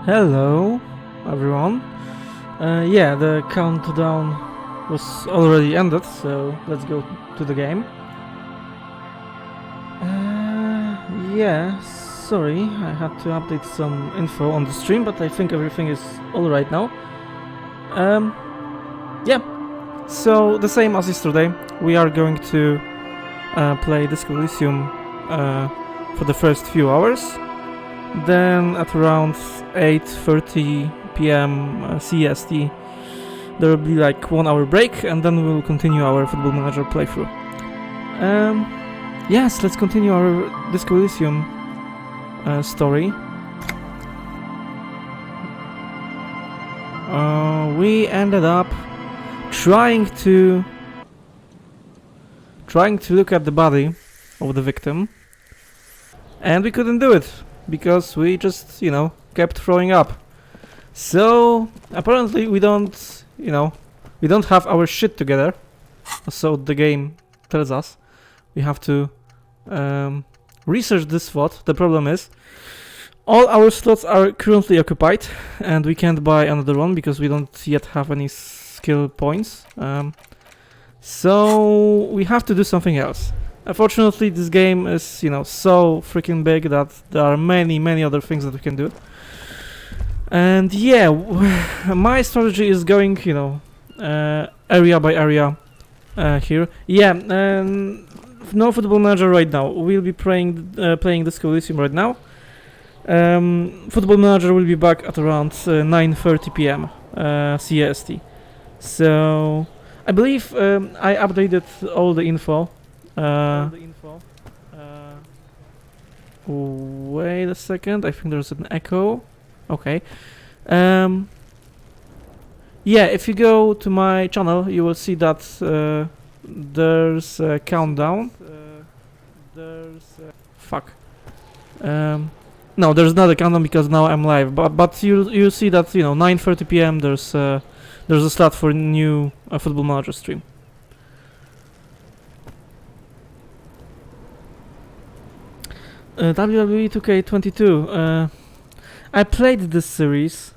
Hello, everyone. Yeah, the countdown was already ended, so let's go to the game. Yeah, sorry, I had to update some info on the stream, but I think everything is alright now. Yeah, so the same as yesterday, we are going to play Disco Elysium for the first few hours. Then at around 8:30 PM CEST there will be like 1 hour break, and then we'll continue our Football Manager playthrough. Yes, let's continue our Disco Elysium story. We ended up trying to look at the body of the victim, and we couldn't do it because we just, kept throwing up. So apparently we don't have our shit together. So the game tells us we have to research this slot. The problem is all our slots are currently occupied, and we can't buy another one because we don't yet have any skill points. So we have to do something else. Unfortunately, this game is, so freaking big that there are many other things that we can do. And yeah, my strategy is going, area by area here. Yeah, no Football Manager right now. We'll be playing Disco Elysium right now. Football Manager will be back at around 9:30 PM CEST. So I believe I updated all the info. Wait a second, I think there's an echo. Okay. Yeah, if you go to my channel, you will see that there's a countdown. Fuck. No, there's not a countdown because now I'm live. But you see that 9:30 PM. There's a slot for new Football Manager stream. WWE 2K22. I played this series,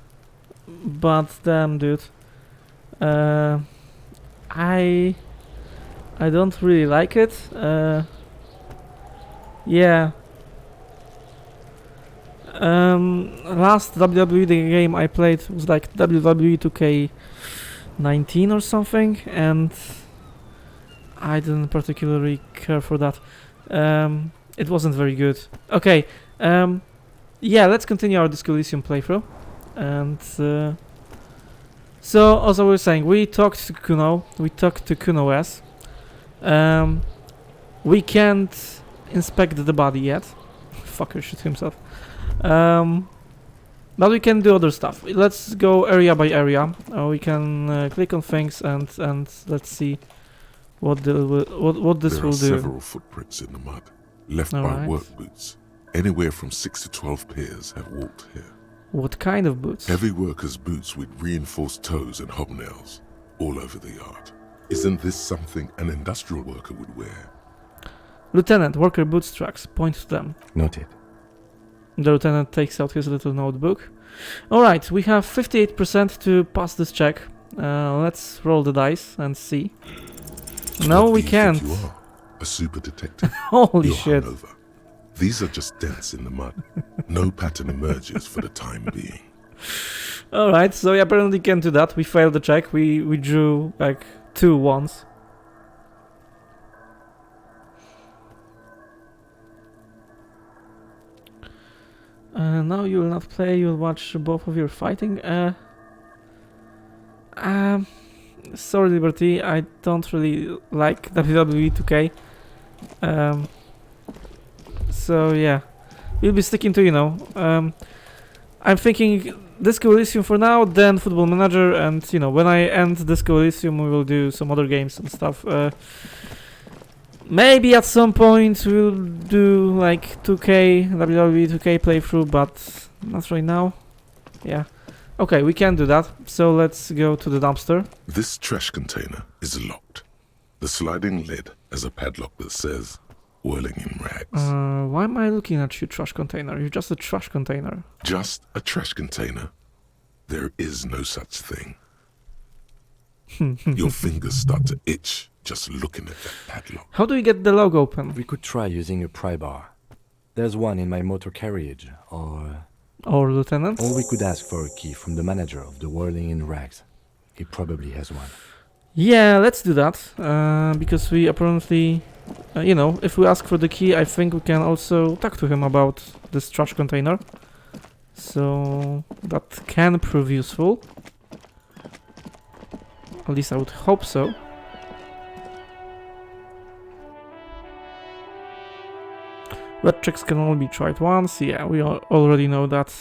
but damn, dude, I don't really like it. Yeah. Last WWE game I played was like WWE 2K19 or something, and I didn't particularly care for that. It wasn't very good. Okay, yeah, let's continue our Disco Elysium playthrough. And so, as I was saying, we talked to Cuno. We talked to Cuno-S. We can't inspect the body yet. Fucker shit himself. But we can do other stuff. Let's go area by area. We can click on things and let's see what this will do. There are several footprints in the mud, left by work boots. Anywhere from 6 to 12 pairs have walked here. What kind of boots? Heavy workers' boots with reinforced toes and hobnails, all over the yard. Isn't this something an industrial worker would wear? Lieutenant, worker boots tracks. Point to them. Noted. The lieutenant takes out his little notebook. Alright, we have 58% to pass this check. Let's roll the dice and see. No, we can't. You are a super detective. Holy shit. Hanover. These are just dents in the mud. No pattern emerges for the time being. Alright, so we apparently can't do that. We failed the check. We drew like 2 ones. Now you will not play, you will watch both of you fighting. Sorry, Liberty, I don't really like WWE 2K. So yeah, we'll be sticking to, I'm thinking Disco Elysium for now, then Football Manager, and when I end Disco Elysium we will do some other games and stuff. Maybe at some point we'll do like 2K, WWE 2K playthrough, but not right now. Yeah. Okay, we can do that. So let's go to the dumpster. This trash container is locked. The sliding lid has a padlock that says whirling in rags. Why am I looking at you, trash container? You're just a trash container. Just a trash container. There is no such thing. Your fingers start to itch just looking at that padlock. How do we get the log open? We could try using a pry bar. There's one in my motor carriage, or Lieutenant? we could ask for a key from the manager of the Whirling in Rags. He probably has one. Yeah, let's do that. Because we apparently, if we ask for the key, I think we can also talk to him about this trash container. So that can prove useful. At least I would hope so. Red checks can only be tried once. Yeah, we already know that.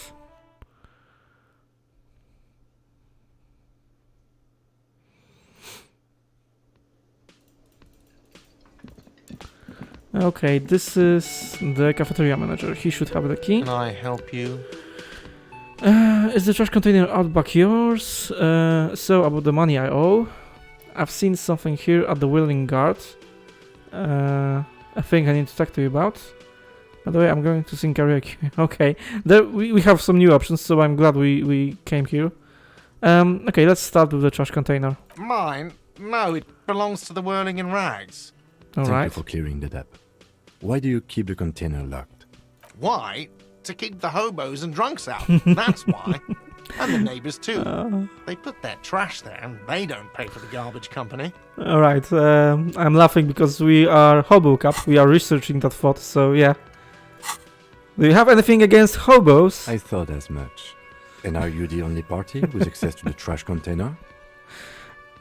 Okay, this is the cafeteria manager. He should have the key. Can I help you? Is the trash container out back yours? So about the money I owe. I've seen something here at the Whirling Guard. I think I need to talk to you about. By the way, I'm going to sing karaoke. Okay, there we have some new options, so I'm glad we came here. Okay, let's start with the trash container. Mine? No, it belongs to the Whirling in Rags. Thank you Alright. for clearing that up. Why do you keep the container locked? Why? To keep the hobos and drunks out. That's why. And the neighbors too. They put their trash there and they don't pay for the garbage company. Alright, I'm laughing because we are Hobo Cup. We are researching that thought, so yeah. Do you have anything against hobos? I thought as much. And are you the only party with access to the trash container?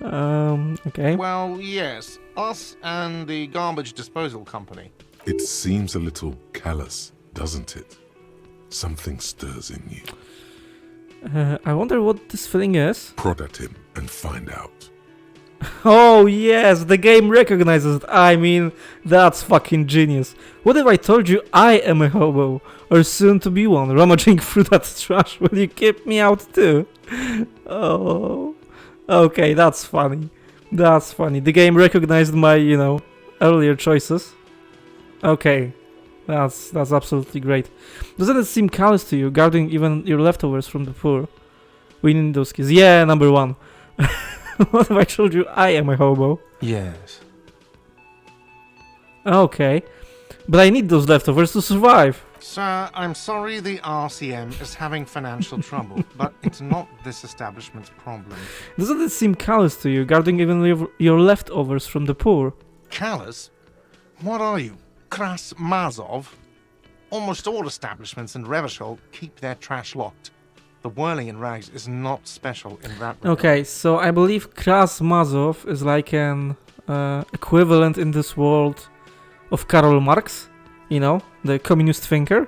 Okay. Well, yes. Us and the garbage disposal company. It seems a little callous, doesn't it? Something stirs in you. I wonder what this feeling is. Prod at him and find out. Oh yes, the game recognizes it. I mean, that's fucking genius. What if I told you I am a hobo, or soon to be one, rummaging through that trash? Will you keep me out too? Oh, okay, that's funny. That's funny. The game recognized my, earlier choices. Okay, that's absolutely great. Doesn't it seem callous to you, guarding even your leftovers from the poor? We need those keys. Yeah, number one. What if I told you I am a hobo? Yes. Okay, but I need those leftovers to survive. Sir, I'm sorry the RCM is having financial trouble, but it's not this establishment's problem. Doesn't it seem callous to you, guarding even your leftovers from the poor? Callous? What are you, Kras Mazov? Almost all establishments in Revachol keep their trash locked. The Whirling in Rags is not special in that regard. Okay, so I believe Kras Mazov is like an equivalent in this world of Karl Marx, the communist thinker.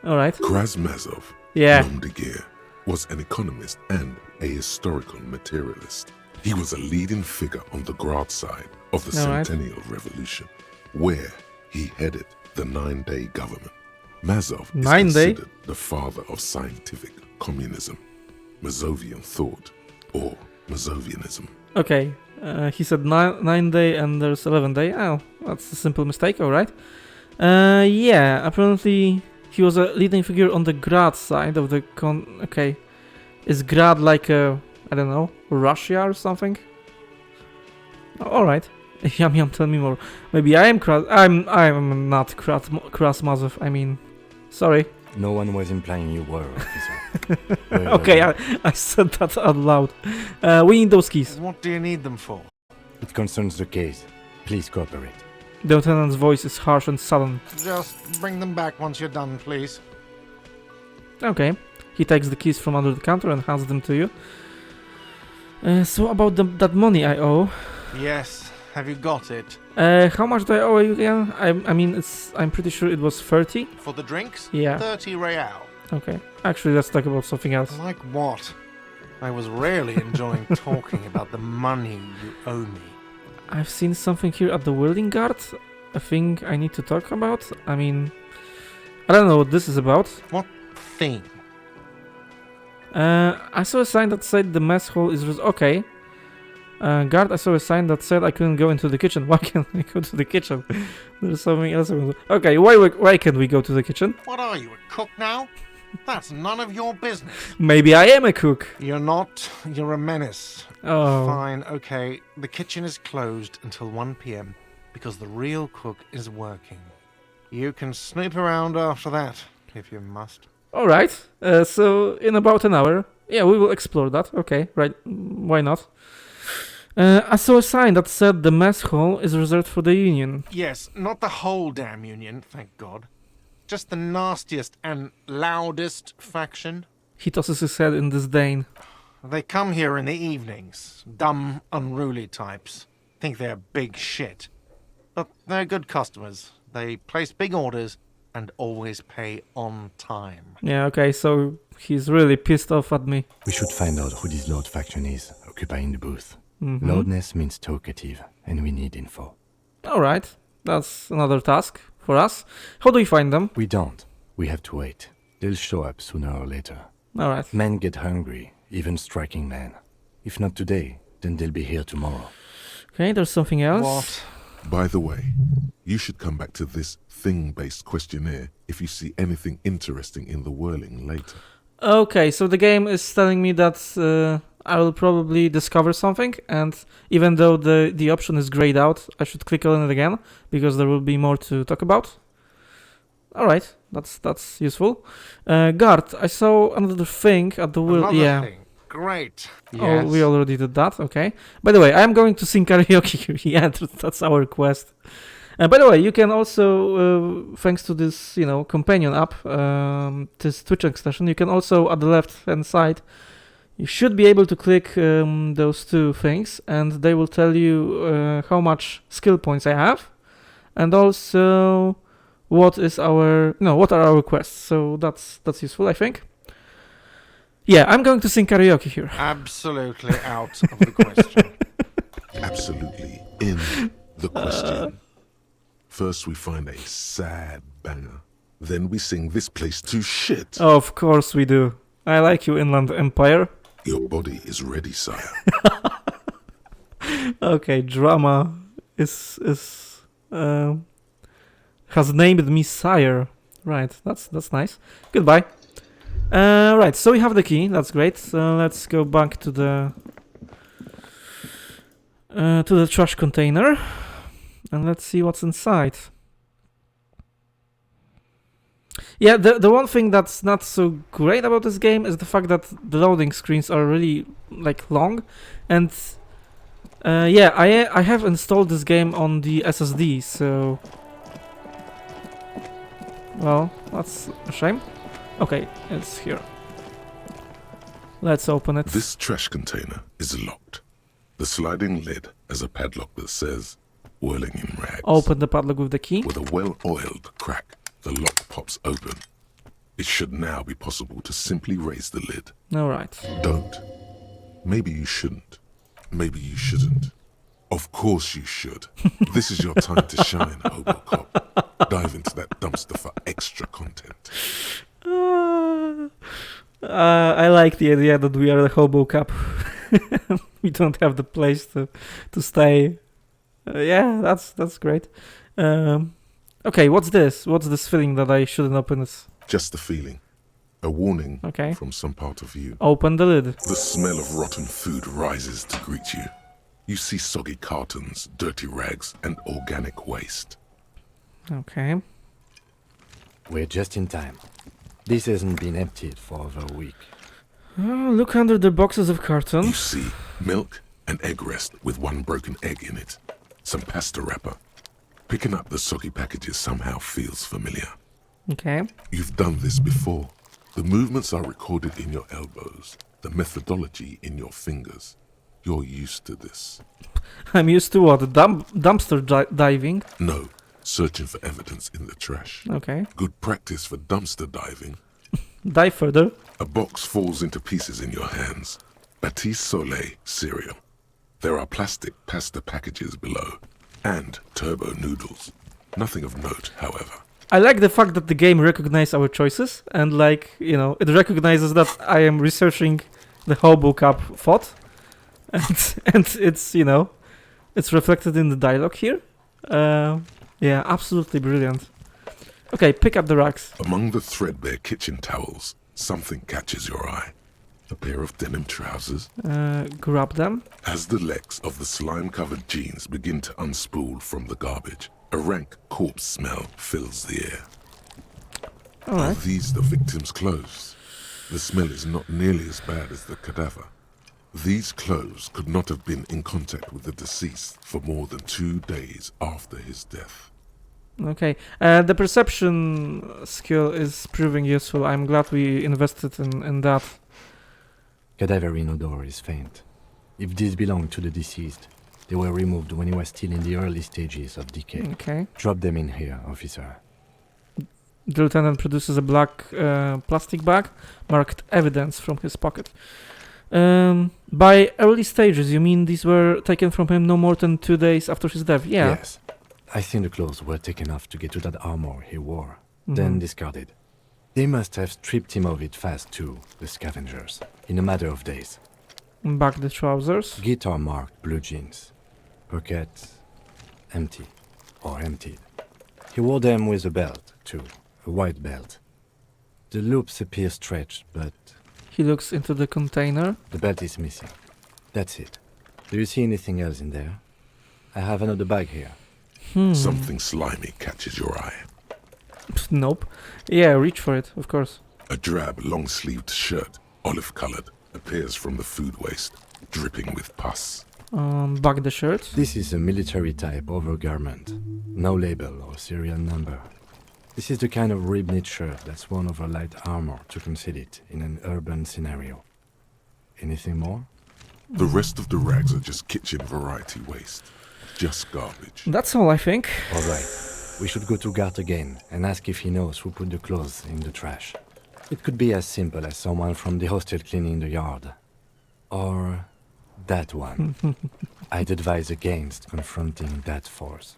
Alright. Krasmazov, Yeah. nom de guerre, was an economist and a historical materialist. He was a leading figure on the Grad side of the Alright. Centennial Revolution, where he headed the 9-day government. Mazov is 9-day? considered the father of scientific communism, Mazovian thought, or Mazovianism. Okay, he said 9-day and there's 11-day. Oh, that's a simple mistake, alright. Yeah, apparently he was a leading figure on the Grad side of the Okay, is Grad like I don't know, Russia or something? Alright. Yum, tell me more. Maybe I am I'm not Krasmazov, I mean, sorry. No one was implying you were, officer. Okay, I said that out loud. We need those keys. What do you need them for? It concerns the case. Please cooperate. The lieutenant's voice is harsh and sudden. Just bring them back once you're done, please. Okay. He takes the keys from under the counter and hands them to you. So about that money I owe. Yes. Have you got it? How much do I owe you again? I'm pretty sure it was 30. For the drinks? Yeah. 30 real. Okay. Actually, let's talk about something else. Like what? I was really enjoying talking about the money you owe me. I've seen something here at the Whirling Guard. A thing I need to talk about. I mean, I don't know what this is about. What thing? I saw a sign that said the mess hall is okay. Guard, I saw a sign that said I couldn't go into the kitchen. Why can't I go to the kitchen? There's something else. Okay, why can't we go to the kitchen? What are you, a cook now? That's none of your business. Maybe I am a cook. You're not. You're a menace. Oh. Fine, okay. The kitchen is closed until 1 p.m. because the real cook is working. You can snoop around after that, if you must. Alright, so in about an hour, yeah, we will explore that. Okay, right, why not? I saw a sign that said the mess hall is reserved for the Union. Yes, not the whole damn Union, thank God. Just the nastiest and loudest faction. He tosses his head in disdain. They come here in the evenings. Dumb, unruly types. Think they're big shit. But they're good customers. They place big orders and always pay on time. Yeah, okay, so he's really pissed off at me. We should find out who this Lord faction is, occupying the booth. Mm-hmm. Loudness means talkative, and we need info. Alright, that's another task for us. How do we find them? We don't. We have to wait. They'll show up sooner or later. Alright. Men get hungry, even striking men. If not today, then they'll be here tomorrow. Okay, there's something else. What? By the way, you should come back to this thing-based questionnaire if you see anything interesting in the whirling later. Okay, so the game is telling me that I will probably discover something, and even though the option is grayed out, I should click on it again, because there will be more to talk about. Alright, that's useful. Guard, I saw another thing at the wheel. Another Yeah. thing. Great. Oh, Yes. we already did that, okay. By the way, I'm going to sing karaoke here. Yeah, that's our quest. By the way, you can also, thanks to this, companion app, this Twitch extension, you can also, at the left-hand side, you should be able to click those two things, and they will tell you how much skill points I have, and also what are our quests. So that's useful, I think. Yeah, I'm going to sing karaoke here. Absolutely out of the question. Absolutely in the question. First we find a sad banger. Then we sing this place to shit. Of course we do. I like you, Inland Empire. Your body is ready, sire. Okay, drama has named me sire. Right, that's nice. Goodbye. Right, so we have the key. That's great. Let's go back to the trash container, and let's see what's inside. Yeah, the one thing that's not so great about this game is the fact that the loading screens are really long, and yeah, I have installed this game on the SSD, so well, that's a shame. Okay, it's here. Let's open it. This trash container is locked. The sliding lid has a padlock that says whirling in rags. Open the padlock with the key. With a well-oiled crack, the lock pops open. It should now be possible to simply raise the lid. Alright. Don't. Maybe you shouldn't. Maybe you shouldn't. Of course you should. This is your time to shine, Hobocop. Dive into that dumpster for extra content. I like the idea that we are the hobo cup. We don't have the place to stay. Yeah, that's great. Okay, what's this? What's this feeling that I shouldn't open this? Just a feeling. A warning Okay. from some part of you. Open the lid. The smell of rotten food rises to greet you. You see soggy cartons, dirty rags, and organic waste. Okay. We're just in time. This hasn't been emptied for over a week. Oh, look under the boxes of You carton. see milk and egg rest with one broken egg in it. Some pasta wrapper. Picking up the soggy packages somehow feels familiar. Okay. You've done this before. The movements are recorded in your elbows, the methodology in your fingers. You're used to this. I'm used to what? Dumpster diving? No, searching for evidence in the trash. Okay. Good practice for dumpster diving. Dive further. A box falls into pieces in your hands. Batiste Soleil cereal. There are plastic pasta packages below. And turbo noodles. Nothing of note, however. I like the fact that the game recognizes our choices and it recognizes that I am researching the Hobo Cup thought. and it's, you know, it's reflected in the dialogue here. Yeah, absolutely brilliant. Okay, pick up the rags. Among the threadbare kitchen towels, something catches your eye. A pair of denim trousers. Grab them. As the legs of the slime-covered jeans begin to unspool from the garbage, a rank corpse smell fills the air. All Are right. these the victim's clothes? The smell is not nearly as bad as the cadaver. These clothes could not have been in contact with the deceased for more than 2 days after his death. Okay. The perception skill is proving useful. I'm glad we invested in that. Cadaverine odor is faint. If these belong to the deceased, they were removed when he was still in the early stages of decay. Okay. Drop them in here, officer. The lieutenant produces a black plastic bag marked evidence from his pocket. By early stages, you mean these were taken from him no more than 2 days after his death? Yeah. Yes. I think the clothes were taken off to get to that armor he wore, then discarded. They must have stripped him of it fast too, the scavengers, in a matter of days. Back the trousers. Guitar marked blue jeans. Pockets empty, or emptied. He wore them with a belt, too, a white belt. The loops appear stretched, but He looks into the container. the belt is missing. That's it. Do you see anything else in there? I have another bag here. Something slimy catches your eye. Nope. Yeah, reach for it, of course. A drab, long-sleeved shirt, olive-colored, appears from the food waste, dripping with pus. Back the shirt. This is a military-type overgarment. No label or serial number. This is the kind of rib-knit shirt that's worn over light armor to conceal it in an urban scenario. Anything more? The rest of the rags are just kitchen variety waste. Just garbage. That's all, I think. All right. We should go to Gart again and ask if he knows who put the clothes in the trash. It could be as simple as someone from the hostel cleaning the yard. Or that one. I'd advise against confronting that force.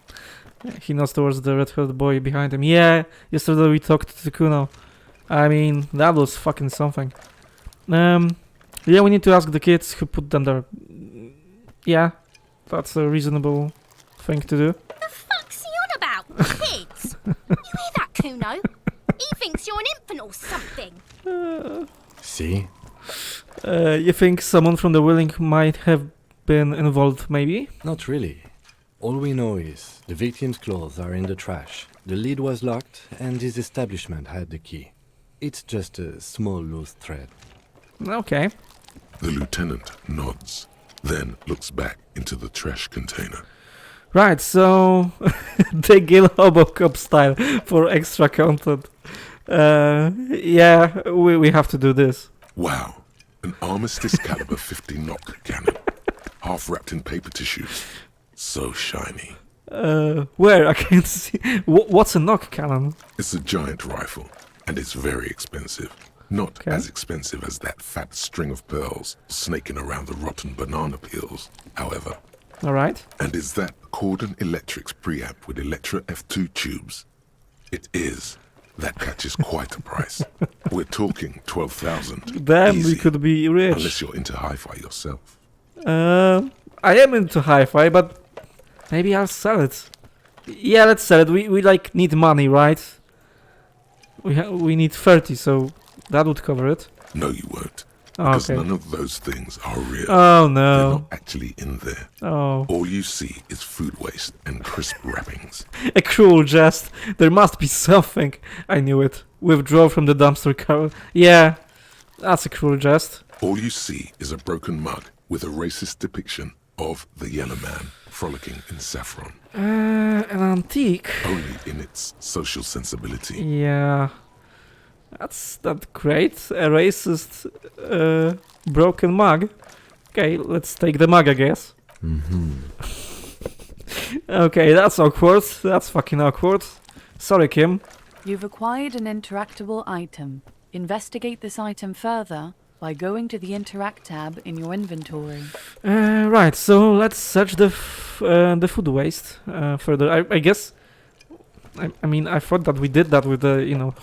He nods towards the red-haired boy behind him. Yeah, yesterday we talked to Kuno. I mean, that was fucking something. Yeah, we need to ask the kids who put them there. Yeah, that's a reasonable thing to do. The fuck's he on about? Kids? You hear that, Kuno? He thinks you're an infant or something. See? You think someone from the Willing might have been involved, maybe? Not really. All we know is the victim's clothes are in the trash. The lid was locked and his establishment had the key. It's just a small loose thread. Okay. The lieutenant nods, then looks back into the trash container. Right, so they kill Hobocop style for extra content. Yeah, we have to do this. Wow, an Armistice caliber 50 knock cannon, half wrapped in paper tissues. So shiny. Where? I can't see. What's a knock cannon? It's a giant rifle, and it's very expensive. Not Okay. as expensive as that fat string of pearls snaking around the rotten banana peels, however. Alright. And is that Cordon Electric's preamp with Electra F2 tubes? It is. That catches quite a price. We're talking 12,000. Damn, Easy, we could be rich. unless you're into hi-fi yourself. I am into hi-fi, but maybe I'll sell it. Yeah, let's sell it. We like need money, right? We need 30, so that would cover it. No, you won't. Oh, Because okay. none of those things are real. Oh They're no. not actually in there. Oh, All you see is food waste and crisp wrappings. a cruel jest. There must be something. I knew it. Withdraw from the dumpster car. Yeah, that's a cruel jest. All you see is a broken mug with a racist depiction of the yellow man frolicking in saffron, An antique. only in its social sensibility. Yeah, that's not great. A racist, broken mug. Okay, let's take the mug, I guess. Okay, that's awkward. That's fucking awkward. Sorry, Kim. You've acquired an interactable item. Investigate this item further by going to the Interact tab in your inventory. Right, so let's search the food waste further. I guess. I mean, I thought that we did that with the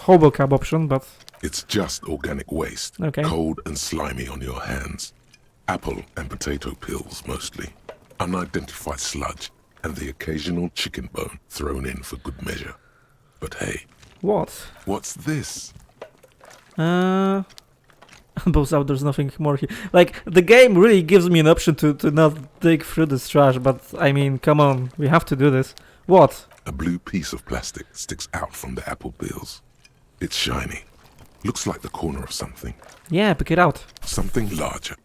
Hobocab option, but It's just organic waste, okay. cold and slimy on your hands. Apple and potato pills, mostly. Unidentified sludge, and the occasional chicken bone thrown in for good measure. But hey, What? what's this? Both out, there's nothing more here. Like, the game really gives me an option to not dig through this trash, but I mean, come on, we have to do this. What? A blue piece of plastic sticks out from the apple peels. It's shiny. Looks like the corner of something. Yeah, pick it out. Something larger.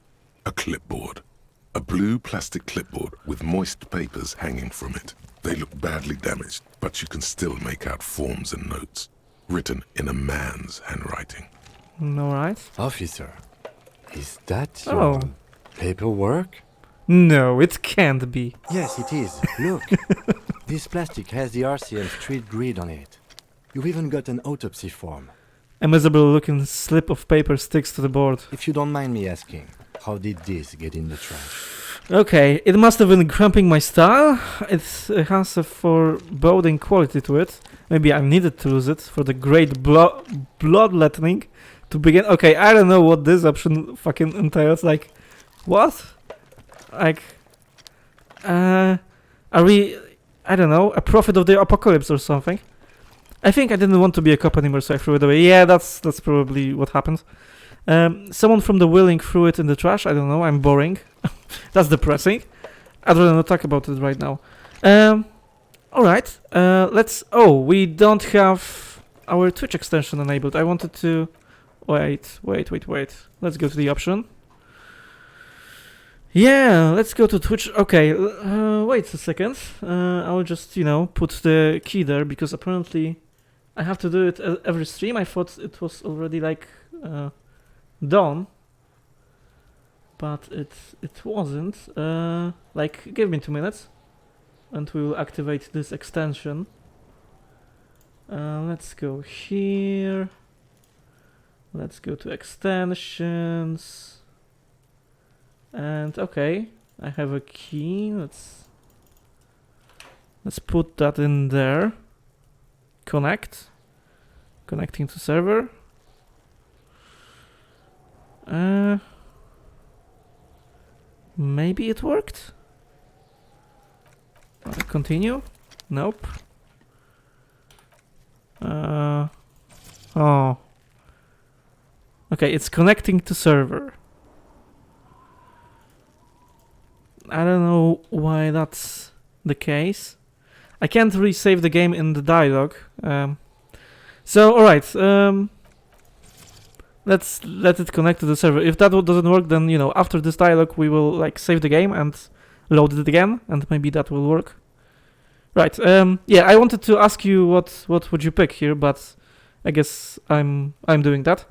A clipboard. A blue plastic clipboard with moist papers hanging from it. They look badly damaged, but you can still make out forms and notes, written in a man's handwriting. Alright. Officer, is that Oh. your paperwork? No, it can't be. Yes, it is. Look. This plastic has the RCM street grid on it. You've even got an autopsy form. A miserable looking slip of paper sticks to the board. If you don't mind me asking, how did this get in the trash? Okay, it must have been cramping my style. It has a foreboding quality to it. Maybe I needed to lose it for the great bloodletting to begin. Okay, I don't know what this option fucking entails. Like, what? Like, are we, I don't know, a prophet of the apocalypse or something? I think I didn't want to be a cop anymore, so I threw it away. Yeah, that's probably what happened. Someone from the Willing threw it in the trash. I don't know, I'm boring. That's depressing. I'd rather not talk about it right now. Alright, let's... Oh, we don't have our Twitch extension enabled. I wanted to... Wait. Let's go to the option. Yeah, let's go to Twitch. Okay, wait a second. I'll just, put the key there, because apparently I have to do it every stream. I thought it was already, like, done. But it wasn't. Like, give me 2 minutes. And we'll activate this extension. Let's go here. Let's go to extensions. And okay, I have a key. Let's put that in there. Connecting to server. Maybe it worked. Continue. Nope. Oh. Okay, it's connecting to server. I don't know why that's the case. I can't really save the game in the dialogue. So, alright. Let's let it connect to the server. If that doesn't work, then, after this dialogue, we will, like, save the game and load it again, and maybe that will work. Right, yeah, I wanted to ask you what would you pick here, but I guess I'm doing that.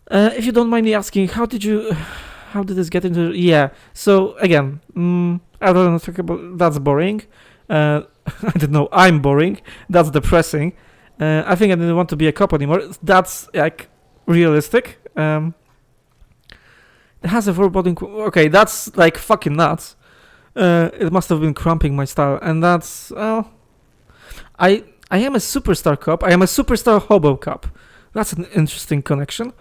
If you don't mind me asking, how did this get into... Yeah, so, again, I don't want to talk about... That's boring. I don't know, I'm boring. That's depressing. I think I didn't want to be a cop anymore. That's, like, realistic. It has a foreboding... Okay, that's, like, fucking nuts. It must have been cramping my style, and that's... Well... I am a superstar cop. I am a superstar hobo cop. That's an interesting connection.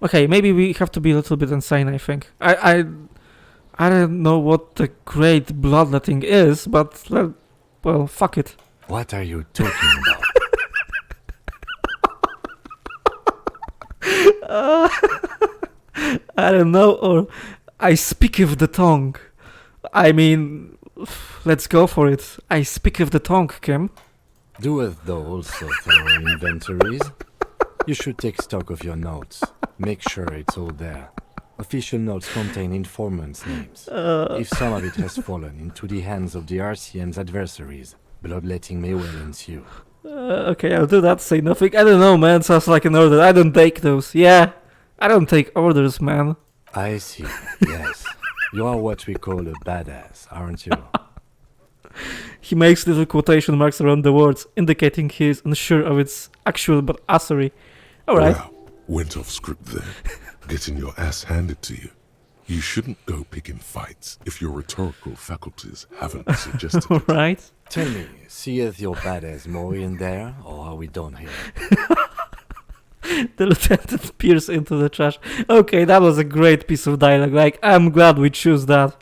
Okay, maybe we have to be a little bit insane, I think. I don't know what the great bloodletting is, but, well, fuck it. What are you talking about? I don't know, or I speak of the tongue. I mean, let's go for it. I speak of the tongue, Kim. Doeth thou also thorough inventories? You should take stock of your notes. Make sure it's all there. Official notes contain informants' names. If some of it has fallen into the hands of the RCM's adversaries, bloodletting may well ensue. Okay, I'll do that, say nothing. I don't know, man, sounds like an order. I don't take those. Yeah, I don't take orders, man. I see, yes. You are what we call a badass, aren't you? He makes little quotation marks around the words, indicating he is unsure of its actual badassery. Alright. Wow, went off script there. Getting your ass handed to you. You shouldn't go picking fights if your rhetorical faculties haven't suggested it. Alright. Tell me, seeth your badass more in there, or are we done here? The lieutenant peers into the trash. Okay, that was a great piece of dialogue. Like, I'm glad we chose that.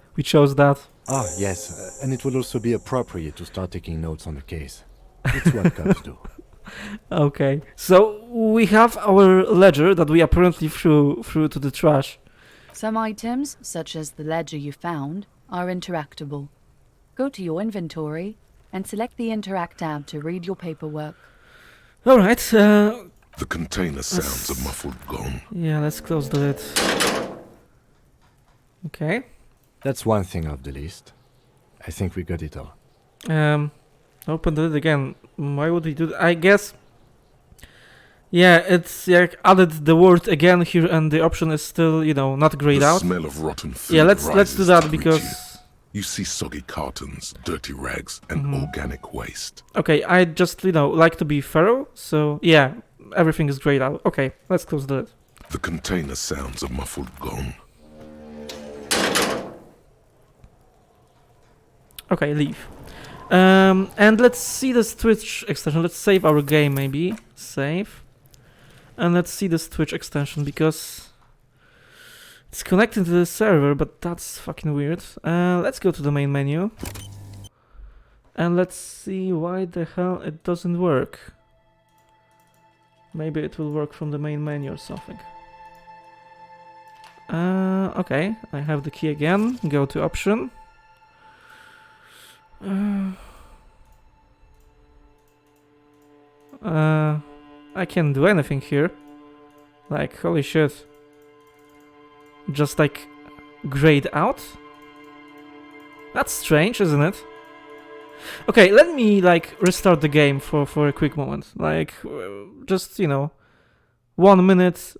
Ah, yes, and it would also be appropriate to start taking notes on the case. It's what cops do. Okay, so we have our ledger that we apparently threw to the trash. Some items, such as the ledger you found, are interactable. Go to your inventory and select the Interact tab to read your paperwork. Alright, The container sounds a muffled gong. yeah, let's close the lid. Okay. That's one thing off the list. I think we got it all. Open the lid again. Why would he do that? I guess. Yeah, it's like added the word again here, and the option is still, not grayed The out. smell of rotten food Yeah, let's do rises that to greet because. you see soggy cartons, dirty rags, and organic waste. Okay, I just like to be thorough, so yeah, everything is grayed out. Okay, let's close the lid. The container sounds a muffled gong. Okay, leave. And let's see this Twitch extension. Let's save our game, maybe. Save. And let's see this Twitch extension, because it's connected to the server, but that's fucking weird. Let's go to the main menu. And let's see why the hell it doesn't work. Maybe it will work from the main menu or something. Okay, I have the key again. Go to option. I can't do anything here. Like, holy shit. Just like grayed out? That's strange, isn't it? Okay, let me like restart the game for a quick moment. Like, just, 1 minute.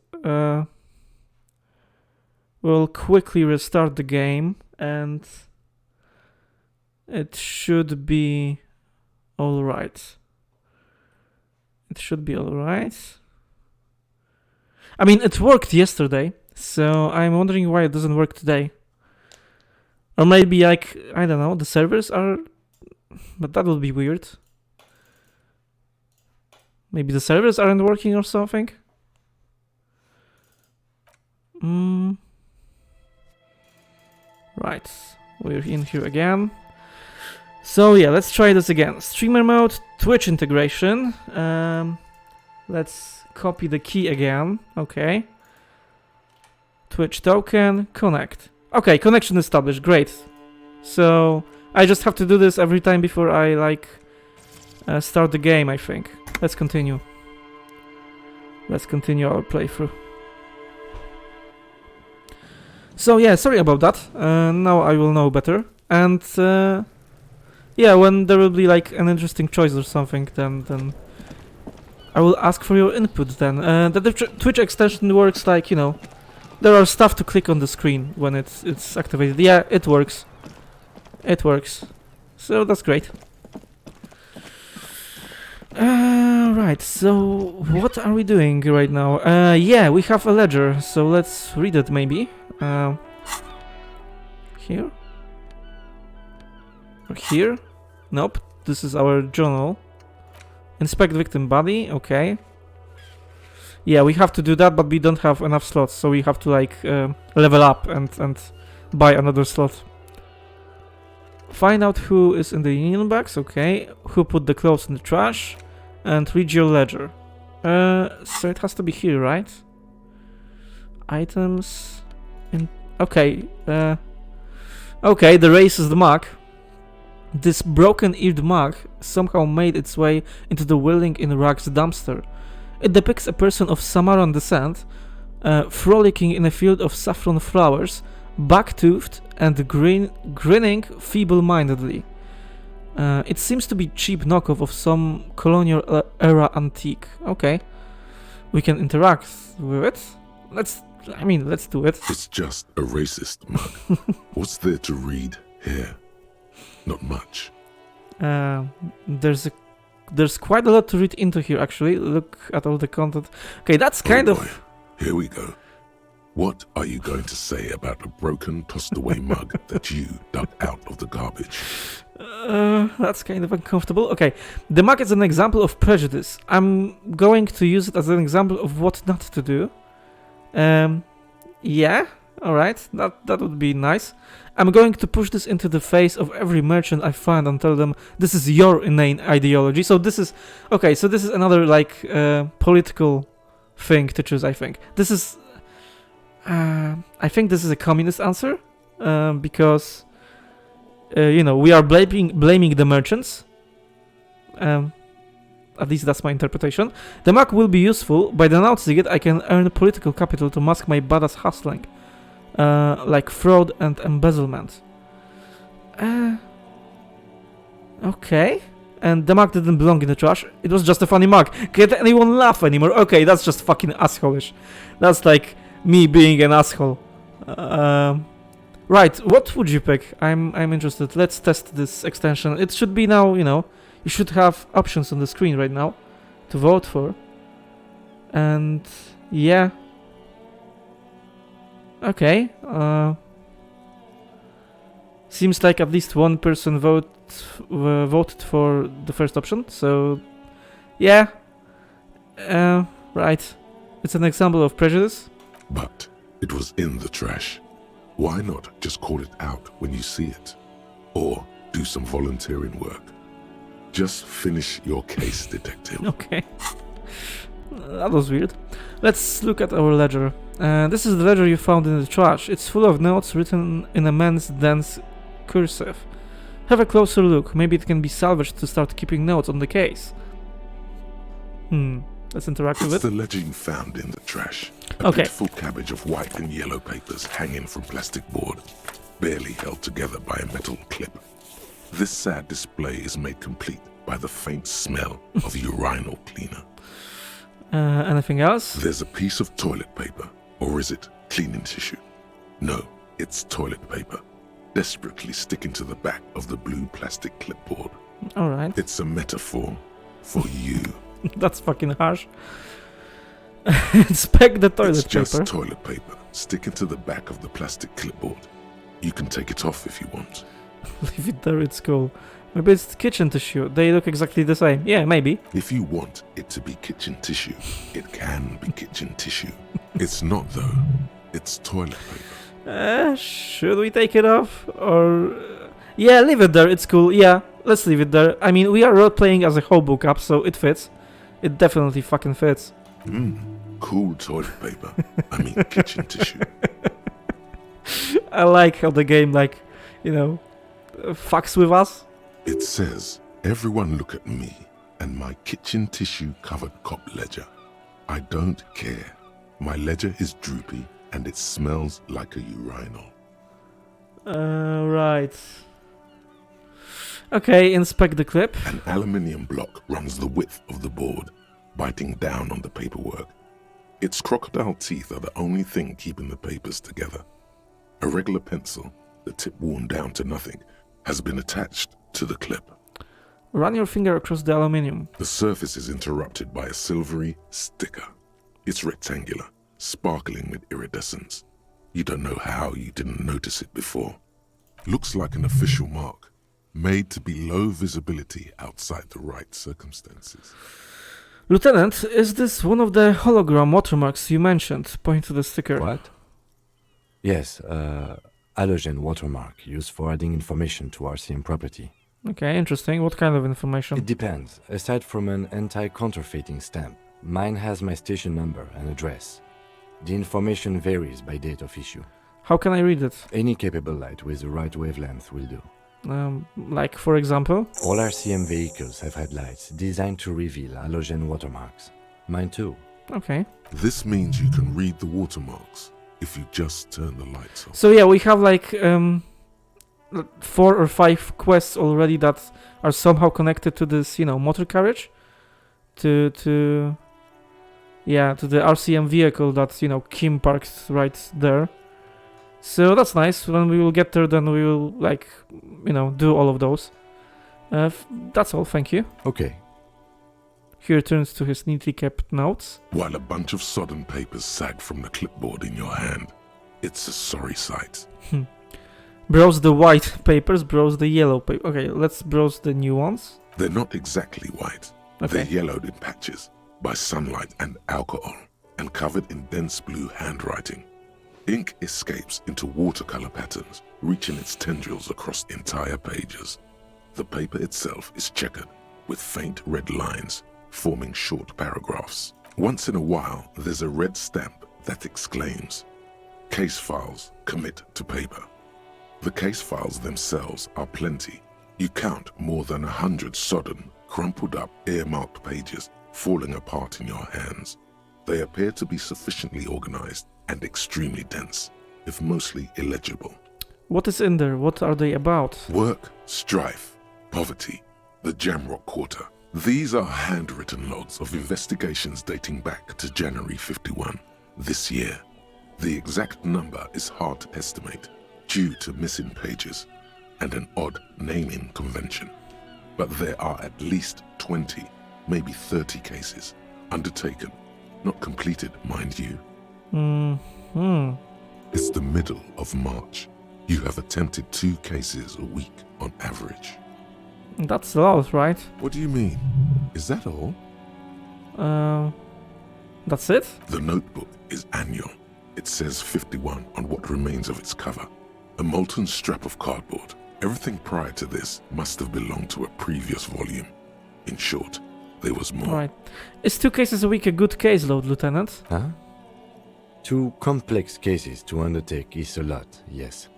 We'll quickly restart the game and it should be alright. It should be alright. I mean, it worked yesterday, so I'm wondering why it doesn't work today. Or maybe, like, I don't know, the servers are... But that would be weird. Maybe the servers aren't working or something? Right, we're in here again. So yeah, let's try this again. Streamer mode, Twitch integration. Let's copy the key again. Okay. Twitch token, connect. Okay, connection established. Great. So I just have to do this every time before I start the game, I think. Let's continue. Let's continue our playthrough. So yeah, sorry about that. Now I will know better. And yeah, when there will be like an interesting choice or something, then I will ask for your input then. The Twitch extension works like, there are stuff to click on the screen when it's activated. Yeah, it works. It works. So that's great. Right, so what are we doing right now? Yeah, we have a ledger, so let's read it maybe. Here? Or here? Nope, this is our journal. Inspect victim body, okay. Yeah, we have to do that, but we don't have enough slots, so we have to like level up and buy another slot. Find out who is in the union box, okay. Who put the clothes in the trash, and read your ledger. So it has to be here, right? Items in... Okay, okay, the racist mug. This broken-eared mug somehow made its way into the Whirling in Rags dumpster. It depicts a person of Samaran descent, frolicking in a field of saffron flowers, back-toothed and grinning feeble-mindedly. It seems to be cheap knockoff of some colonial era antique. Okay, we can interact with it. Let's do it. It's just a racist mug. What's there to read here? Not much. There's quite a lot to read into here, actually. Look at all the content. Okay, that's kind of... Here we go. What are you going to say about a broken, tossed-away mug that you dug out of the garbage? That's kind of uncomfortable. Okay, the mug is an example of prejudice. I'm going to use it as an example of what not to do. Yeah, alright, that would be nice. I'm going to push this into the face of every merchant I find and tell them this is your inane ideology. So this is another like political thing to choose. I think this is a communist answer because we are blaming the merchants. At least that's my interpretation. The mug will be useful. By denouncing it, I can earn political capital to mask my badass hustling. Like fraud and embezzlement. Okay. And the mug didn't belong in the trash. It was just a funny mug. Can't anyone laugh anymore? Okay, that's just fucking asshole-ish. That's like me being an asshole. Right, what would you pick? I'm interested. Let's test this extension. It should be now, you should have options on the screen right now to vote for. And yeah. Okay. Seems like at least one person voted for the first option. So yeah. Right. It's an example of prejudice. But it was in the trash. Why not just call it out when you see it? Or do some volunteering work? Just finish your case, detective. Okay. That was weird. Let's look at our ledger. This is the ledger you found in the trash. It's full of notes written in immense, dense cursive. Have a closer look. Maybe it can be salvaged to start keeping notes on the case. Let's interact with It's it. the ledger you found in the trash. A Okay. pitiful cabbage of white and yellow papers hanging from plastic board, barely held together by a metal clip. This sad display is made complete by the faint smell of urinal cleaner. Anything else? There's a piece of toilet paper, or is it cleaning tissue? No, it's toilet paper, desperately sticking to the back of the blue plastic clipboard. Alright. It's a metaphor for you. That's fucking harsh. Inspect the toilet It's just paper. toilet paper sticking to the back of the plastic clipboard. You can take it off if you want. Leave it there, it's cool. Maybe it's kitchen tissue. They look exactly the same. Yeah, maybe. If you want it to be kitchen tissue, it can be kitchen tissue. It's not though. It's toilet paper. Should we take it off? Or... yeah, leave it there, it's cool. Yeah, let's leave it there. I mean, we are role-playing as a hobo cup, so it fits. It definitely fucking fits. Cool toilet paper. I mean kitchen tissue. I like how the game, fucks with us. It says, everyone look at me and my kitchen tissue covered cop ledger. I don't care. My ledger is droopy and it smells like a urinal. Right. Okay, inspect the clip. An aluminium block runs the width of the board, biting down on the paperwork. Its crocodile teeth are the only thing keeping the papers together. A regular pencil, the tip worn down to nothing, has been attached to the clip. Run your finger across the aluminium. The surface is interrupted by a silvery sticker. It's rectangular, sparkling with iridescence. You don't know how you didn't notice it before. Looks like an official mark, made to be low visibility outside the right circumstances. Lieutenant, is this one of the hologram watermarks you mentioned? Point to the sticker. What? Yes, halogen watermark used for adding information to RCM property. Okay, interesting. What kind of information? It depends. Aside from an anti-counterfeiting stamp, mine has my station number and address. The information varies by date of issue. How can I read it? Any capable light with the right wavelength will do. Like, for example? All RCM vehicles have headlights designed to reveal halogen watermarks. Mine too. Okay. This means you can read the watermarks if you just turn the lights off. So yeah, we have 4 or 5 quests already that are somehow connected to this, motor carriage. To the RCM vehicle that, Kim parked right there. So that's nice. When we will get there, then we will, do all of those. That's all, thank you. Okay. He returns to his neatly kept notes. While a bunch of sodden papers sag from the clipboard in your hand. It's a sorry sight. Browse the white papers, browse the yellow paper. Okay, let's browse the new ones. They're not exactly white. Okay. They're yellowed in patches by sunlight and alcohol and covered in dense blue handwriting. Ink escapes into watercolor patterns, reaching its tendrils across entire pages. The paper itself is checkered with faint red lines forming short paragraphs. Once in a while, there's a red stamp that exclaims, "Case files commit to paper." The case files themselves are plenty. You count more than 100 sodden, crumpled up, earmarked pages falling apart in your hands. They appear to be sufficiently organized and extremely dense, if mostly illegible. What is in there? What are they about? Work, strife, poverty, the Jamrock Quarter. These are handwritten logs of investigations dating back to January 51, this year. The exact number is hard to estimate due to missing pages and an odd naming convention. But there are at least 20, maybe 30 cases undertaken, not completed, mind you. It's the middle of March. You have attempted 2 cases a week on average. That's a lot, right? What do you mean? Is that all? That's it? The notebook is annual. It says 51 on what remains of its cover. A molten strap of cardboard. Everything prior to this must have belonged to a previous volume. In short, there was more. Right. Is 2 cases a week a good caseload, Lieutenant? Huh? 2 complex cases to undertake is a lot, yes.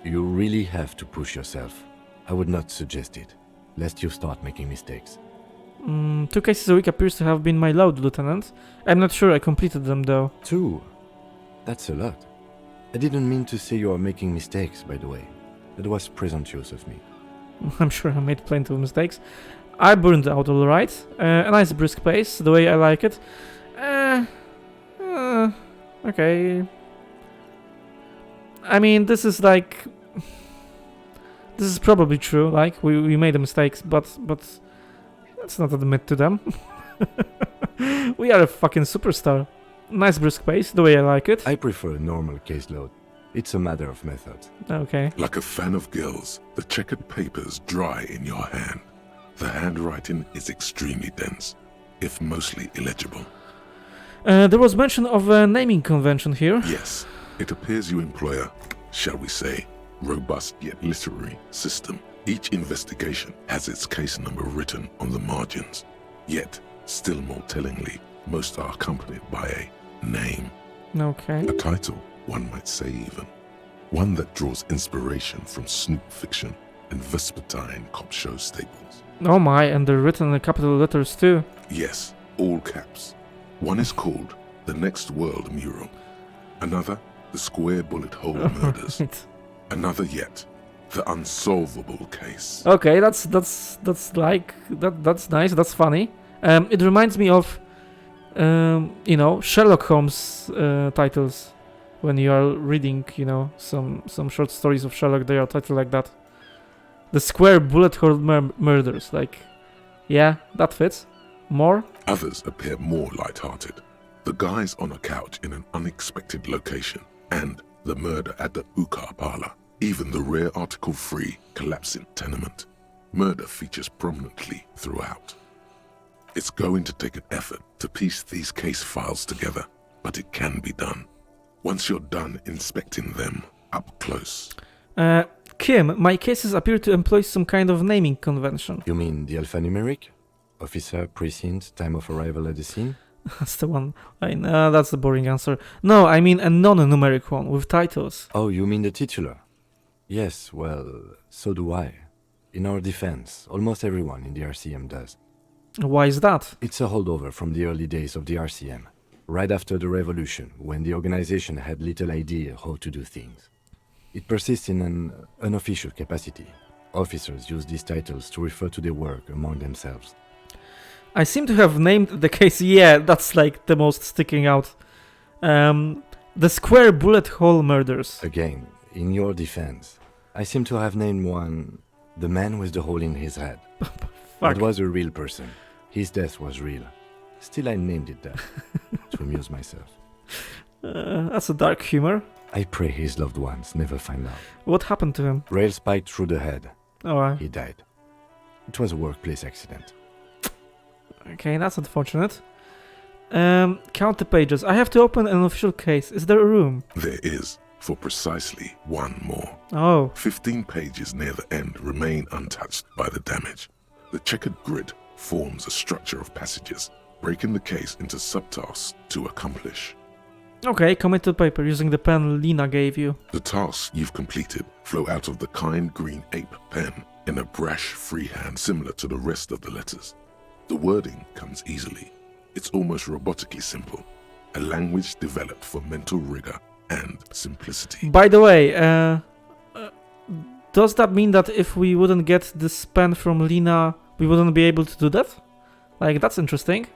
You really have to push yourself. I would not suggest it, lest you start making mistakes. 2 cases a week appears to have been my load, Lieutenant. I'm not sure I completed them, though. 2? That's a lot. I didn't mean to say you are making mistakes, by the way. That was presumptuous of me. I'm sure I made plenty of mistakes. I burned out alright. A nice brisk pace, the way I like it. Okay. I mean, this is like... This is probably true, like, we made the mistakes, but let's not admit to them. We are a fucking superstar. Nice brisk pace, the way I like it. I prefer a normal caseload. It's a matter of method. Okay. Like a fan of gills, the checkered papers dry in your hand. The handwriting is extremely dense, if mostly illegible. There was mention of a naming convention here. Yes, it appears you employ a, shall we say, robust yet literary system. Each investigation has its case number written on the margins. Yet, still more tellingly, most are accompanied by a name. Okay. A title, one might say even. One that draws inspiration from snoop fiction and vespertine cop show staples. Oh my, and they're written in capital letters too. Yes, all caps. One is called The Next World Mural. Another, The Square Bullet Hole Murders. Right. Another yet, The Unsolvable Case. Okay, that's nice. That's funny. It reminds me of, Sherlock Holmes titles. When you are reading, some short stories of Sherlock, they are titled like that. The Square Bullet Hole Murders. Like, yeah, that fits. More? Others appear more light-hearted. The guys on a couch in an unexpected location, and the murder at the Uka Parlor. Even the rare article-free collapsing tenement. Murder features prominently throughout. It's going to take an effort to piece these case files together, but it can be done. Once you're done inspecting them up close. Kim, my cases appear to employ some kind of naming convention. You mean the alphanumeric? Officer, precinct, time of arrival at the scene? That's the one. That's the boring answer. No, I mean a non-numeric one with titles. Oh, you mean the titular? Yes, well, so do I. In our defense, almost everyone in the RCM does. Why is that? It's a holdover from the early days of the RCM, right after the revolution, when the organization had little idea how to do things. It persists in an unofficial capacity. Officers use these titles to refer to their work among themselves. I seem to have named the case, yeah, that's like the most sticking out. The Square Bullet Hole Murders. Again, in your defense, I seem to have named one the man with the hole in his head. Fuck. It was a real person. His death was real. Still, I named it that to amuse myself. That's a dark humor. I pray his loved ones never find out. What happened to him? Rail spiked through the head. Alright. He died. It was a workplace accident. Okay, that's unfortunate. Count the pages. I have to open an official case. Is there a room? There is, for precisely one more. Oh. 15 pages near the end remain untouched by the damage. The checkered grid forms a structure of passages, breaking the case into subtasks to accomplish. Okay, commit to paper using the pen Lena gave you. The tasks you've completed flow out of the kind green ape pen in a brash freehand similar to the rest of the letters. The wording comes easily. It's almost robotically simple, a language developed for mental rigor and simplicity. By the way, does that mean that if we wouldn't get this pen from Lena, we wouldn't be able to do that? Like, that's interesting.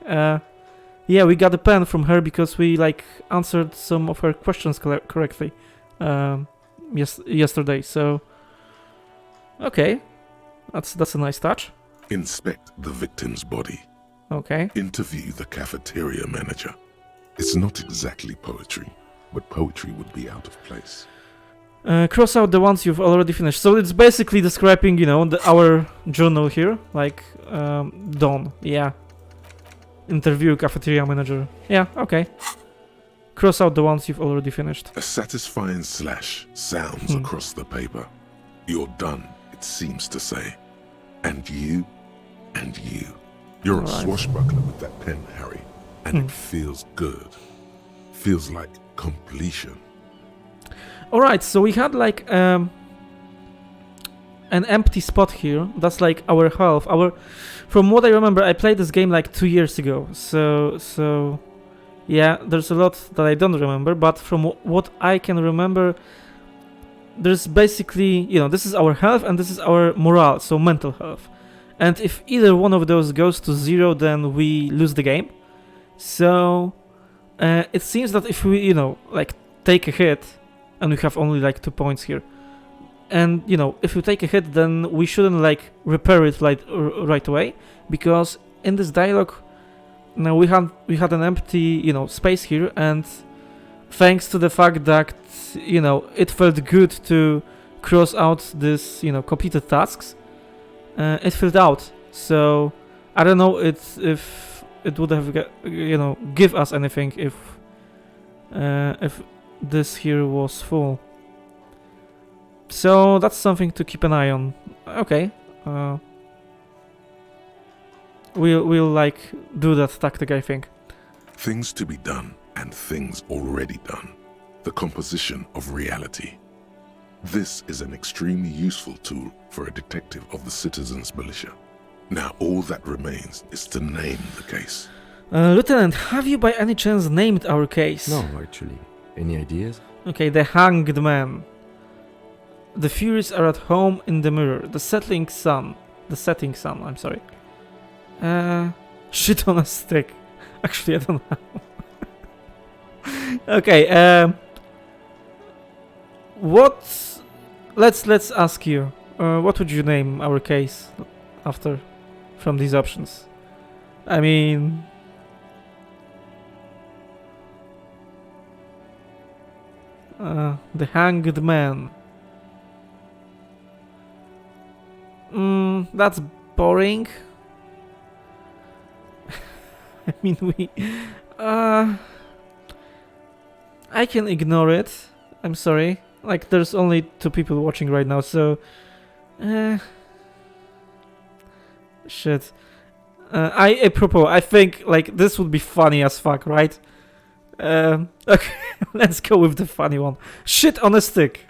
Yeah, we got a pen from her because we, like, answered some of her questions correctly yesterday, so... Okay, that's a nice touch. Inspect the victim's body. Okay. Interview the cafeteria manager. It's not exactly poetry, but poetry would be out of place. Cross out the ones you've already finished. So it's basically describing, you know, our journal here. Like, Dawn. Yeah. Interview cafeteria manager. Yeah, okay. Cross out the ones you've already finished. A satisfying slash sounds across the paper. You're done, it seems to say. And you, and you. You're a swashbuckler with that pen, Harry. And it feels good. Feels like completion. Alright, so we had like an empty spot here. That's like our health. From what I remember, I played this game like 2 years ago. So yeah, there's a lot that I don't remember. But from what I can remember, there's basically, you know, this is our health and this is our morale, so mental health. And if either one of those goes to 0, then we lose the game. So it seems that if we, you know, like take a hit, and we have only like 2 points here, and you know, if we take a hit, then we shouldn't like repair it like right away, because in this dialogue, now we had an empty, you know, space here, and thanks to the fact that, you know, it felt good to cross out this, you know, completed tasks, it filled out. So I don't know if it would have, you know, give us anything if this here was full. So that's something to keep an eye on. Okay. We'll like do that tactic, I think. Things to be done and things already done. The composition of reality. This is an extremely useful tool for a detective of the citizens' militia. Now all that remains is to name the case. Lieutenant, have you by any chance named our case? No, actually. Any ideas? Okay, the hanged man. The Furies are at home in the mirror. The setting sun, I'm sorry. Shit on a stick. Actually, I don't know. Okay, let's ask you. What would you name our case after from these options? I mean, the hanged man. That's boring. I mean, I can ignore it. I'm sorry. Like, there's only 2 people watching right now, so... shit. I propose, I think, like, this would be funny as fuck, right? Okay, let's go with the funny one. Shit on a stick.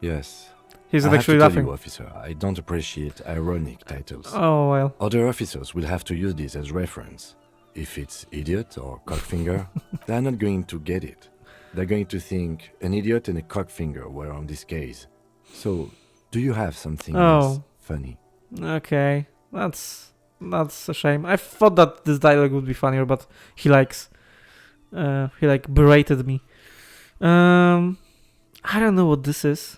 Yes. He's I actually have to tell laughing. you, officer, I don't appreciate ironic titles. Oh, well. Other officers will have to use this as reference. If it's idiot or cockfinger, they're not going to get it. They're going to think an idiot and a cockfinger were on this case. So, do you have something else funny? Okay, that's a shame. I thought that this dialogue would be funnier, but he berated me. I don't know what this is.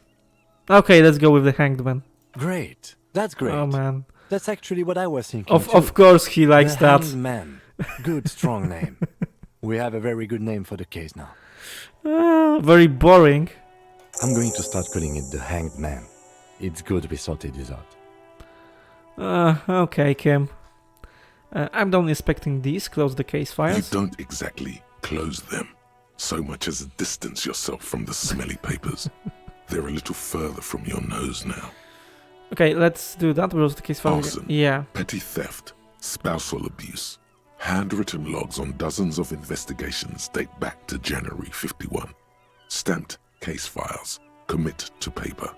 Okay, let's go with the hanged man. Great. That's great. Oh man. That's actually what I was thinking. Of course he likes the that. hanged man. Good, strong name. We have a very good name for the case now. Very boring. I'm going to start calling it the Hanged Man. It's good we sorted this out. Okay, Kim. I'm done inspecting these. Close the case You files. don't exactly close them, so much as distance yourself from the smelly papers. They're a little further from your nose now. Okay, let's do that. Close the case files. Arson. Yeah. Petty theft, spousal abuse. Handwritten logs on dozens of investigations date back to January 51. Stamped case files. Commit to paper.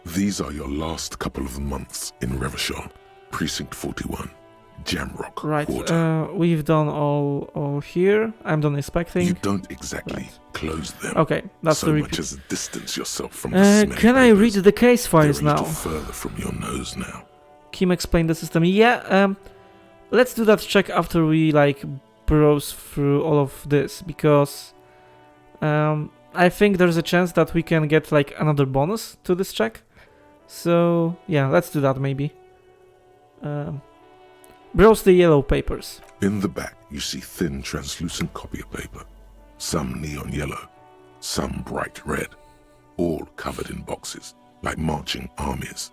These are your last couple of months in Revachol, Precinct 41, Jamrock Right. Quarter. We've done all here. I'm done inspecting. You don't exactly Right. close them. Okay, that's so the much repeat. as distance yourself from the smelly Can I read papers. the case files They're a now? little further from your nose now. Kim explained the system. Yeah, let's do that check after we like browse through all of this, because I think there's a chance that we can get like another bonus to this check. So yeah, let's do that maybe. Browse the yellow papers. In the back, you see thin, translucent copy of paper. Some neon yellow, some bright red, all covered in boxes, like marching armies.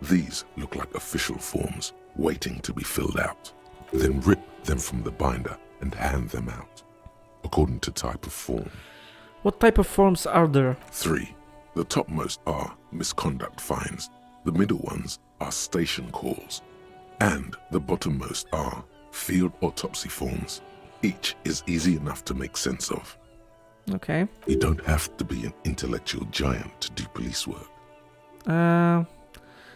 These look like official forms, waiting to be filled out. Then rip them from the binder and hand them out, according to type of form. What type of forms are there? 3. The topmost are misconduct fines. The middle ones are station calls. And the bottommost are field autopsy forms. Each is easy enough to make sense of. Okay. You don't have to be an intellectual giant to do police work.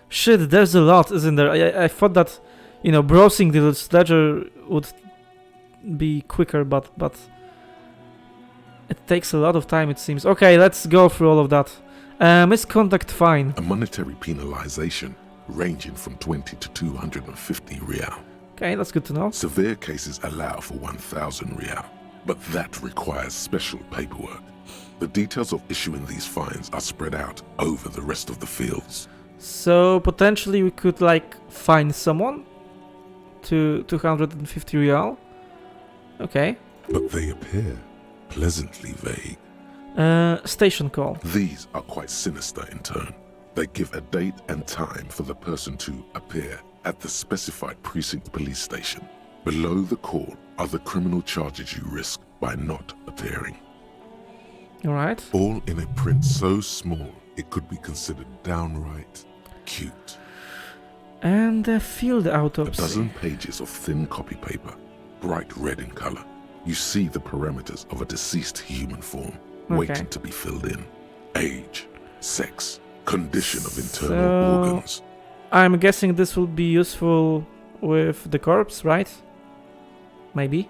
Shit, there's a lot, isn't there? I thought that, you know, browsing the ledger would be quicker, but it takes a lot of time, it seems. Okay, let's go through all of that. Misconduct fine. A monetary penalization ranging from 20 to 250 real. Okay, that's good to know. Severe cases allow for 1,000 real, but that requires special paperwork. The details of issuing these fines are spread out over the rest of the fields. So potentially we could like fine someone to 250 real. Okay. But they appear pleasantly vague. Station call. These are quite sinister in turn. They give a date and time for the person to appear at the specified precinct police station. Below the call are the criminal charges you risk by not appearing. Alright. All in a print so small it could be considered downright cute. And a field A autopsy. dozen pages of thin copy paper, bright red in color. You see the parameters of a deceased human form waiting to be filled in. Age, sex, condition of internal So- organs. I'm guessing this will be useful with the corpse, right? Maybe.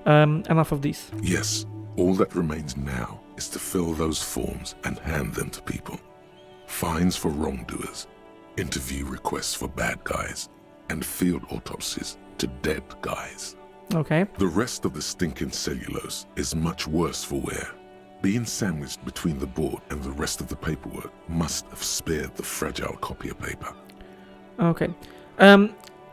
Enough of these. Yes, all that remains now is to fill those forms and hand them to people. Fines for wrongdoers, interview requests for bad guys, and field autopsies to dead guys. Okay. The rest of the stinking cellulose is much worse for wear. Being sandwiched between the board and the rest of the paperwork must have spared the fragile copy of paper. Okay.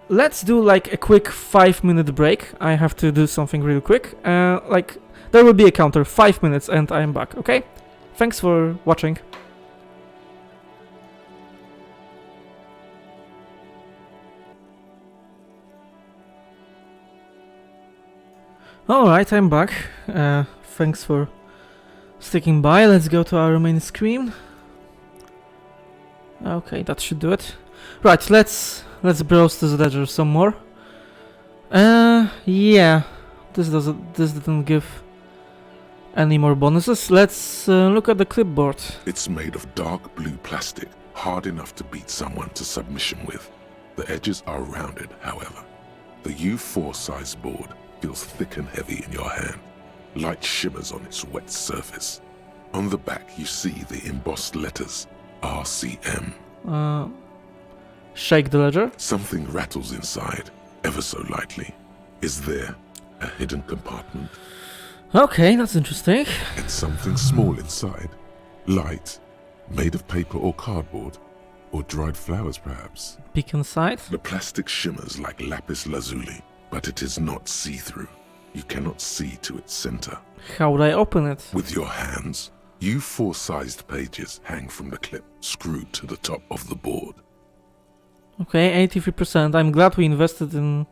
Let's do like a quick 5-minute break. I have to do something real quick. Like there will be a counter, 5 minutes, and I am back. Okay. Thanks for watching. Alright, I'm back. Thanks for sticking by. Let's go to our main screen. Okay, that should do it. Right, let's browse this ledger some more. Yeah, this didn't give any more bonuses. Let's look at the clipboard. It's made of dark blue plastic, hard enough to beat someone to submission with. The edges are rounded, however. The U4 size board feels thick and heavy in your hand. Light shimmers on its wet surface. On the back you see the embossed letters, RCM. Shake the ledger. Something rattles inside, ever so lightly. Is there a hidden compartment? Okay, that's interesting. And something small inside? Light, made of paper or cardboard? Or dried flowers, perhaps? Peek inside. The plastic shimmers like lapis lazuli. but it is not see-through. You cannot see to its center. How would I open it? With your hands, you 4-sized pages hang from the clip screwed to the top of the board. Okay, 83%. I'm glad we invested in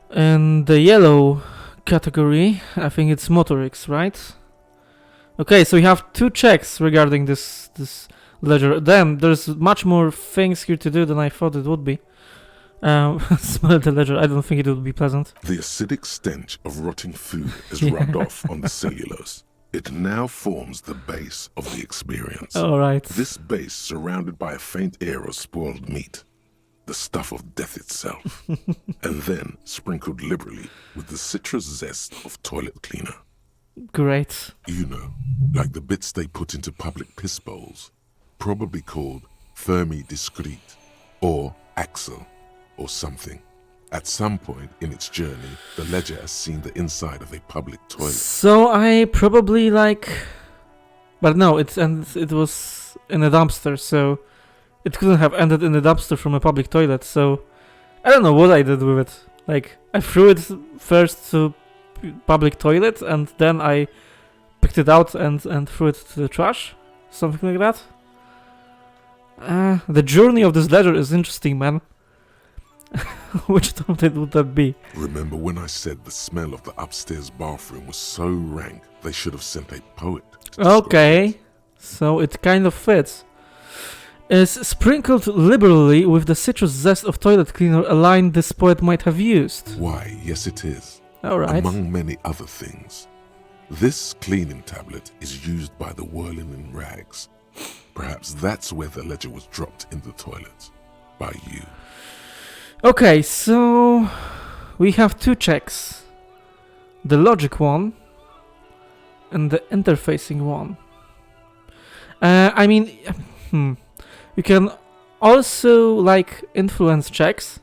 the yellow category. I think it's motorics, right? Okay, so we have 2 checks regarding this ledger. Damn, there's much more things here to do than I thought it would be. Smell the ledger. I don't think it would be pleasant. The acidic stench of rotting food is rubbed off on the cellulose. It now forms the base of the experience. Alright. This base surrounded by a faint air of spoiled meat, the stuff of death itself, and then sprinkled liberally with the citrus zest of toilet cleaner. Great. You know, like the bits they put into public piss bowls, probably called Fermi Discrete or Axel or something. At some point in its journey, the ledger has seen the inside of a public toilet. So I probably but no, it was in a dumpster, so it couldn't have ended in a dumpster from a public toilet. So I don't know what I did with it. Like, I threw it first to public toilet, and then I picked it out and threw it to the trash, something like that. The journey of this ledger is interesting, man. Which toilet would that be? Remember when I said the smell of the upstairs bathroom was so rank they should have sent a poet to describe Okay, it? so it kind of fits. Is sprinkled liberally with the citrus zest of toilet cleaner a line this poet might have used? Why, yes it is. Alright. Among many other things. This cleaning tablet is used by the whirling in rags. Perhaps that's where the ledger was dropped in the toilet. By you. Okay, so we have 2 checks. The logic one and the interfacing one. I mean, you can also influence checks.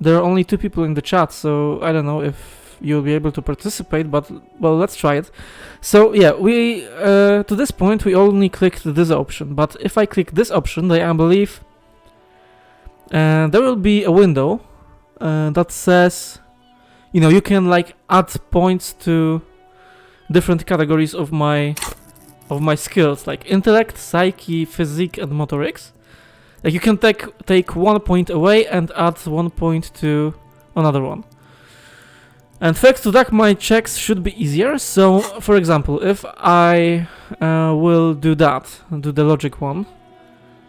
There are only 2 people in the chat, so I don't know if you'll be able to participate, but well, let's try it. So yeah, we to this point we only clicked this option, but if I click this option, then I believe there will be a window that says, you know, you can add points to different categories of my skills, like intellect, psyche, physique, and motorics. Like, you can take 1 point away and add 1 point to another one. And thanks to that, my checks should be easier. So, for example, if I will do the logic one,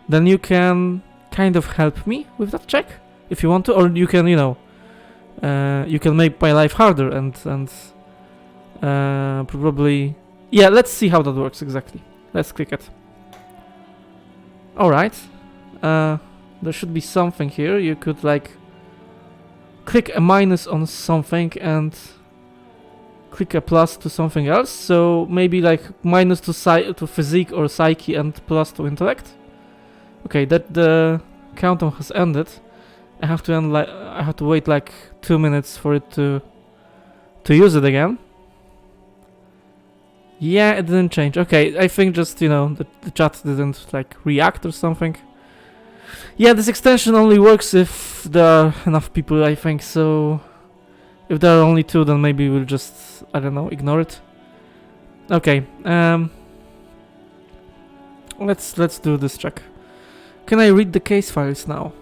then you can kind of help me with that check if you want to, or you can, you know, you can make my life harder and probably, yeah. Let's see how that works exactly. Let's click it. All right, there should be something here. You could click a minus on something and click a plus to something else. So maybe minus to physique or psyche and plus to intellect. Okay, that the countdown has ended. I have to wait 2 minutes for it to use it again. Yeah, it didn't change. Okay, I think just, you know, the chat didn't react or something. Yeah, this extension only works if there are enough people, I think. So if there are only 2, then maybe we'll just, I don't know, ignore it. Okay, let's do this check. Can I read the case files now?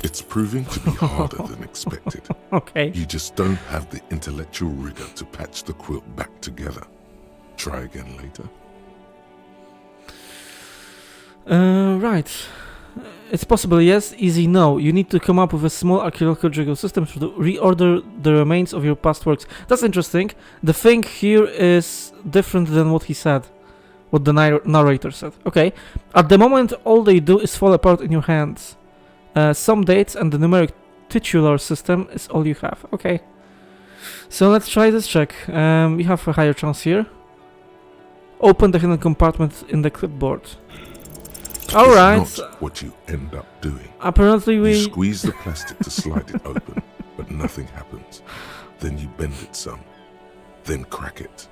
It's proving to be harder than expected. Okay. You just don't have the intellectual rigor to patch the quilt back together. Try again later. Right. It's possible, yes. Easy, no. You need to come up with a small archaeological system to reorder the remains of your past works. That's interesting. The thing here is different than what he said. What the narrator said. Okay. At the moment, all they do is fall apart in your hands. Some dates and the numeric titular system is all you have. Okay. So let's try this check. We have a higher chance here. Open the hidden compartment in the clipboard. Alright. It's not what you end up doing. Apparently we... You squeeze the plastic to slide it open, but nothing happens. Then you bend it some. Then crack it.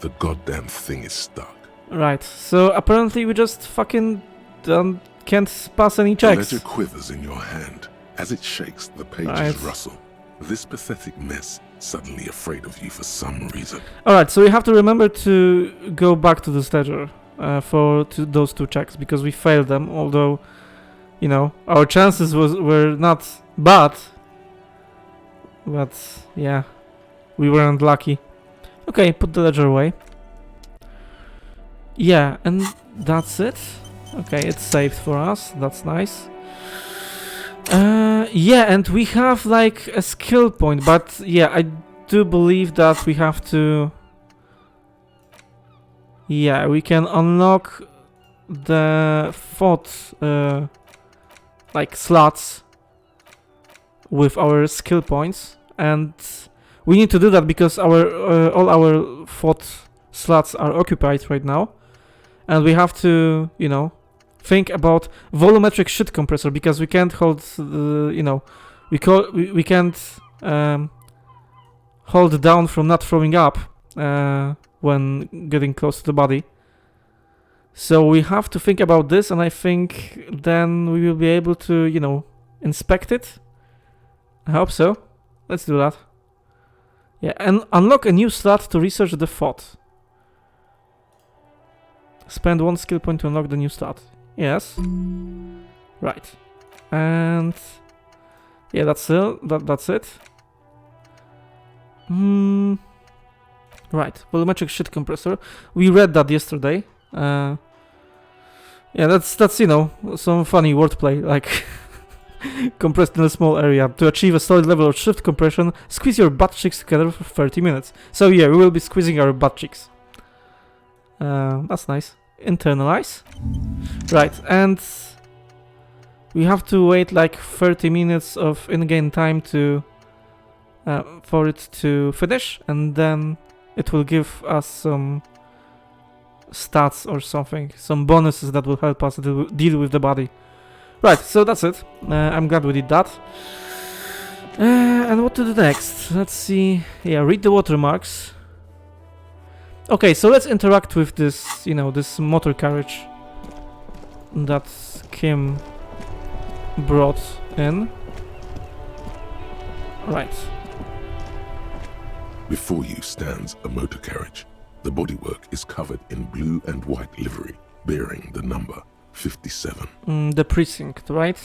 The goddamn thing is stuck. Right, so apparently we just fucking can't pass any The checks. ledger quivers in your hand. As it shakes, the pages Right. rustle. This pathetic mess suddenly afraid of you for some reason. Alright, so we have to remember to go back to this ledger for those 2 checks, because we failed them, although, you know, our chances were not bad. But, yeah, we weren't lucky. Okay, put the ledger away. Yeah, and that's it. Okay, it's saved for us, that's nice. Yeah, and we have like a skill point, but yeah, I do believe that we have to... Yeah, we can unlock the fourth like slots with our skill points, and we need to do that because our all our fourth slots are occupied right now, and we have to, you know, think about volumetric shit compressor, because we can't hold, you know, we can't hold down from not throwing up when getting close to the body. So we have to think about this, and I think then we will be able to, you know, inspect it. I hope so. Let's do that. Yeah, and unlock a new slot to research the thought. Spend 1 skill point to unlock the new slot. Yes. Right. And yeah, that's it. That's it. Right. Volumetric shit compressor. We read that yesterday. Yeah, that's you know, some funny wordplay, like compressed in a small area. To achieve a solid level of shift compression, squeeze your butt cheeks together for 30 minutes. So yeah, we will be squeezing our butt cheeks. That's nice. Internalize. Right, and we have to wait like 30 minutes of in-game time to for it to finish, and then it will give us some stats or something, some bonuses that will help us deal with the body. Right, so that's it. I'm glad we did that. And what to do next? Let's see. Yeah, read the watermarks. Okay, so let's interact with this, you know, this motor carriage that Kim brought in. Right. Before you stands a motor carriage. The bodywork is covered in blue and white livery, bearing the number 57. The precinct, right?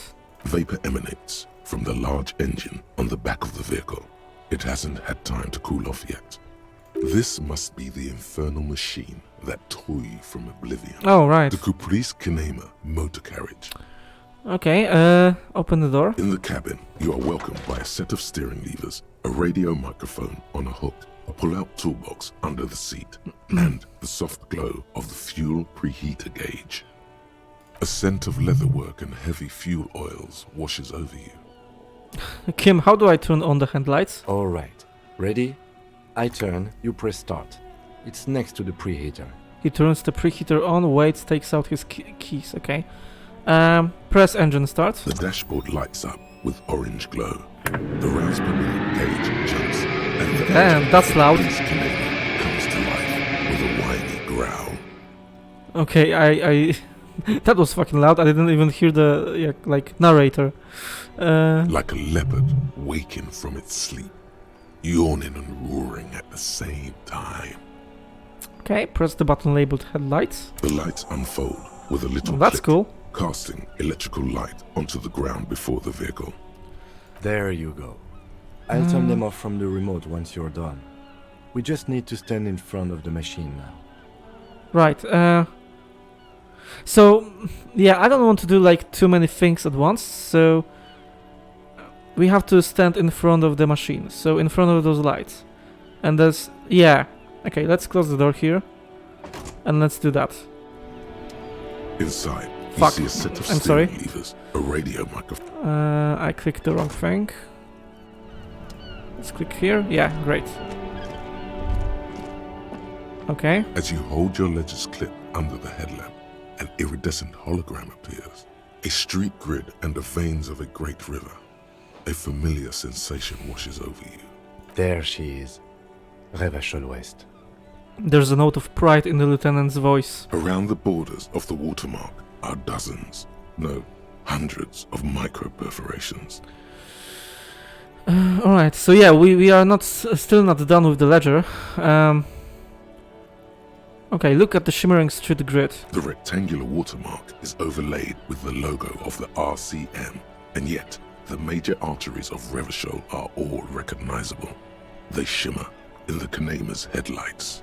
Vapor emanates from the large engine on the back of the vehicle. It hasn't had time to cool off yet. This must be the infernal machine that tore you from oblivion. Oh, right. The Caprice Kinema motor carriage. Okay, open the door. In the cabin, you are welcomed by a set of steering levers, a radio microphone on a hook, a pull-out toolbox under the seat, and the soft glow of the fuel preheater gauge. A scent of leatherwork and heavy fuel oils washes over you. Kim, how do I turn on the headlights? All right. Ready? I turn, you press start. It's next to the preheater. He turns the preheater on, waits, takes out his keys, okay. Press engine start. The dashboard lights up with orange glow. The rounds per minute gauge jumps, and the Damn, that's loud. Caprice Kinema comes to life with a whiny growl. Okay, I that was fucking loud. I didn't even hear the like narrator. Like a leopard waking from its sleep, yawning and roaring at the same time. Okay, press the button labeled headlights. The lights unfold with a little That's click, cool. casting electrical light onto the ground before the vehicle. There you go. I'll turn them off from the remote once you're done. We just need to stand in front of the machine now. Right, so, yeah, I don't want to do like too many things at once, so we have to stand in front of the machine, so in front of those lights. And there's, yeah, okay, let's close the door here, and let's do that. Inside, Fuck, you see a set of I'm steering sorry. levers, a radio microphone. I clicked the wrong thing. Let's click here, yeah, great. Okay, As you hold your ledger's clip under the headlamp, an iridescent hologram appears. A street grid and the veins of a great river. A familiar sensation washes over you. There she is. Revachol West. there's a note of pride in the lieutenant's voice. Around the borders of the watermark are dozens, no, hundreds of micro perforations. Alright, so yeah, we are not still not done with the ledger. Okay, look at the shimmering street grid. The rectangular watermark is overlaid with the logo of the RCM, and yet the major arteries of Revachol are all recognizable. They shimmer in the Kanema's headlights.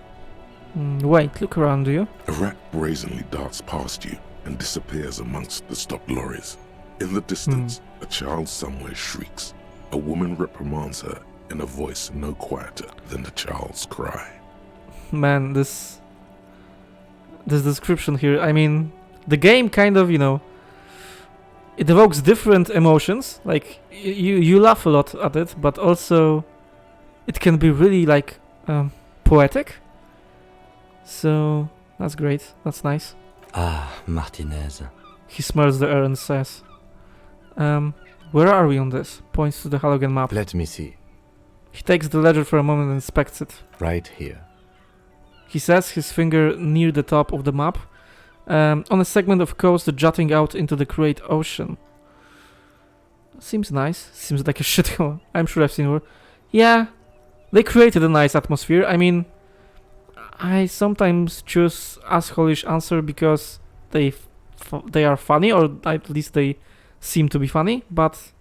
Wait, look around, do you? A rat brazenly darts past you and disappears amongst the stopped lorries. In the distance, a child somewhere shrieks. A woman reprimands her in a voice no quieter than the child's cry. Man, this description here, I mean, the game kind of, you know, it evokes different emotions. Like, you laugh a lot at it, but also it can be really, like, poetic. So, that's great. That's nice. Ah, Martinez. He smells the air and says, where are we on this? Points to the halogen map. Let me see. He takes the ledger for a moment and inspects it. Right here. He sets his finger near the top of the map, on a segment of coast jutting out into the great ocean. Seems nice. Seems like a shithole. I'm sure I've seen more. Yeah, they created a nice atmosphere. I mean, I sometimes choose asshole-ish answer because they are funny, or at least they seem to be funny, but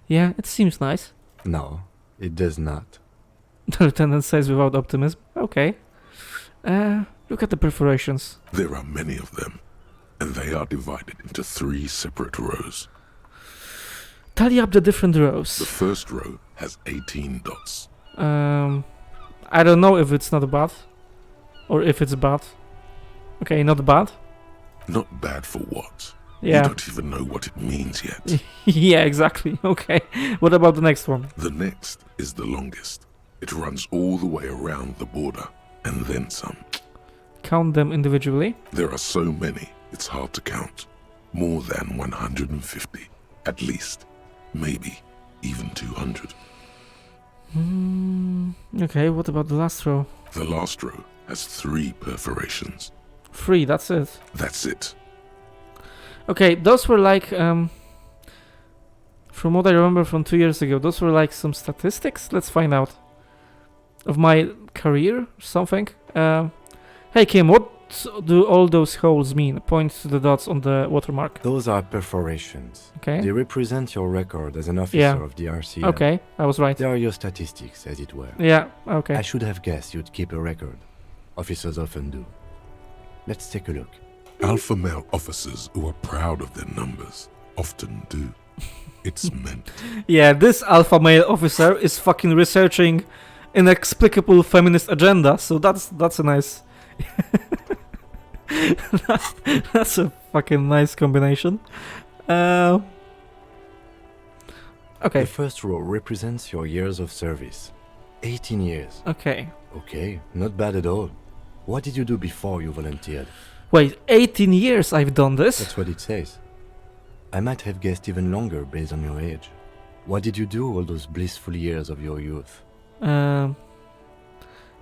yeah, it seems nice. No, it does not. The lieutenant says without optimism. Okay. Look at the perforations. There are many of them, and they are divided into 3 separate rows. Tally up the different rows. The first row has 18 dots. I don't know if it's not bad, or if it's bad. Okay, not bad. Not bad for what? Yeah. You don't even know what it means yet. Yeah, exactly. Okay. What about the next one? The next is the longest. It runs all the way around the border, and then some. Count them individually. There are so many, it's hard to count. More than 150, at least. Maybe even 200. Okay, what about the last row? The last row has 3 perforations. 3, that's it. That's it. Okay, those were like, from what I remember from 2 years ago, those were like some statistics. Let's find out. Of my career, or something. Hey Kim, what do all those holes mean? Point to the dots on the watermark. Those are perforations. Okay. They represent your record as an officer Yeah. of the RCM. Okay, I was right. They are your statistics, as it were. Yeah, okay. I should have guessed you'd keep a record. Officers often do. Let's take a look. Alpha male officers who are proud of their numbers often do. It's meant. Yeah, this alpha male officer is fucking researching inexplicable feminist agenda, so that's a nice... that's a fucking nice combination. Okay. The first row represents your years of service. 18 years. Okay. Okay, not bad at all. What did you do before you volunteered? Wait, 18 years I've done this? That's what it says. I might have guessed even longer based on your age. What did you do all those blissful years of your youth?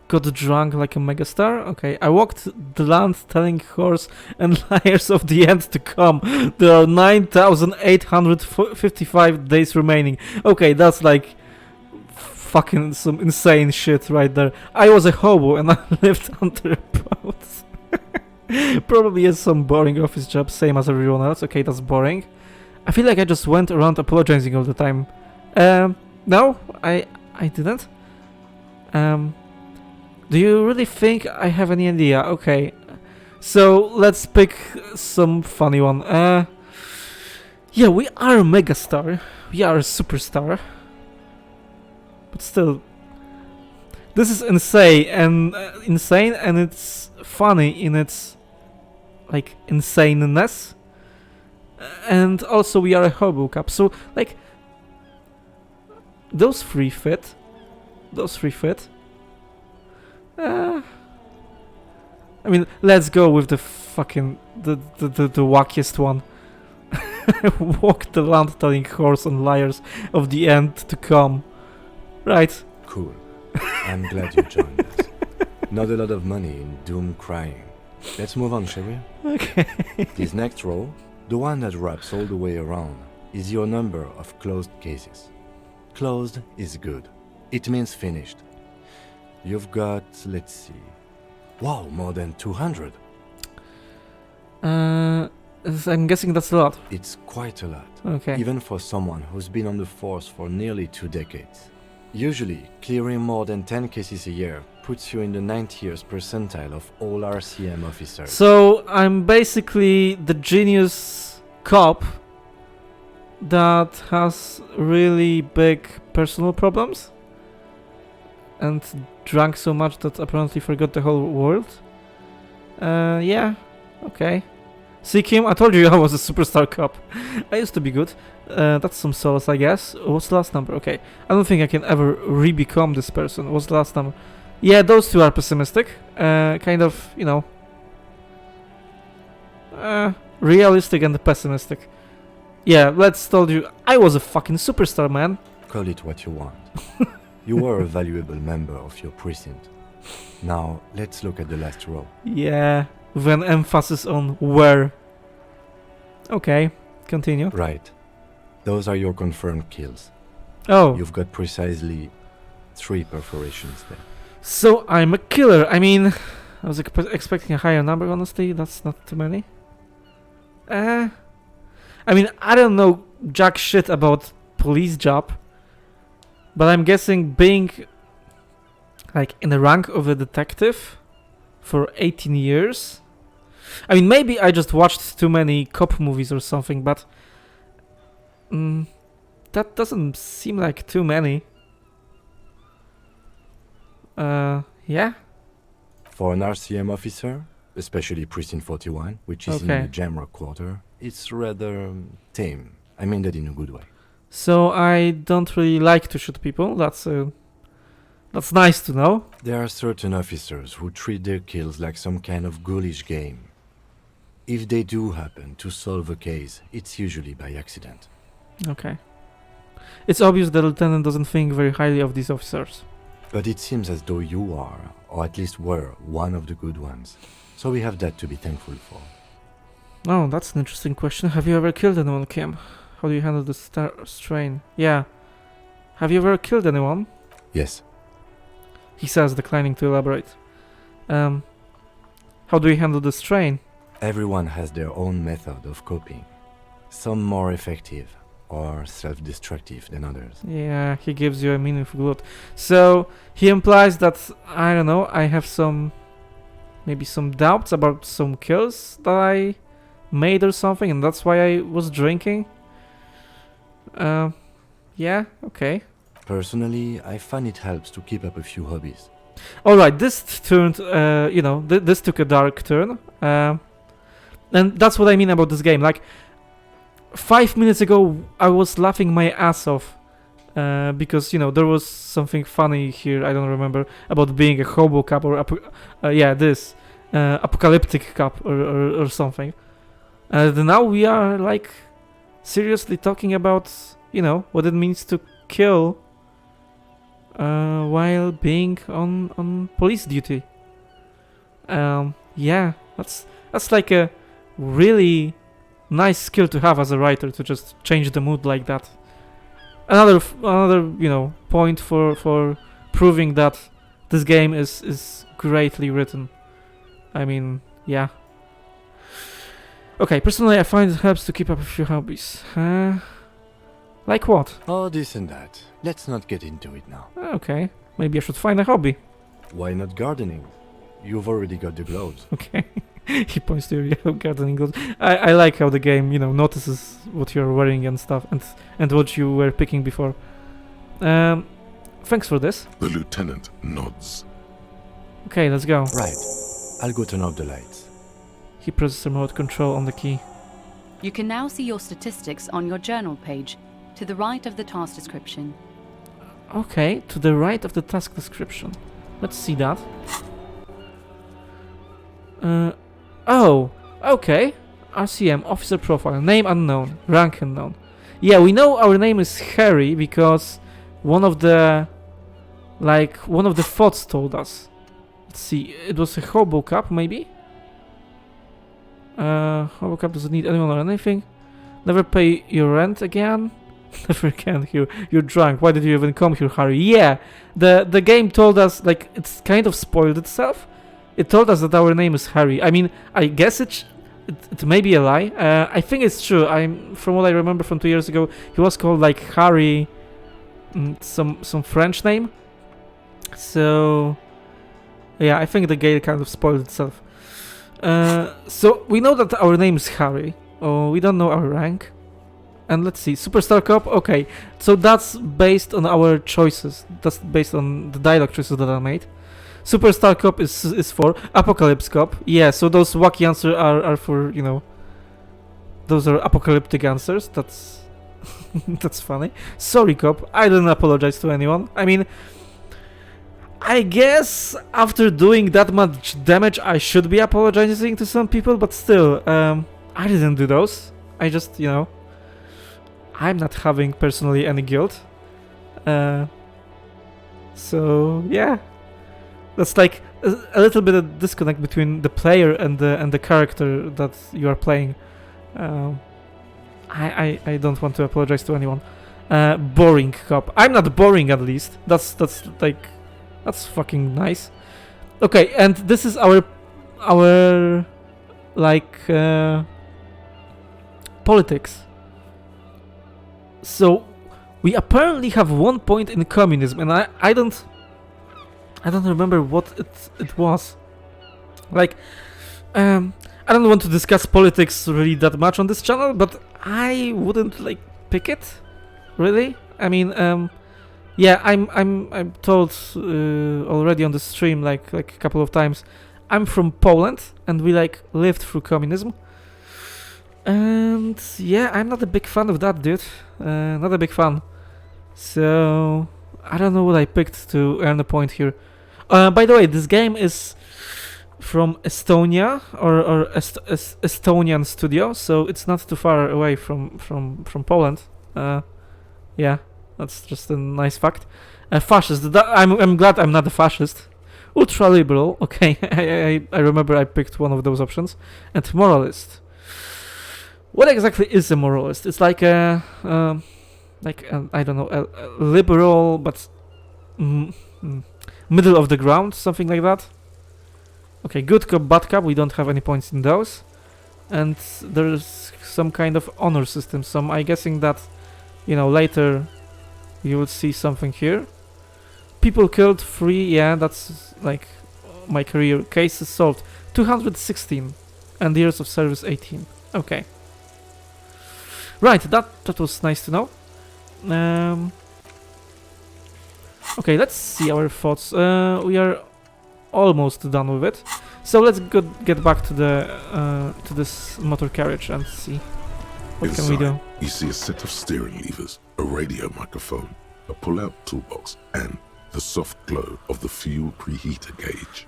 Got drunk like a megastar? Okay, I walked the land telling horse and liars of the end to come. There are 9,855 days remaining. Okay, that's like fucking some insane shit right there. I was a hobo and I lived under a boat. Probably is some boring office job, same as everyone else. Okay, that's boring. I feel like I just went around apologizing all the time. No, I didn't. Do you really think I have any idea? Okay, so let's pick some funny one. Yeah, we are a megastar. We are a superstar. But still, this is insane and it's funny in its like insaneness. And also we are a hobo cup. So like those 3 fit. Those 3 fit. I mean, let's go with the fucking the wackiest one. Walk the land telling horse and liars of the end to come. Right. Cool. I'm glad you joined us. Not a lot of money in doom crying. Let's move on, shall we? Okay. This next row The one that wraps all the way around is your number of closed cases. Closed is good. It means finished. You've got, let's see... Wow, more than 200. I'm guessing that's a lot. It's quite a lot. Okay. Even for someone who's been on the force for nearly 2 decades. Usually, clearing more than 10 cases a year puts you in the 90th percentile of all RCM officers. So I'm basically the genius cop that has really big personal problems and drank so much that apparently forgot the whole world. Yeah, okay. See, Kim, I told you I was a superstar cop. I used to be good. That's some solace, I guess. What's the last number? Okay. I don't think I can ever re-become this person. What's the last number? Yeah, those two are pessimistic. Kind of, you know... realistic and pessimistic. Yeah, let's told you, I was a fucking superstar, man. Call it what you want. You were a valuable member of your precinct. Now, let's look at the last row. Yeah, with an emphasis on where. Okay, continue. Right. Those are your confirmed kills. Oh, You've got precisely 3 perforations there. so I'm a killer. I mean, I was expecting a higher number, honestly. That's not too many. I mean, I don't know jack shit about police job, but I'm guessing being like in the rank of a detective for 18 years. I mean, maybe I just watched too many cop movies or something, but that doesn't seem like too many. Yeah. For an RCM officer, especially Precinct 41, which is in Okay. the Jamrock quarter, it's rather tame. I mean that in a good way. So I don't really like to shoot people. That's nice to know. There are certain officers who treat their kills like some kind of ghoulish game. If they do happen to solve a case, it's usually by accident. Okay. It's obvious the lieutenant doesn't think very highly of these officers. But it seems as though you are, or at least were, one of the good ones. So we have that to be thankful for. Oh, that's an interesting question. Have you ever killed anyone, Kim? How do you handle the strain? Yeah. Have you ever killed anyone? Yes. He says, declining to elaborate. How do you handle the strain? Everyone has their own method of coping. Some more effective or self-destructive than others. Yeah, he gives you a meaningful loot. So, he implies that, I don't know, I have maybe some doubts about some kills that I made or something, and that's why I was drinking. Yeah, okay. Personally, I find it helps to keep up a few hobbies. Alright, this turned, this took a dark turn. And that's what I mean about this game. Like, 5 minutes ago, I was laughing my ass off. Because, there was something funny here, I don't remember, about being a hobo cop or, apocalyptic cop or something. Now we are, like, seriously talking about, what it means to kill while being on police duty. Yeah, that's like a really nice skill to have as a writer, to just change the mood like that. Another point for proving that this game is greatly written. I mean, yeah. Okay, personally I find it helps to keep up a few hobbies. Like what? Oh, this and that. Let's not get into it now. Okay, maybe I should find a hobby. Why not gardening? You've already got the gloves. Okay. He points to your yellow gardening gloves. I like how the game, notices what you're wearing and stuff, and what you were picking before. Thanks for this. The lieutenant nods. Okay, let's go. Right. I'll go turn off the lights. He presses remote control on the key. You can now see your statistics on your journal page, to the right of the task description. Okay, to the right of the task description. Let's see that. Oh, okay. RCM, officer profile, name unknown, rank unknown. Yeah, we know our name is Harry because one of the thoughts told us. Let's see, it was a hobo cop, maybe? Robocop doesn't need anyone or anything. Never pay your rent again. Never again here. You're drunk. Why did you even come here, Harry? Yeah, the game told us, like, it's kind of spoiled itself. It told us that our name is Harry. I mean, I guess it may be a lie. I think it's true. From what I remember from 2 years ago, he was called like Harry, some French name. So yeah, I think the game kind of spoiled itself. So we know that our name is Harry. Oh, we don't know our rank. And let's see, Superstar Cop. Okay, so that's based on our choices. That's based on the dialogue choices that I made. Superstar Cop is for Apocalypse Cop. Yeah, so those wacky answers are for, you know, those are apocalyptic answers. That's that's funny. Sorry, Cop. I didn't apologize to anyone. I mean, I guess after doing that much damage, I should be apologizing to some people, but still, I didn't do those. I just, you know, I'm not having personally any guilt. So yeah, that's like a little bit of disconnect between the player and the character that you are playing. I don't want to apologize to anyone. Boring Cop. I'm not boring, at least. That's fucking nice. Okay, and this is our like politics. So we apparently have 1 point in communism, and I don't remember what it was. Like, I don't want to discuss politics really that much on this channel, but I wouldn't like pick it, really. I mean, yeah, I'm told already on the stream like a couple of times, I'm from Poland and we like lived through communism. And yeah, I'm not a big fan of that, dude. Not a big fan. So I don't know what I picked to earn a point here. By the way, this game is from Estonia or Estonian studio, so it's not too far away from Poland. Yeah, that's just a nice fact. Fascist. I'm glad I'm not a fascist. Ultra liberal. Okay, I remember I picked one of those options. And moralist. What exactly is a moralist? It's like I don't know, a liberal, but middle of the ground, something like that. Okay, good cop, bad cop. We don't have any points in those, and there's some kind of honor system. So I'm guessing that, you know, later you will see something here. People killed 3. Yeah, that's like my career. Cases solved 216, and years of service 18. Okay. Right, that was nice to know. Okay, let's see our thoughts. We are almost done with it, so let's get back to this motor carriage and see what Inside, can we do. You see a set of steering levers, a radio microphone, a pull-out toolbox, and the soft glow of the fuel preheater gauge.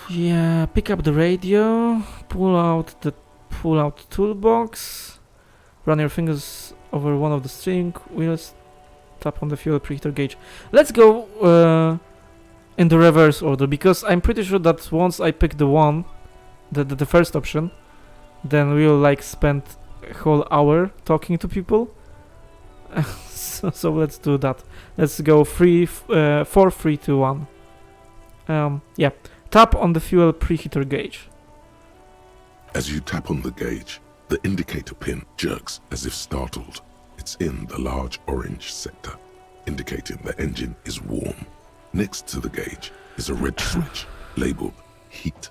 Yeah, pick up the radio, pull out the toolbox. Run your fingers over one of the steering wheels, tap on the fuel preheater gauge. Let's go in the reverse order, because I'm pretty sure that once I pick the first option, then we'll like spend a whole hour talking to people. so let's do that. Let's go 4, 3, 2, 1. Yeah, tap on the fuel preheater gauge. As you tap on the gauge, the indicator pin jerks as if startled. It's in the large orange sector, indicating the engine is warm. Next to the gauge is a red switch labeled heat.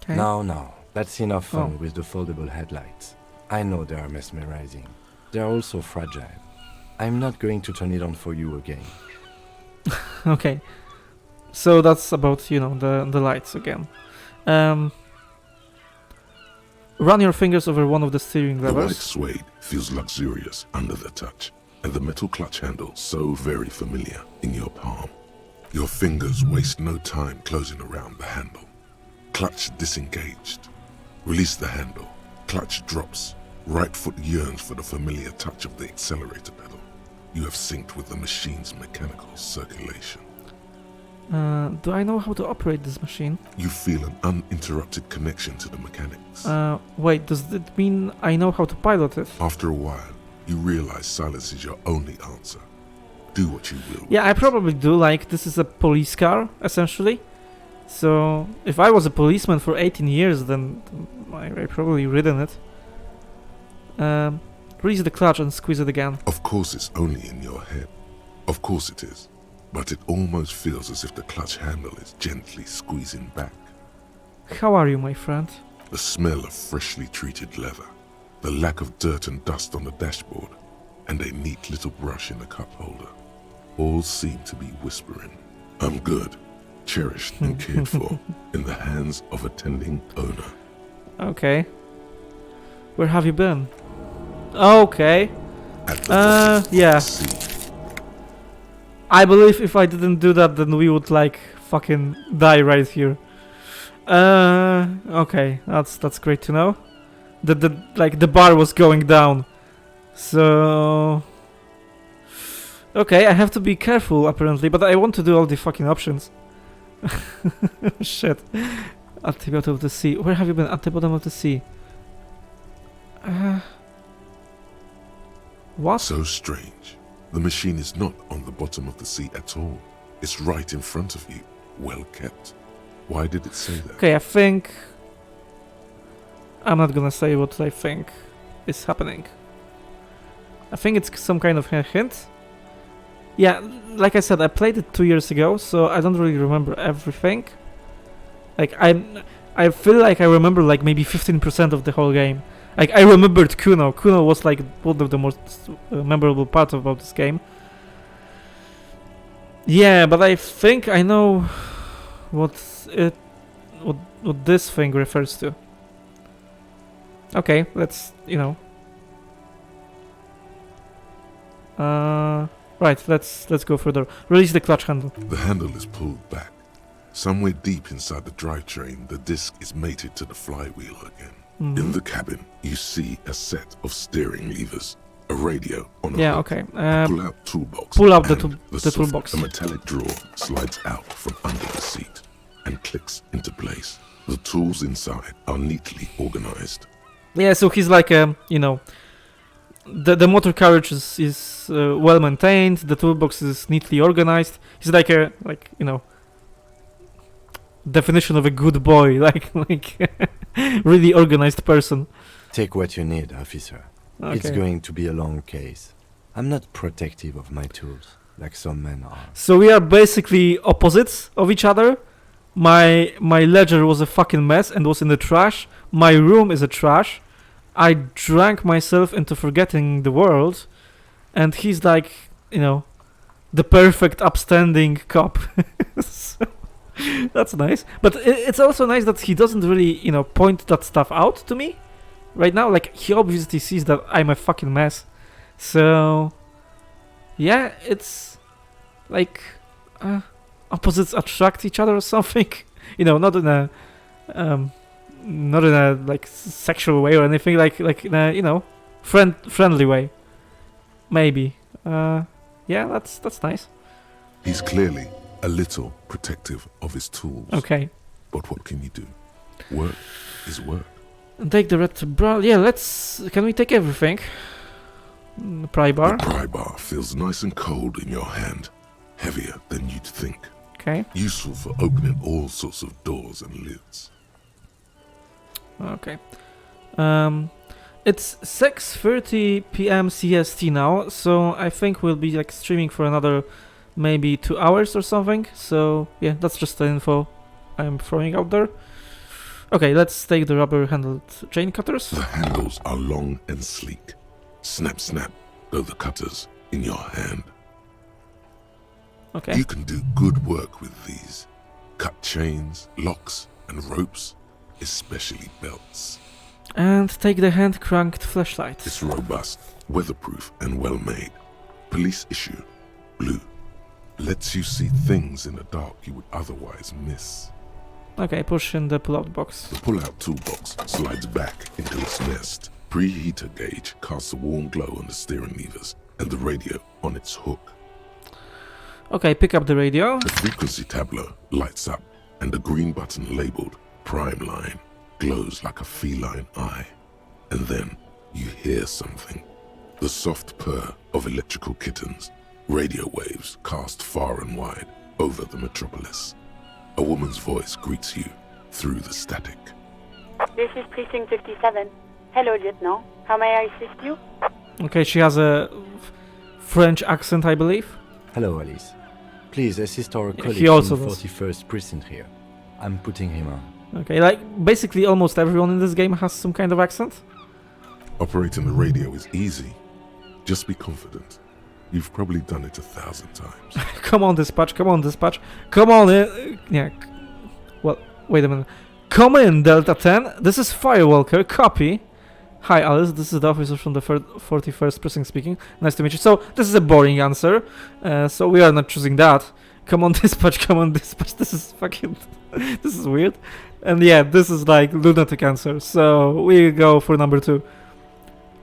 Okay. No, that's enough fun with the foldable headlights. I know they are mesmerizing. They are also fragile. I'm not going to turn it on for you again. Okay, so that's about, you know, the lights again. Run your fingers over one of the steering The white levers. suede feels luxurious under the touch, and the metal clutch handle so very familiar in your palm. Your fingers waste no time closing around the handle. Clutch disengaged. Release the handle. Clutch drops. Right foot yearns for the familiar touch of the accelerator pedal. You have synced with the machine's mechanical circulation. Do I know how to operate this machine? You feel an uninterrupted connection to the mechanics. Wait, does it mean I know how to pilot it? After a while, you realize silence is your only answer. Do what you will. Yeah, I probably do. Like, this is a police car, essentially. So, if I was a policeman for 18 years, then I probably ridden it. Release the clutch and squeeze it again. Of course it's only in your head. Of course it is. But it almost feels as if the clutch handle is gently squeezing back. How are you, my friend? The smell of freshly treated leather, the lack of dirt and dust on the dashboard, and a neat little brush in the cup holder, all seem to be whispering, I'm good, cherished and cared for, in the hands of a tending owner. Okay. Where have you been? Okay. At the bottom of yeah. the sea. I believe if I didn't do that, then we would like fucking die right here. Okay, that's great to know. The bar was going down, so okay, I have to be careful apparently, but I want to do all the fucking options. Shit. At the bottom of the sea. Where have you been? At the bottom of the sea. What? So strange. The machine is not on the bottom of the sea at all. It's right in front of you, well kept. Why did it say that? Okay, I think I'm not gonna say what I think is happening. I think it's some kind of hint. Yeah, like I said, I played it 2 years ago, so I don't really remember everything. Like I feel like I remember like maybe 15% of the whole game. Like I remembered Cuno. Cuno was like one of the most memorable parts about this game. Yeah, but I think I know what this thing refers to. Okay, let's right, let's go further. Release the clutch handle. The handle is pulled back. Somewhere deep inside the drivetrain, the disc is mated to the flywheel again. In the cabin, you see a set of steering levers, a radio on a hook, okay. a pull-out toolbox. Pull out the sofa, toolbox. A metallic drawer slides out from under the seat and clicks into place. The tools inside are neatly organized. Yeah, so he's like the the motor carriage is well maintained. The toolbox is neatly organized. He's like a definition of a good boy, like really organized person. Take what you need, officer. Okay. It's going to be a long case. I'm not protective of my tools, like some men are. So we are basically opposites of each other. My ledger was a fucking mess and was in the trash. My room is a trash. I drank myself into forgetting the world, and he's like, the perfect upstanding cop. So, that's nice. But it's also nice that he doesn't really, point that stuff out to me right now. Like, he obviously sees that I'm a fucking mess. So, yeah, it's like opposites attract each other or something. Not in a like sexual way or anything. Like in a friendly way. Maybe. Yeah, that's nice. He's clearly a little protective of his tools. Okay. But what can you do? Work is work. And take the red bra. Yeah, can we take everything? Pry bar. The pry bar feels nice and cold in your hand. Heavier than you'd think. Okay. Useful for opening all sorts of doors and lids. Okay. It's 6:30 PM CEST now, so I think we'll be like streaming for another maybe 2 hours or something. So yeah, that's just the info I'm throwing out there. Okay, let's take the rubber-handled chain cutters. The handles are long and sleek. Snap, snap, go the cutters in your hand. Okay. You can do good work with these. Cut chains, locks, and ropes, especially belts. And take the hand-cranked flashlight. It's robust, weatherproof, and well-made. Police issue, blue. Lets you see things in the dark you would otherwise miss. Okay, push in the pull-out box. The pull-out toolbox slides back into its nest. Preheater gauge casts a warm glow on the steering levers and the radio on its hook. Okay, pick up the radio. The frequency tableau lights up, and the green button labeled Prime Line glows like a feline eye. And then you hear something. The soft purr of electrical kittens, radio waves cast far and wide over the metropolis. A woman's voice greets you through the static. This is Precinct 57. Hello, Lieutenant. How may I assist you? Okay, she has a French accent, I believe. Hello, Alice. Please assist our Yeah, colleague he also from does. 41st Precinct here. I'm putting him on. Okay, like basically almost everyone in this game has some kind of accent. Operating the radio is easy. Just be confident. You've probably done it 1,000 times. Come on, dispatch. Come on, dispatch. Come on. Yeah. Well, wait a minute. Come in, Delta 10. This is Firewalker. Copy. Hi, Alice. This is the officer from the 41st Precinct speaking. Nice to meet you. So, this is a boring answer. So, we are not choosing that. Come on, dispatch. Come on, dispatch. This is fucking... this is weird. And yeah, this is like lunatic answer. So, we go for number 2.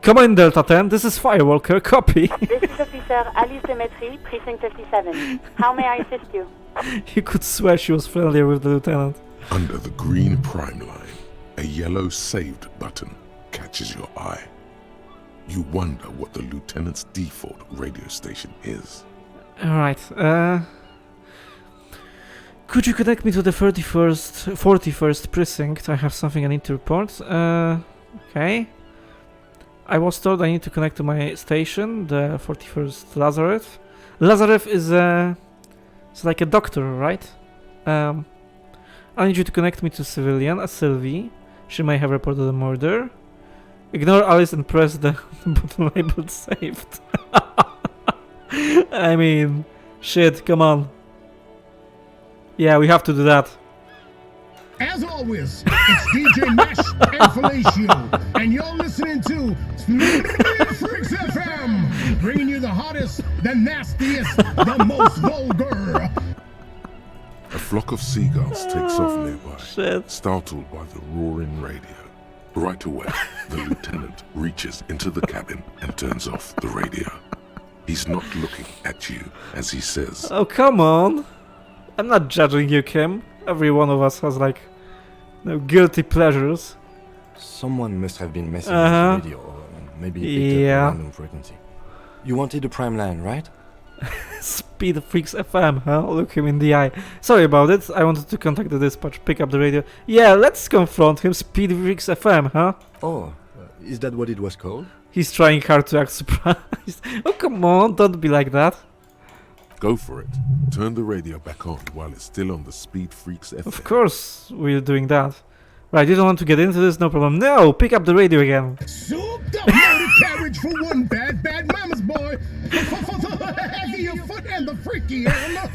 Come in, Delta 10. This is Firewalker. Copy. This is Officer Alice Demetri, Precinct 57. How may I assist you? You could swear she was friendlier with the lieutenant. Under the green Prime Line, a yellow saved button catches your eye. You wonder what the lieutenant's default radio station is. Alright, could you connect me to the 41st Precinct? I have something I need to report. Okay. I was told I need to connect to my station, the 41st Lazareth. Lazareth is it's like a doctor, right? I need you to connect me to civilian, a Sylvie. She may have reported a murder. Ignore Alice and press the button labeled saved. I mean, shit, come on. Yeah, we have to do that. As always, it's DJ Nash and Fellatio, and you're listening to Freaks FM, bringing you the hottest, the nastiest, the most vulgar. A flock of seagulls takes off nearby, Shit. startled by the roaring radio. Right away, the lieutenant reaches into the cabin and turns off the radio. He's not looking at you as he says, Oh, come on. I'm not judging you, Kim. Every one of us has, like, guilty pleasures. Someone must have been messing Uh-huh. with the radio, or maybe picked Yeah. up a random frequency. You wanted the Prime Line, right? Speed Freaks FM, huh? Look him in the eye. Sorry about it. I wanted to contact the dispatch, pick up the radio. Yeah, let's confront him. Speed Freaks FM, huh? Oh, is that what it was called? He's trying hard to act surprised. Oh, come on. Don't be like that. go for it. Turn the radio back on while it's still on the Speed Freaks FM. Of course, we're doing that. Right, you don't want to get into this? No problem. No, pick up the radio again. Souped up loaded carriage for one bad mama's boy. Heavy your foot and the freaky animal.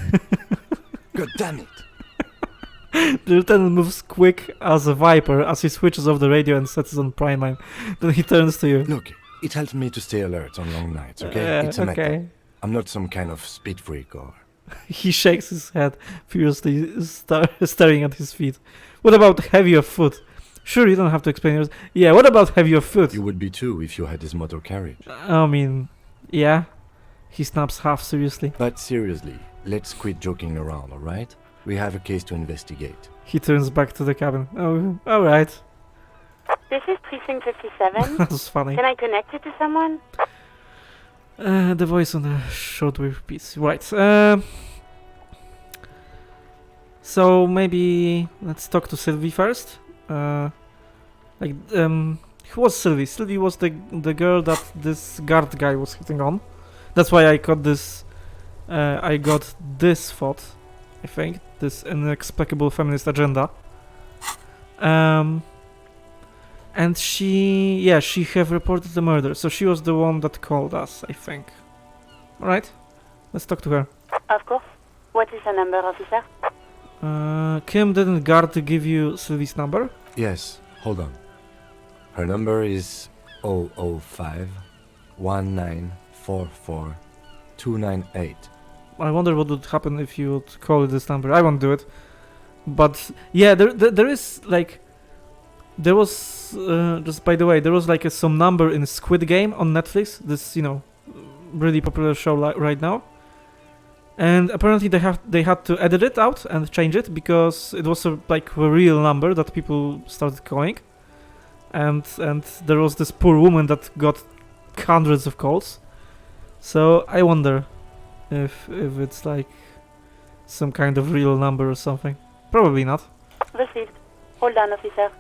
God damn it! The lieutenant moves quick as a viper as he switches off the radio and sets it on prime line. Then he turns to you. Look, it helps me to stay alert on long nights, okay? It's a matter. okay. I'm not some kind of speed freak or... He shakes his head, furiously staring at his feet. What about heavier foot? Sure, you don't have to explain yours. Yeah, what about heavier foot? You would be too if you had this motor carriage. I mean, yeah. He snaps half seriously. But seriously, let's quit joking around, alright? We have a case to investigate. He turns back to the cabin. Oh, alright. This is Precinct 57. That was funny. Can I connect you to someone? The voice on the shortwave piece. Right. So maybe let's talk to Sylvie first. Who was Sylvie? Sylvie was the girl that this guard guy was hitting on. That's why I got this. I got this thought. I think this inexplicable feminist agenda. And she have reported the murder, so she was the one that called us, I think. Alright, let's talk to her. Of course. What is the number, officer? Kim, didn't guard give you Sylvie's number? Yes, hold on. Her number is 005 1944 298. I wonder what would happen if you would call this number. I won't do it. But yeah, there is like... There was, just by the way, there was like some number in Squid Game on Netflix. This, really popular show right now. And apparently they had to edit it out and change it because it was a real number that people started calling, and there was this poor woman that got hundreds of calls. So I wonder if it's like some kind of real number or something. Probably not. Received. Hold on, officer.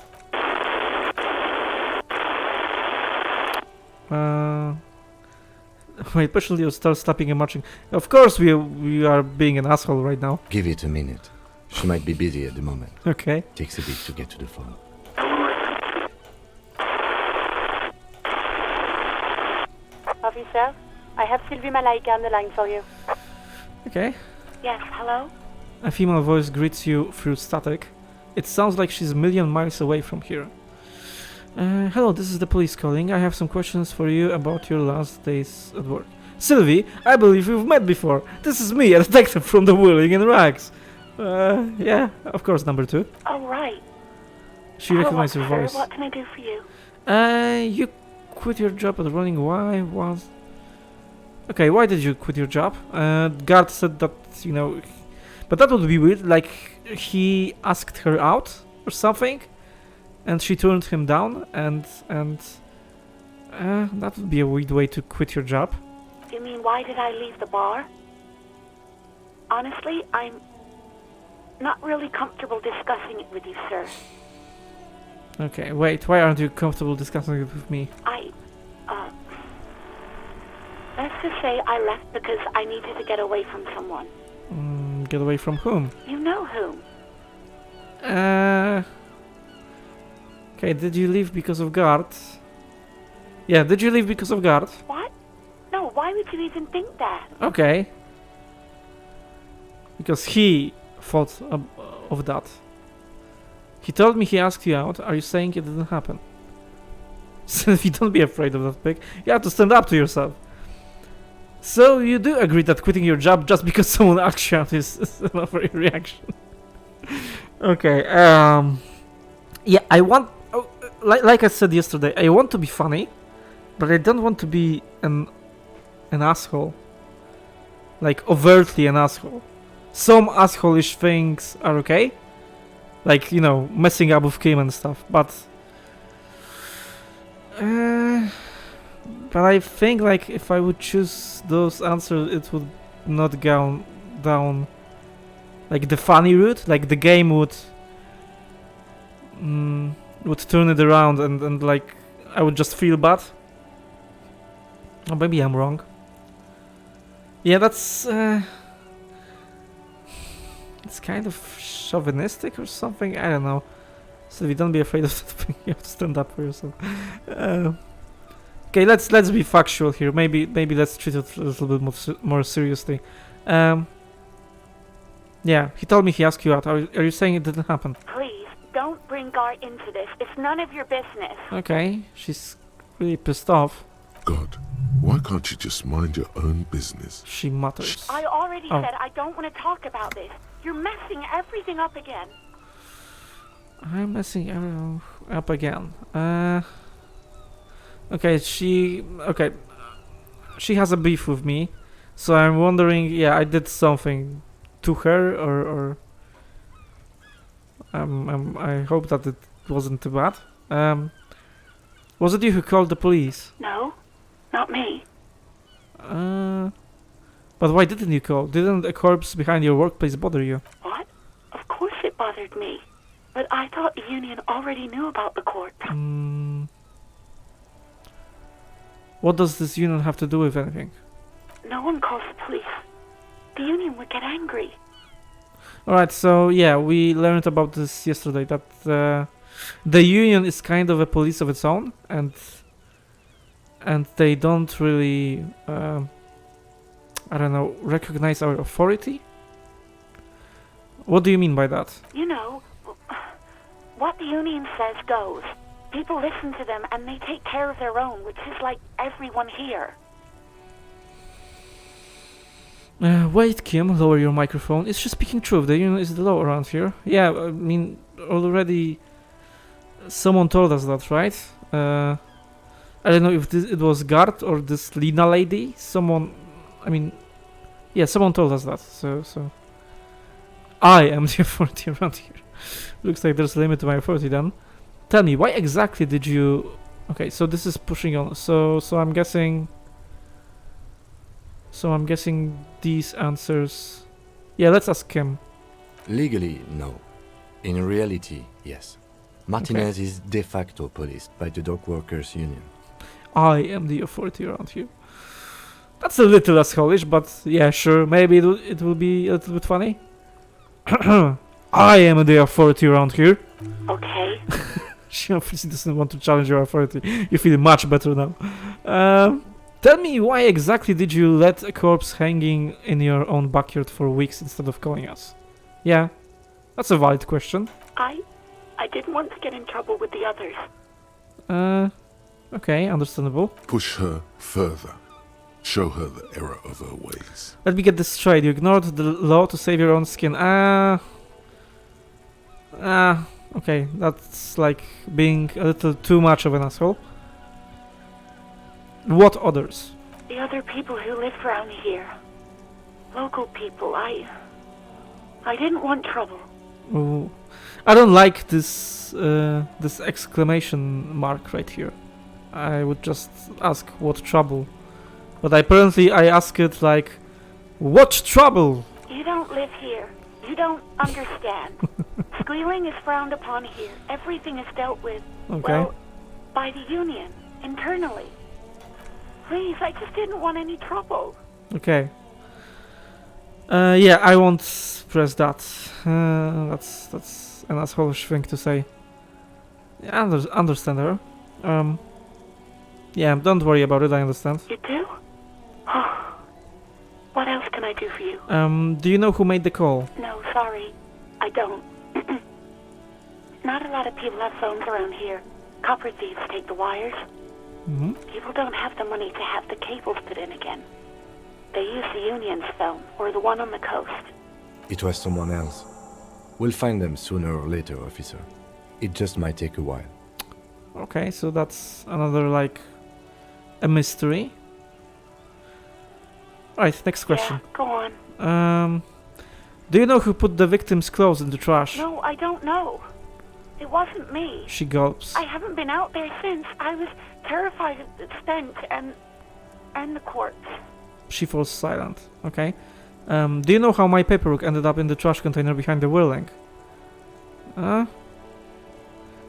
Wait, patiently you'll start stopping and marching. Of course we are being an asshole right now. Give it a minute. She might be busy at the moment. Okay. Takes a bit to get to the phone. Officer, I have Sylvie Malaika on the line for you. Okay. Yes, hello? A female voice greets you through static. It sounds like she's a million miles away from here. Hello, this is the police calling. I have some questions for you about your last days at work. Sylvie, I believe we've met before. This is me, a detective from the Wheeling in Rags. Yeah, of course, number 2. Oh, right. She recognized your Hello, voice. sir. What can I do for you? You quit your job at running. Why was... Okay, why did you quit your job? Guard said that, you know... But that would be weird, like he asked her out or something, and she turned him down, and that would be a weird way to quit your job. You mean, why did I leave the bar? Honestly, I'm not really comfortable discussing it with you, sir. Okay, wait, why aren't you comfortable discussing it with me? Let's just say I left because I needed to get away from someone. Get away from whom? You know whom. Okay, did you leave because of guard? Yeah, did you leave because of guard? What? No, why would you even think that? Okay. Because he thought of that. He told me he asked you out. Are you saying it didn't happen? So if you don't be afraid of that pig, you have to stand up to yourself. So you do agree that quitting your job just because someone asked you out is an overreaction. Okay, yeah, I want... Oh, like I said yesterday, I want to be funny, but I don't want to be an asshole. Like, overtly an asshole. Some asshole-ish things are okay. Like, you know, messing up with Kim and stuff, but... But I think, like, if I would choose those answers, it would not go down, like, the funny route. Like, the game would turn it around, and like, I would just feel bad. Or maybe I'm wrong. Yeah, that's... it's kind of chauvinistic or something. I don't know. So don't be afraid of that. You have to stand up for yourself. Okay, let's be factual here. Maybe let's treat it a little bit more seriously. Yeah, he told me he asked you out. Are you saying it didn't happen? Please, don't bring Gar into this. It's none of your business. Okay, she's really pissed off. God, why can't you just mind your own business? She mutters. I already Oh. said I don't want to talk about this. You're messing everything up again. I'm messing everything up again. Okay, she has a beef with me, so I'm wondering, yeah, I did something to her, or I hope that it wasn't too bad. Was it you who called the police? No, not me. But why didn't you call? Didn't a corpse behind your workplace bother you? What? Of course it bothered me. But I thought the union already knew about the corpse. What does this union have to do with anything? No one calls the police. The union would get angry. Alright, so yeah, we learned about this yesterday, that the union is kind of a police of its own, and they don't really, I don't know, recognize our authority? What do you mean by that? You know, what the union says goes. People listen to them and they take care of their own, which is like everyone here. Wait, Kim, lower your microphone. Is she speaking truth? The union is the law around here. Yeah, I mean, already someone told us that, right? I don't know if it was Gart or this Lina lady. Someone, I mean, Yeah, someone told us that. So I am the authority around here. Looks like there's a limit to my authority then. Tell me, why exactly did you... Okay, so this is pushing on. So I'm guessing... So I'm guessing these answers... Yeah, let's ask him. Legally, no. In reality, yes. Martinez is de facto policed by the Dock Workers Union. I am the authority around here. That's a little assholish, but yeah, sure. Maybe it will be a little bit funny. I am the authority around here. Okay. She obviously doesn't want to challenge your authority. You feel much better now. Tell me, why exactly did you let a corpse hanging in your own backyard for weeks instead of calling us? Yeah, that's a valid question. I didn't want to get in trouble with the others. Okay, understandable. Push her further. Show her the error of her ways. Let me get this straight. You ignored the law to save your own skin. Okay, that's like being a little too much of an asshole. What others? The other people who live around here. Local people. I didn't want trouble. Ooh. I don't like this this exclamation mark right here. I would just ask what trouble. But apparently I ask it like, what trouble? You don't live here. You don't understand. Squealing is frowned upon here. Everything is dealt with, well, by the union, internally. Please, I just didn't want any trouble. Okay. Yeah, I won't press that. That's an asshole-ish thing to say. Yeah, understand her. Yeah, don't worry about it, I understand. You do? What else can I do for you? Do you know who made the call? No, sorry. I don't. Not a lot of people have phones around here. Copper thieves take the wires. Mm-hmm. People don't have the money to have the cables put in again. They use the union's phone, or the one on the coast. It was someone else. We'll find them sooner or later, officer. It just might take a while. Okay, so that's another, like, a mystery. Right, next question. Yeah, go on. Do you know who put the victim's clothes in the trash? No, I don't know. It wasn't me. She gulps. I haven't been out there since. I was terrified of the stench and the corpse. She falls silent. Okay. Do you know how my paperwork ended up in the trash container behind the whirling?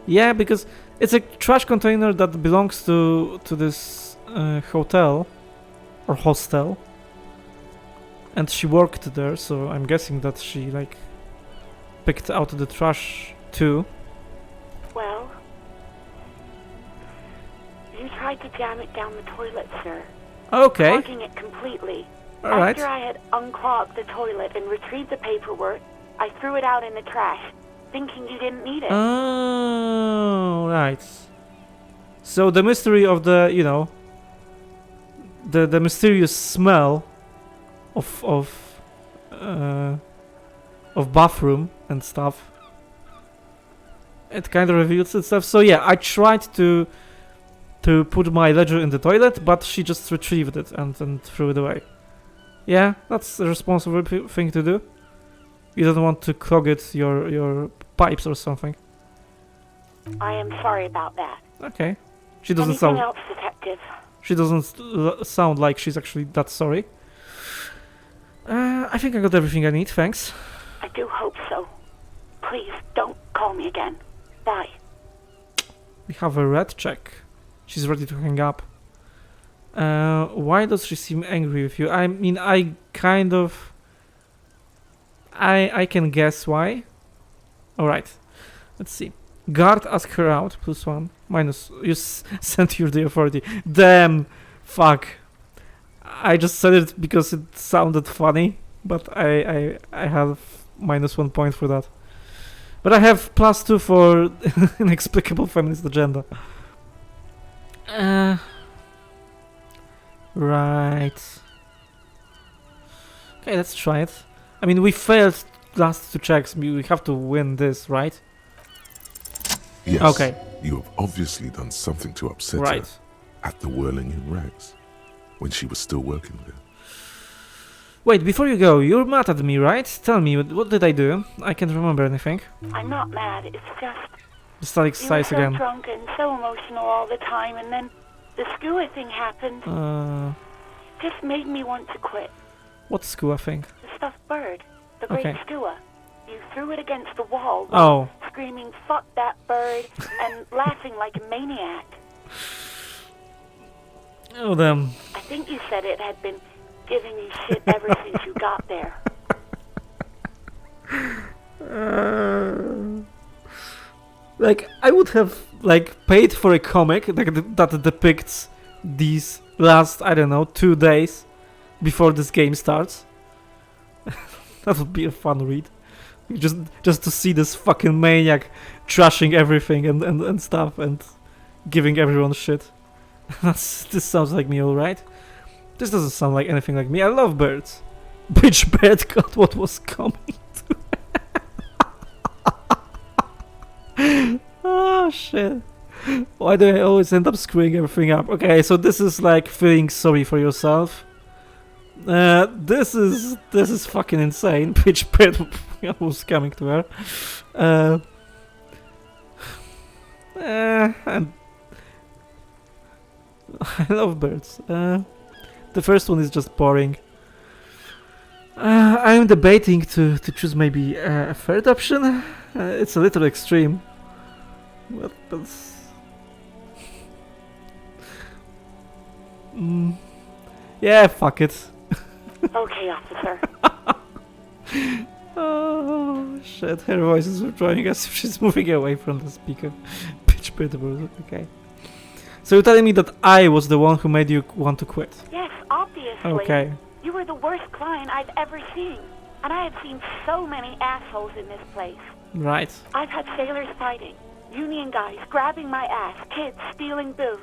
Yeah, because it's a trash container that belongs to this hotel or hostel, and she worked there, so I'm guessing that she like picked out the trash too. Well, you tried to jam it down the toilet, sir. Okay. Clogging it completely. All right. After I had unclogged the toilet and retrieved the paperwork, I threw it out in the trash, thinking you didn't need it. Oh, right. So the mystery of the, you know, the mysterious smell of bathroom and stuff, it kind of reveals itself. So yeah, I tried to put my ledger in the toilet, but she just retrieved it and threw it away. Yeah, that's a responsible thing to do. You don't want to clog it, your pipes or something. I am sorry about that. Okay. She doesn't Anything sound. else, detective? She doesn't sound like she's actually that sorry. I think I got everything I need. Thanks. I do hope so. Please don't call me again. Bye. We have a red check. She's ready to hang up. Why does she seem angry with you? I mean, I kind of... I can guess why. Alright. Let's see. Guard ask her out. +1. Minus. You sent her the authority. Damn. Fuck. I just said it because it sounded funny. But I have -1 point for that. But I have +2 for inexplicable feminist agenda. Right. Okay, let's try it. I mean, we failed last 2 checks. We have to win this, right? Yes. Okay. You have obviously done something to upset Right. her at the Whirling in Rags when she was still working there. Wait, before you go, you're mad at me, right? Tell me, what did I do? I can't remember anything. I'm not mad, it's just... The static You were size so again. drunk and so emotional all the time, and then the skua thing happened. Just made me want to quit. What skua thing? The stuffed bird. The great Okay. skua. You threw it against the wall, Oh. screaming, "Fuck that bird," and laughing like a maniac. Oh, damn. I think you said it had been giving you shit ever since you got there. Like, I would have, like, paid for a comic that depicts these last, I don't know, 2 days before this game starts. That would be a fun read. Just to see this fucking maniac trashing everything and stuff and giving everyone shit. This sounds like me, alright? This doesn't sound like anything like me. I love birds. Bitch bird got what was coming to. Oh shit. Why do I always end up screwing everything up? Okay, so this is like feeling sorry for yourself. This is fucking insane. Bitch bird was coming to her. And I love birds. The first one is just boring. I'm debating to choose maybe a third option. It's a little extreme, but that's... yeah, fuck it. Okay, officer. Oh shit, her voice is withdrawing as if she's moving away from the speaker. Pitch pitbull, okay. So you're telling me that I was the one who made you want to quit? Yes, obviously. Okay. You were the worst client I've ever seen. And I have seen so many assholes in this place. Right. I've had sailors fighting, union guys grabbing my ass, kids stealing booze.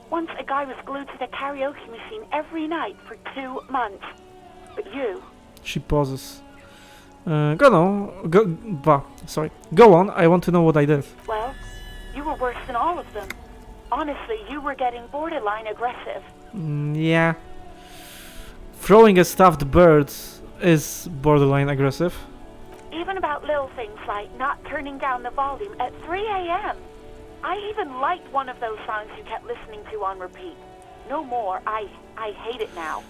Once a guy was glued to the karaoke machine every night for 2 months. But you... She pauses. Go on, I want to know what I did. Well, you were worse than all of them. Honestly, you were getting borderline aggressive. Yeah. Throwing a stuffed bird is borderline aggressive. Even about little things like not turning down the volume at 3 a.m. I even liked one of those songs you kept listening to on repeat. No more. I hate it now.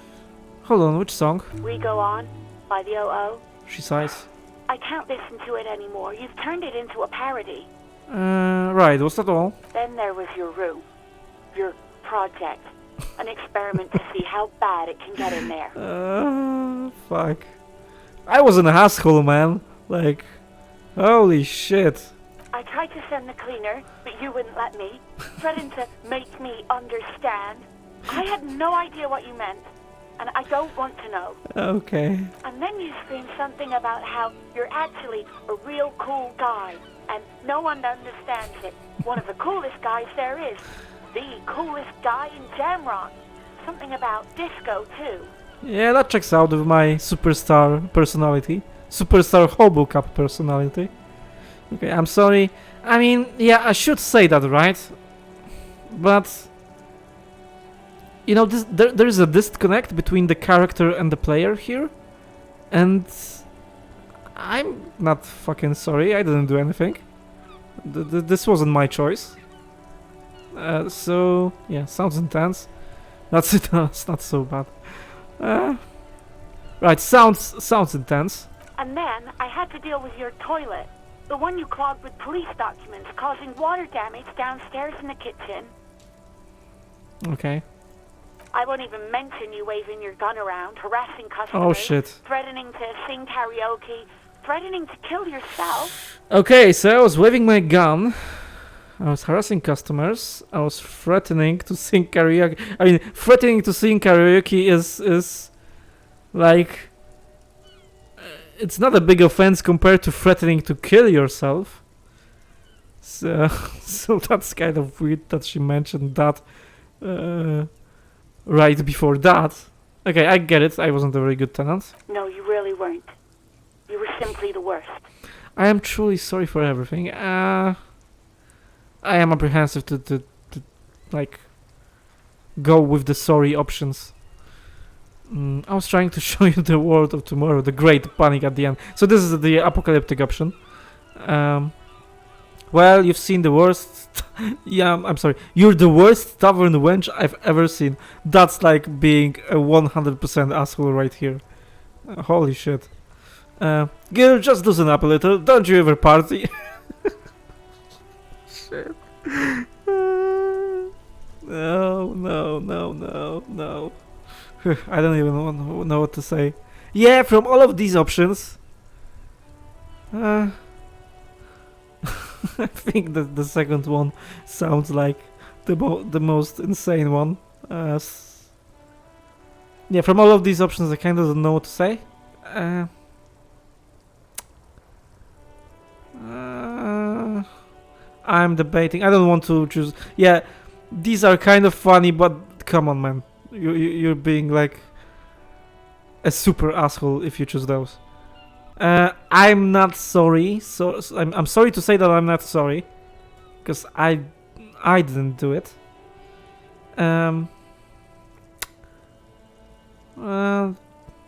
Hold on, which song? We Go On by the O.O. She sighs. I can't listen to it anymore. You've turned it into a parody. Right, was that all? Then there was your room. Your project. An experiment to see how bad it can get in there. Fuck. I was an asshole, man. Like, holy shit. I tried to send the cleaner, but you wouldn't let me. Threatened to make me understand. I had no idea what you meant, and I don't want to know. Okay. And then you screamed something about how you're actually a real cool guy, and no one understands it. One of the coolest guys there is. The coolest guy in Jamrock. Something about disco, too. Yeah, that checks out with my superstar personality. Superstar Hobo Cup personality. Okay, I'm sorry. I mean, yeah, I should say that, right? But... You know, there is a disconnect between the character and the player here. And... I'm not fucking sorry, I didn't do anything. This wasn't my choice. So, yeah, sounds intense. That's it, it's not so bad. Right, sounds intense. And then I had to deal with your toilet. The one you clogged with police documents, causing water damage downstairs in the kitchen. Okay. I won't even mention you waving your gun around, harassing customers. Oh shit. Threatening to sing karaoke, threatening to kill yourself. Okay, so I was waving my gun. I was harassing customers. I was threatening to sing karaoke. I mean, threatening to sing karaoke is like... It's not a big offense compared to threatening to kill yourself. So, so that's kind of weird that she mentioned that right before that. Okay, I get it. I wasn't a very good tenant. No, you really weren't. You were simply the worst. I am truly sorry for everything. I am apprehensive to like go with the sorry options. I was trying to show you the world of tomorrow, the great panic at the end. So this is the apocalyptic option. Well, you've seen the worst. Yeah, I'm sorry. You're the worst tavern wench I've ever seen. That's like being a 100% asshole right here. Holy shit. Gil, just loosen up a little. Don't you ever party? Shit. No. I don't even know what to say. Yeah, from all of these options, I think that the second one sounds like the most insane one. Yeah, from all of these options, I kind of don't know what to say. I'm debating. I don't want to choose. Yeah, these are kind of funny, but come on, man. You're being like a super asshole if you choose those. I'm not sorry. So I'm sorry to say that I'm not sorry, because I didn't do it.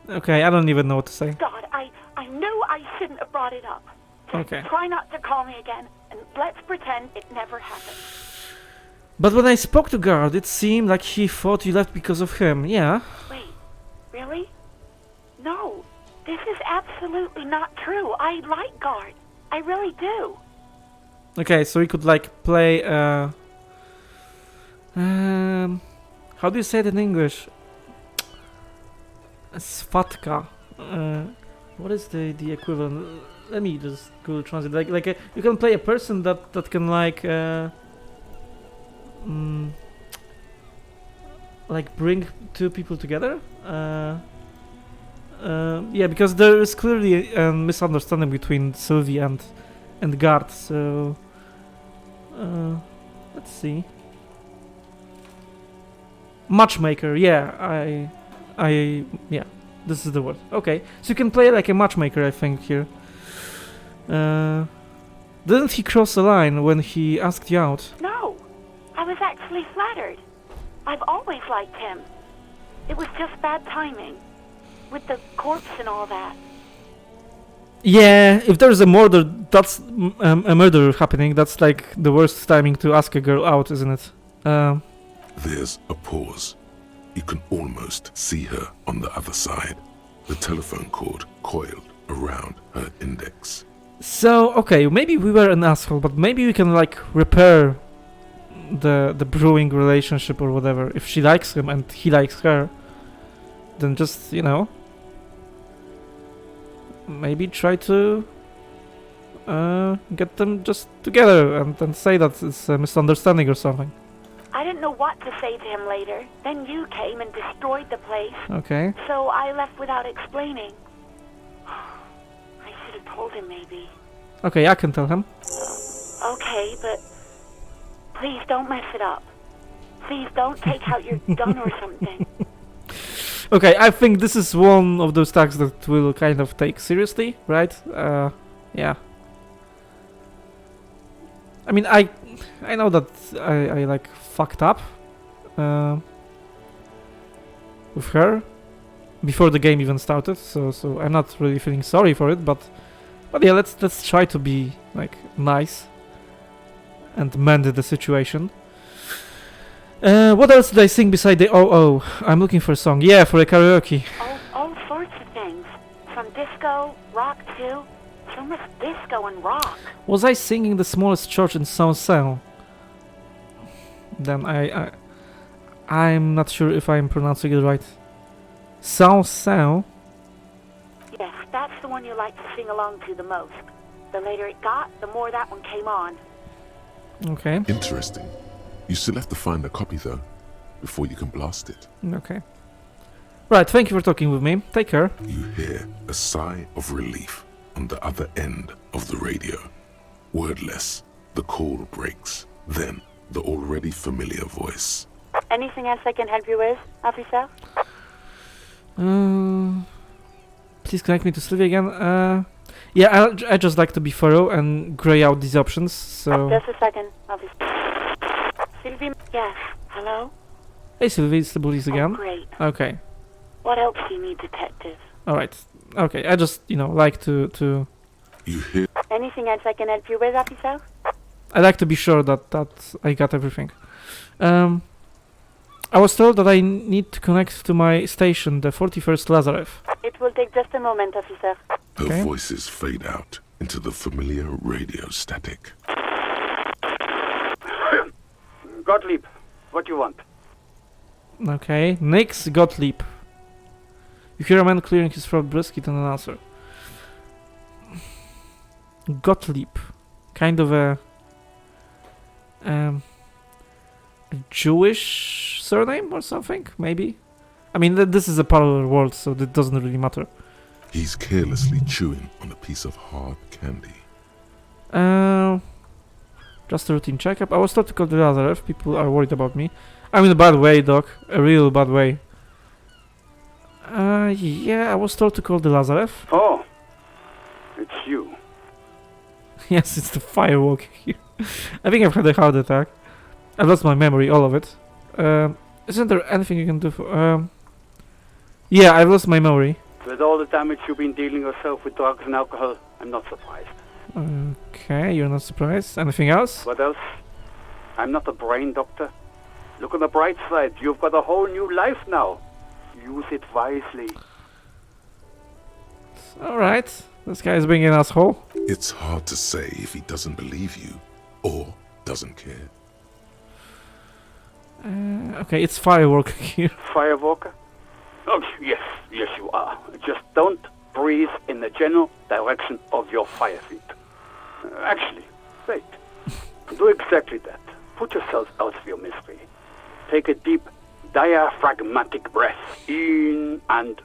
Okay, I don't even know what to say. God, I knew I shouldn't have brought it up. Okay. Try not to call me again, and let's pretend it never happened. But when I spoke to Guard, it seemed like he thought you left because of him. Yeah. Wait, really? No, this is absolutely not true. I like Guard. I really do. Okay, so we could like play. How do you say it in English? Svatka. What is the equivalent? Let me just Google Translate. You can play a person that can like bring two people together. Yeah, because there is clearly a misunderstanding between Sylvie and Guard. So let's see. Matchmaker. Yeah, yeah. This is the word. Okay, so you can play like a matchmaker, I think here. Didn't he cross the line when he asked you out? No, I was actually flattered. I've always liked him. It was just bad timing, with the corpse and all that. Yeah, if there's a murder, that's a murder happening. That's like the worst timing to ask a girl out, isn't it? There's a pause. You can almost see her on the other side. The telephone cord coiled around her index. So, okay, maybe we were an asshole, but maybe we can like repair the brewing relationship or whatever. If she likes him and he likes her, then just, you know, maybe try to get them just together and then say that it's a misunderstanding or something. I didn't know what to say to him later. Then you came and destroyed the place. Okay. So I left without explaining. I should have told him maybe. Okay, I can tell him. Okay, but please don't mess it up. Please don't take out your gun or something. Okay, I think this is one of those tasks that we'll kind of take seriously, right? Yeah. I mean, I know that I like fucked up with her before the game even started, so I'm not really feeling sorry for it, but yeah, let's try to be like nice and mend the situation. What else did I sing beside the oh? I'm looking for a song. Yeah, for a karaoke. All sorts of things. From disco, rock too. So much disco and rock. Was I singing the smallest church in Saint-Saëns? Then I'm not sure if I'm pronouncing it right. Saint-Saëns? Yes, that's the one you like to sing along to the most. The later it got, the more that one came on. Okay. Interesting. You still have to find a copy though, before you can blast it. Okay. Right, thank you for talking with me. Take care. You hear a sigh of relief on the other end of the radio. Wordless, the call breaks. Then, the already familiar voice. Anything else I can help you with, officer? Please connect me to Sylvia again. Yeah, I just like to be thorough and grey out these options, so... Just a second, officer. Sylvie? Yes, hello? Hey Sylvie, it's the police again. Oh, great. Okay. What else do you need, Detective? Alright. Okay, I just, like to... You hear? Anything else I can help you with, officer? I like to be sure that I got everything. I was told that I need to connect to my station, the 41st Lazarev. It will take just a moment, officer. Her Okay. voices fade out into the familiar radio static. Gottlieb, what do you want? Okay, Nix Gottlieb. You hear a man clearing his throat brisket and an answer. Gottlieb. Kind of a Jewish surname or something, maybe? I mean, this is a parallel world, so that doesn't really matter. He's carelessly chewing on a piece of hard candy. Just a routine checkup. I was told to call the Lazarev. People are worried about me. I'm in a bad way, Doc. A real bad way. Yeah, I was told to call the Lazarev. Oh, it's you. Yes, it's the firework here. I think I've had a heart attack. I've lost my memory, all of it. Isn't there anything you can do for... Yeah, I've lost my memory. With all the damage you've been dealing yourself with drugs and alcohol, I'm not surprised. Okay, you're not surprised. Anything else? What else? I'm not a brain doctor. Look on the bright side. You've got a whole new life now. Use it wisely. Alright. This guy is being an asshole. It's hard to say if he doesn't believe you or doesn't care. Okay, it's firework here. Firewalker? Oh, yes, you are. Just don't breathe in the general direction of your fire feet. Actually, wait. Do exactly that. Put yourself out of your misery. Take a deep, diaphragmatic breath in and...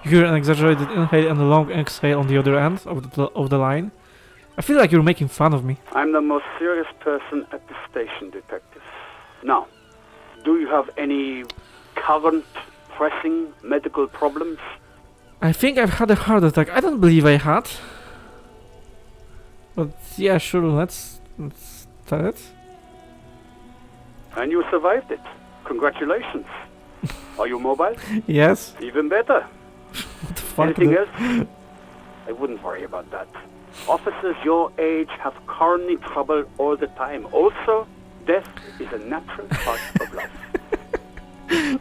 You hear an exaggerated inhale and a long exhale on the other end of the line. I feel like you're making fun of me. I'm the most serious person at the station, Detective. Now, do you have any current, pressing medical problems? I think I've had a heart attack. I don't believe I had. But yeah, sure, let's tell it. And you survived it. Congratulations. Are you mobile? Yes. Even better. What the fuck? Anything else? I wouldn't worry about that. Officers your age have coronary trouble all the time. Also, death is a natural part of life.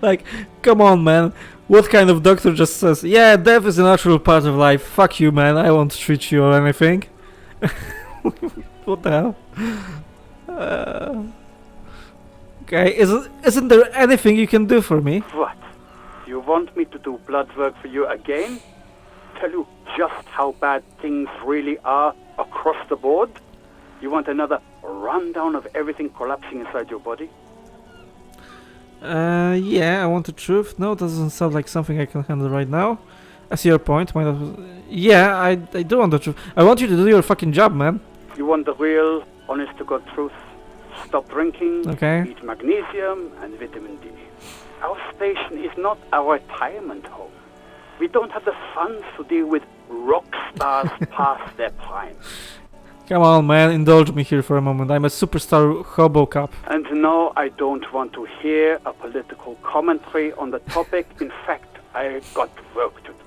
Like, come on, man. What kind of doctor just says, yeah, death is a natural part of life. Fuck you, man. I won't treat you or anything. What the hell? Okay, isn't there anything you can do for me? What? You want me to do blood work for you again? Tell you just how bad things really are across the board? You want another rundown of everything collapsing inside your body? Yeah, I want the truth. No, doesn't sound like something I can handle right now. I see your point. Yeah, I do want the truth. I want you to do your fucking job, man. You want the real, honest-to-God truth? Stop drinking, Okay. eat magnesium and vitamin D. Our station is not a retirement home. We don't have the funds to deal with rock stars past their prime. Come on, man, indulge me here for a moment. I'm a superstar hobo cop. And no, I don't want to hear a political commentary on the topic. In fact, I got work to do.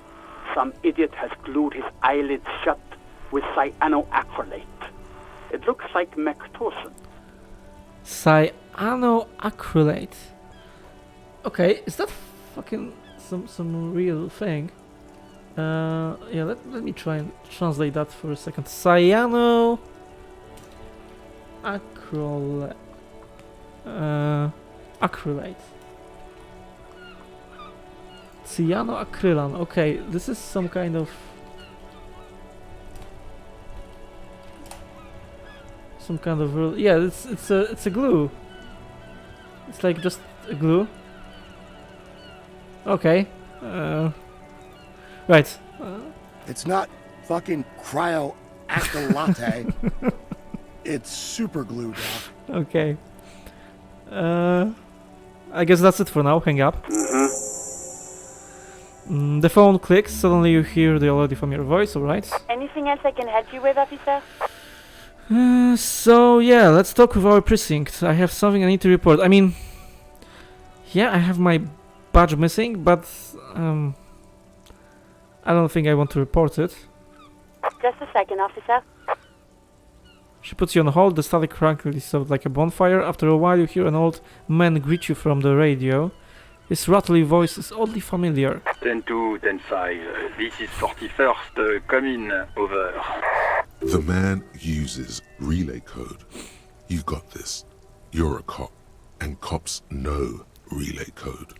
Some idiot has glued his eyelids shut with cyanoacrylate. It looks like Mactosin. Cyanoacrylate. Okay, is that fucking some real thing? Yeah, let me try and translate that for a second. Cyanoacrylate. Acrylate. Cyanoacrylan. Okay, this is some kind of real. Yeah, it's a glue. It's like just a glue. Okay. Right. It's not fucking cryo-acrylate. It's super glue, Doc. Okay. I guess that's it for now. Hang up. The phone clicks. Suddenly you hear the already familiar voice. Alright. Anything else I can help you with, officer? So yeah, let's talk with our precinct. I have something I need to report. I mean, yeah, I have my badge missing, but I don't think I want to report it. Just a second, officer. She puts you on hold. The static crackles sounds like a bonfire. After a while, you hear an old man greet you from the radio. His rattly voice is oddly familiar. 10-2, 10-5. This is 41st. Come in. Over. The man uses relay code. You've got this. You're a cop, and cops know relay code.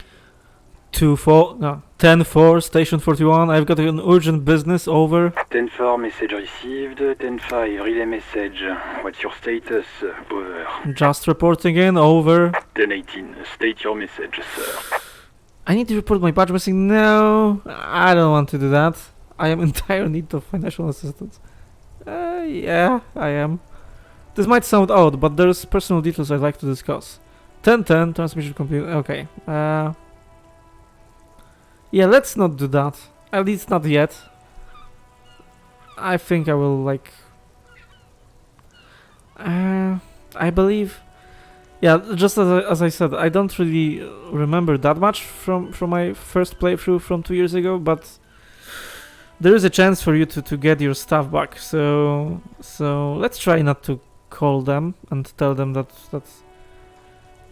10-4, station 41. I've got an urgent business. Over. 10-4, message received. 10-5, relay message. What's your status? Over. Just reporting in. Over. 10-18, state your message, sir. I need to report my badge missing. No, I don't want to do that. I am in dire need of financial assistance. Yeah, I am. This might sound odd, but there's personal details I'd like to discuss. 10-10, transmission complete. Okay. Yeah, let's not do that. At least not yet. I think I will, like... I believe... Yeah, just as I said, I don't really remember that much from my first playthrough from 2 years ago, but... There is a chance for you to get your stuff back, so let's try not to call them and tell them that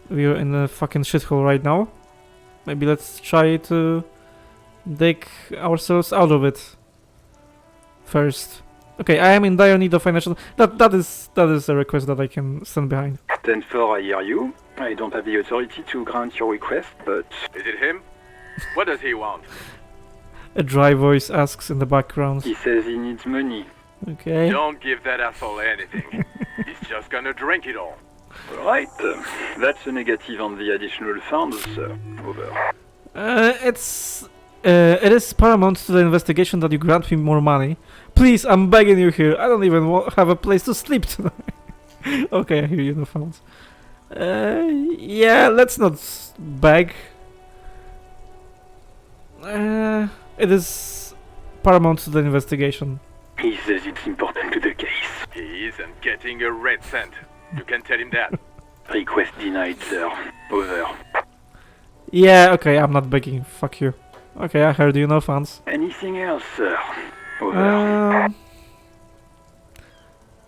we're in a fucking shithole right now. Maybe let's try to dig ourselves out of it first. Okay, I am in dire need of financial... That is a request that I can stand behind. 10-4, I hear you. I don't have the authority to grant your request, but... Is it him? What does he want? A dry voice asks in the background. He says he needs money. Okay. Don't give that asshole anything. He's just gonna drink it all. Right. That's a negative on the additional funds, sir. Over. It is paramount to the investigation that you grant me more money. Please, I'm begging you here. I don't even have a place to sleep tonight. Okay, I hear you, no phones. Yeah, let's not beg. It is paramount to the investigation. He says it's important to the case. He isn't getting a red cent. You can tell him that. Request denied, sir. Over. Yeah, okay, I'm not begging. Fuck you. Okay, I heard you, no fans. Anything else, sir? Over.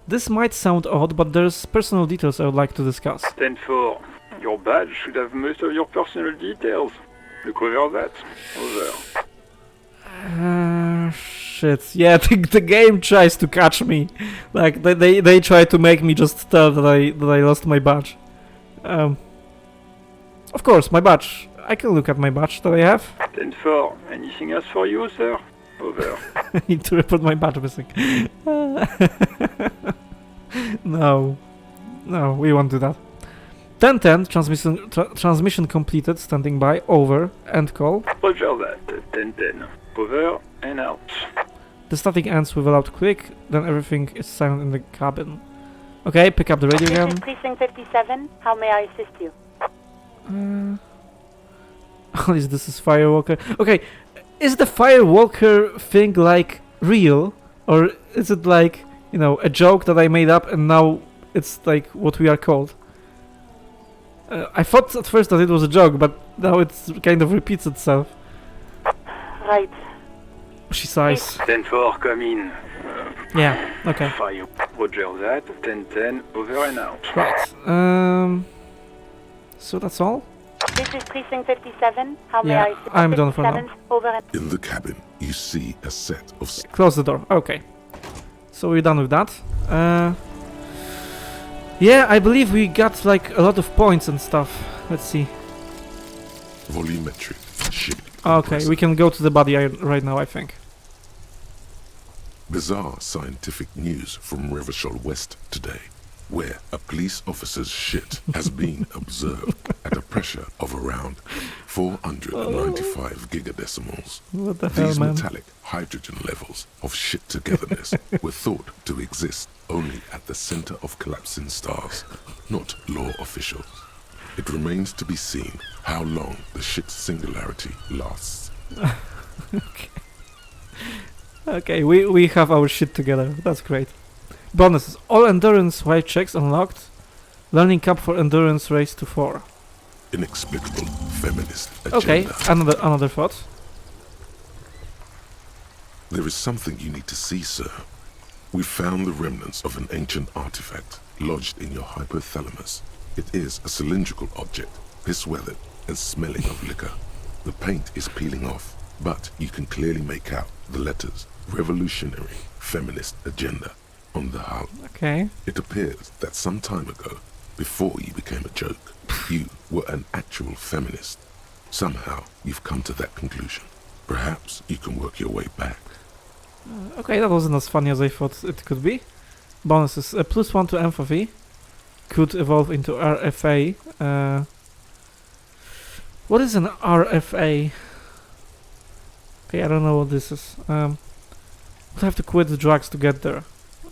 This might sound odd, but there's personal details I would like to discuss. 10-4. Your badge should have most of your personal details. Look over that. Over. Shit. Yeah, the game tries to catch me. Like they try to make me just tell that I lost my badge. Of course, my badge. I can look at my badge that I have. 10-4. Anything else for you, sir? Over. I need to report my badge missing. No, we won't do that. 10-10, transmission completed, standing by, over, end call. Roger that, 10-10, over and out. The static ends with a loud click, then everything is silent in the cabin. Okay, pick up the radio again. This is Precinct 57, how may I assist you? At least this is Firewalker. Okay, is the Firewalker thing, like, real? Or is it like, you know, a joke that I made up and now it's like what we are called? I thought at first that it was a joke, but now it kind of repeats itself. Right. She sighs. 10-4, come in. Yeah, okay. Fire. Roger that, 10-10, over and out. Right, so that's all? This is Precinct 57, how may I assist you? I'm done for now. Over and... In the cabin, you see a set of... Close the door, okay. So we're done with that. Yeah, I believe we got like a lot of points and stuff. Let's see. Volumetric ship. Okay, we can go to the body right now, I think. Bizarre scientific news from Revachol West today, where a police officer's shit has been observed at a pressure of around 495 gigadecimals. What the hell, These man? metallic hydrogen levels of shit togetherness were thought to exist only at the center of collapsing stars, not law officials. It remains to be seen how long the shit singularity lasts. Okay, we have our shit together. That's great. Bonuses. All endurance white checks unlocked. Learning cap for endurance raised to 4. Inexplicable feminist agenda. Okay, another thought. There is something you need to see, sir. We found the remnants of an ancient artifact lodged in your hypothalamus. It is a cylindrical object, piss-weathered and smelling of liquor. The paint is peeling off, but you can clearly make out the letters Revolutionary Feminist Agenda on the hull. Okay. It appears that some time ago, before you became a joke, you were an actual feminist. Somehow, you've come to that conclusion. Perhaps you can work your way back. Okay, that wasn't as funny as I thought it could be. Bonuses. +1 to empathy. Could evolve into RFA. What is an RFA? Okay, I don't know what this is. Would have to quit the drugs to get there.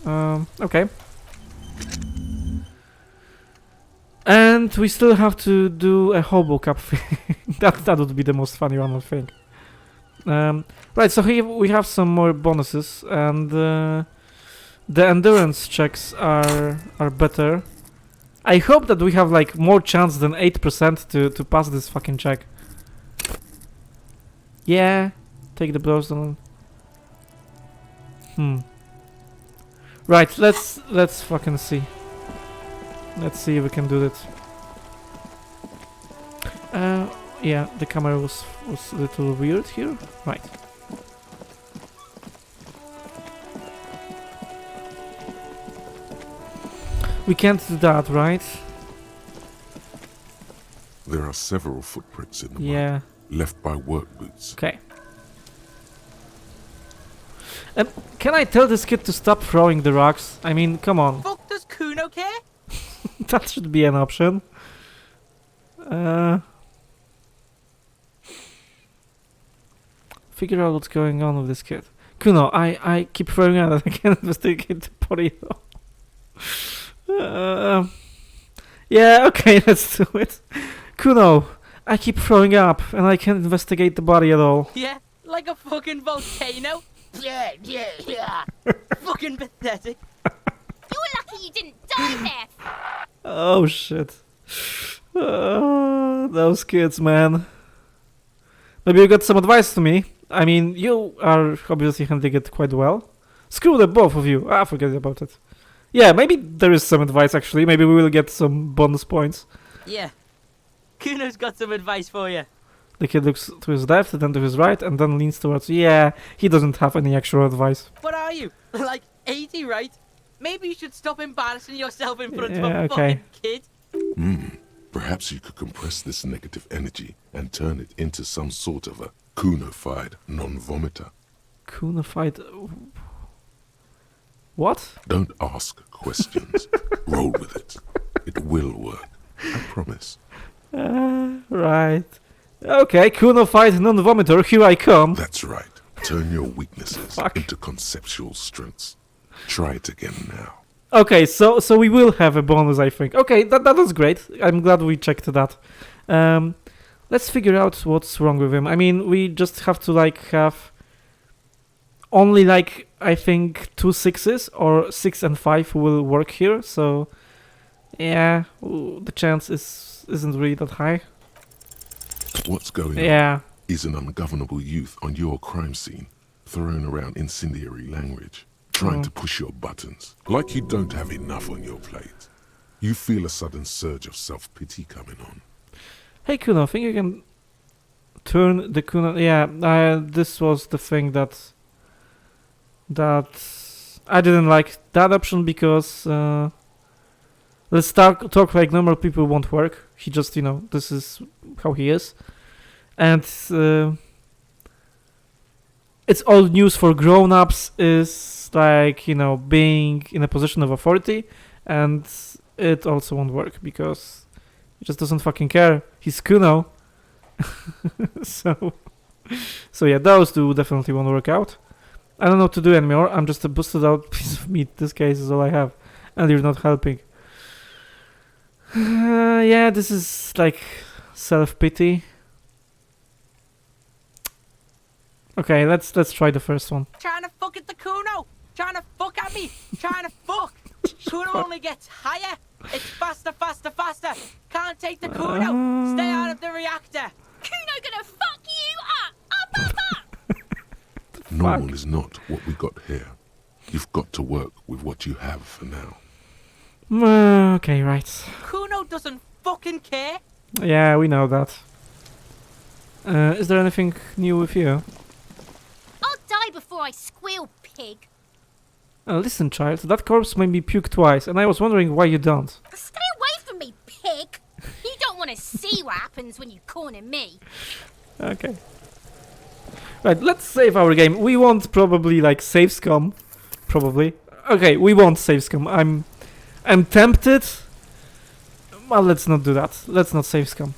Okay. And we still have to do a hobo cup thing. that would be the most funny one, I think. Right, so here we have some more bonuses, and the endurance checks are better. I hope that we have like more chance than 8% to pass this fucking check. Yeah, take the blows down. Right, let's fucking see. Let's see if we can do that. Yeah, the camera was a little weird here. Right. We can't do that, right? There are several footprints in the Yeah. mud, left by work boots. Okay. Can I tell this kid to stop throwing the rocks? I mean, come on. Fuck, does Kuno care? That should be an option. Figure out what's going on with this kid. Kuno, I keep throwing out that I can't investigate the body though. Yeah, okay, let's do it. Kuno, I keep throwing up and I can't investigate the body at all. Yeah, like a fucking volcano. Yeah. Fucking pathetic. You're lucky you didn't die there. Oh shit. Those kids, man. Maybe you got some advice to me. I mean, you are obviously handling it quite well. Screw the both of you. Forget about it. Yeah, maybe there is some advice actually. Maybe we will get some bonus points. Yeah. Kuno's got some advice for you. The kid looks to his left, then to his right, and then leans towards... Yeah, he doesn't have any actual advice. What are you? Like 80, right? Maybe you should stop embarrassing yourself in front of a okay. fucking kid. Perhaps you could compress this negative energy and turn it into some sort of a Cunofied Nonvomitor. Cunofied... What? Don't ask questions. Roll with it. It will work. I promise. Right. Okay, Cunofied Nonvomitor, here I come. That's right. Turn your weaknesses into conceptual strengths. Try it again now. Okay, so we will have a bonus, I think. Okay, that was great. I'm glad we checked that. Let's figure out what's wrong with him. I mean, we just have to like have only like I think 2 6s or 6 and 5 will work here. So yeah, the chance isn't really that high. What's going on is an ungovernable youth on your crime scene, throwing around incendiary language, trying to push your buttons, like you don't have enough on your plate. You feel a sudden surge of self-pity coming on. Hey Kuno, I think you can turn the Kuno... Yeah, this was the thing that I didn't like that option because let's talk like normal people won't work. He just, this is how he is. And it's all news for grown-ups is like, being in a position of authority, and it also won't work because he just doesn't fucking care. He's Kuno. So yeah, those two definitely won't work out. I don't know what to do anymore. I'm just a busted out piece of meat. This case is all I have. And you're not helping. Yeah, this is like self-pity. Okay, let's try the first one. Trying to fuck at the Kuno. Trying to fuck at me. Trying to fuck. Kuno only gets higher. It's faster, faster, faster! Can't take the Cuno! Stay out of the reactor! Cuno gonna fuck you up! Up, up! Normal is not what we got here. You've got to work with what you have for now. Okay, right. Cuno doesn't fucking care! Yeah, we know that. Is there anything new with you? I'll die before I squeal, pig. Listen, child, that corpse made me puke twice, and I was wondering why you don't. Stay away from me, pig! You don't want to see what happens when you corner me. Okay. Right, let's save our game. We won't probably like save scum. Probably. Okay, we won't save scum. I'm tempted. Well, let's not do that. Let's not save scum.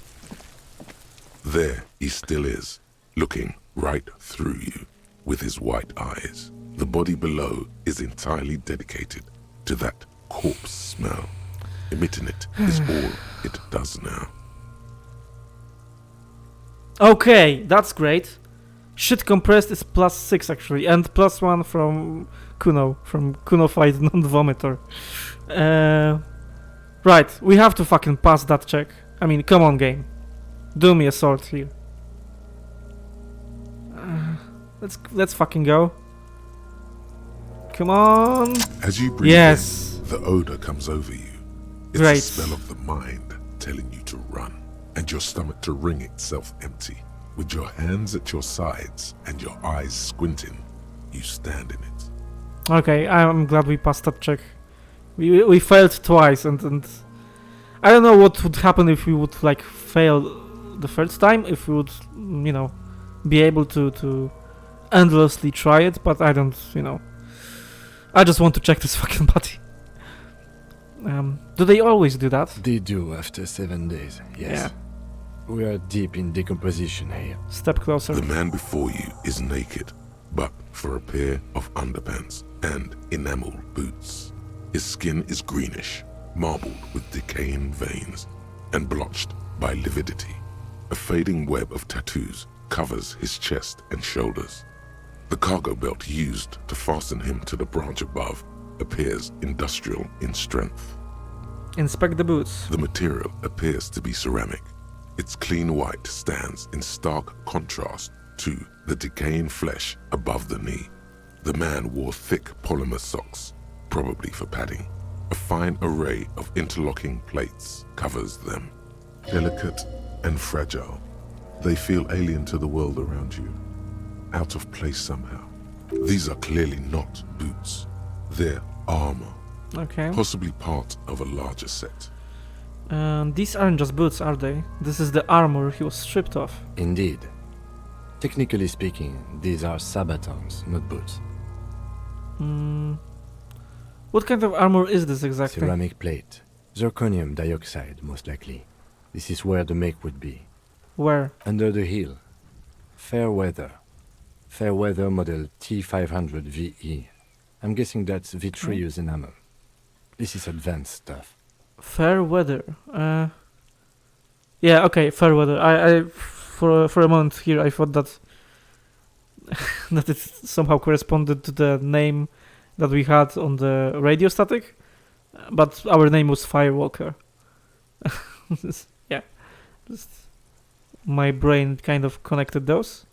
There he still is, looking right through you with his white eyes. The body below is entirely dedicated to that corpse smell. Emitting it is all it does now. Okay, that's great. Shit compressed is +6 actually, and +1 from Cuno, from Cunofied Nonvomitor. Right, we have to fucking pass that check. I mean, come on, game. Do me a sword here. Let's fucking go. Come on. As you breathe yes. in, the odor comes over you. It's Great. the smell of the mind telling you to run, and your stomach to wring itself empty. With your hands at your sides and your eyes squinting, you stand in it. Okay, I'm glad we passed that check. We failed twice, and I don't know what would happen if we would like fail the first time. If we would, you know, be able to endlessly try it, but I don't, you know. I just want to check this fucking body. Do they always do that? They do after 7 days, yes. Yeah. We are deep in decomposition here. Step closer. The man before you is naked, but for a pair of underpants and enamel boots. His skin is greenish, marbled with decaying veins, and blotched by lividity. A fading web of tattoos covers his chest and shoulders. The cargo belt used to fasten him to the branch above appears industrial in strength. Inspect the boots. The material appears to be ceramic. Its clean white stands in stark contrast to the decaying flesh above the knee. The man wore thick polymer socks, probably for padding. A fine array of interlocking plates covers them. Delicate and fragile, they feel alien to the world around you, out of place somehow. These are clearly not boots. They're armor. Okay. Possibly part of a larger set. These aren't just boots, are they? This is the armor he was stripped of. Indeed. Technically speaking, these are sabatons, not boots. What kind of armor is this exactly? Ceramic plate. Zirconium dioxide, most likely. This is where the make would be. Where? Under the heel. Fair weather. Fair weather model T500 VE. I'm guessing that's vitreous enamel. This is advanced stuff. Fair weather. Yeah, okay, fair weather. I for a moment here I thought that that it somehow corresponded to the name that we had on the radio static, but our name was Firewalker. Yeah, just my brain kind of connected those.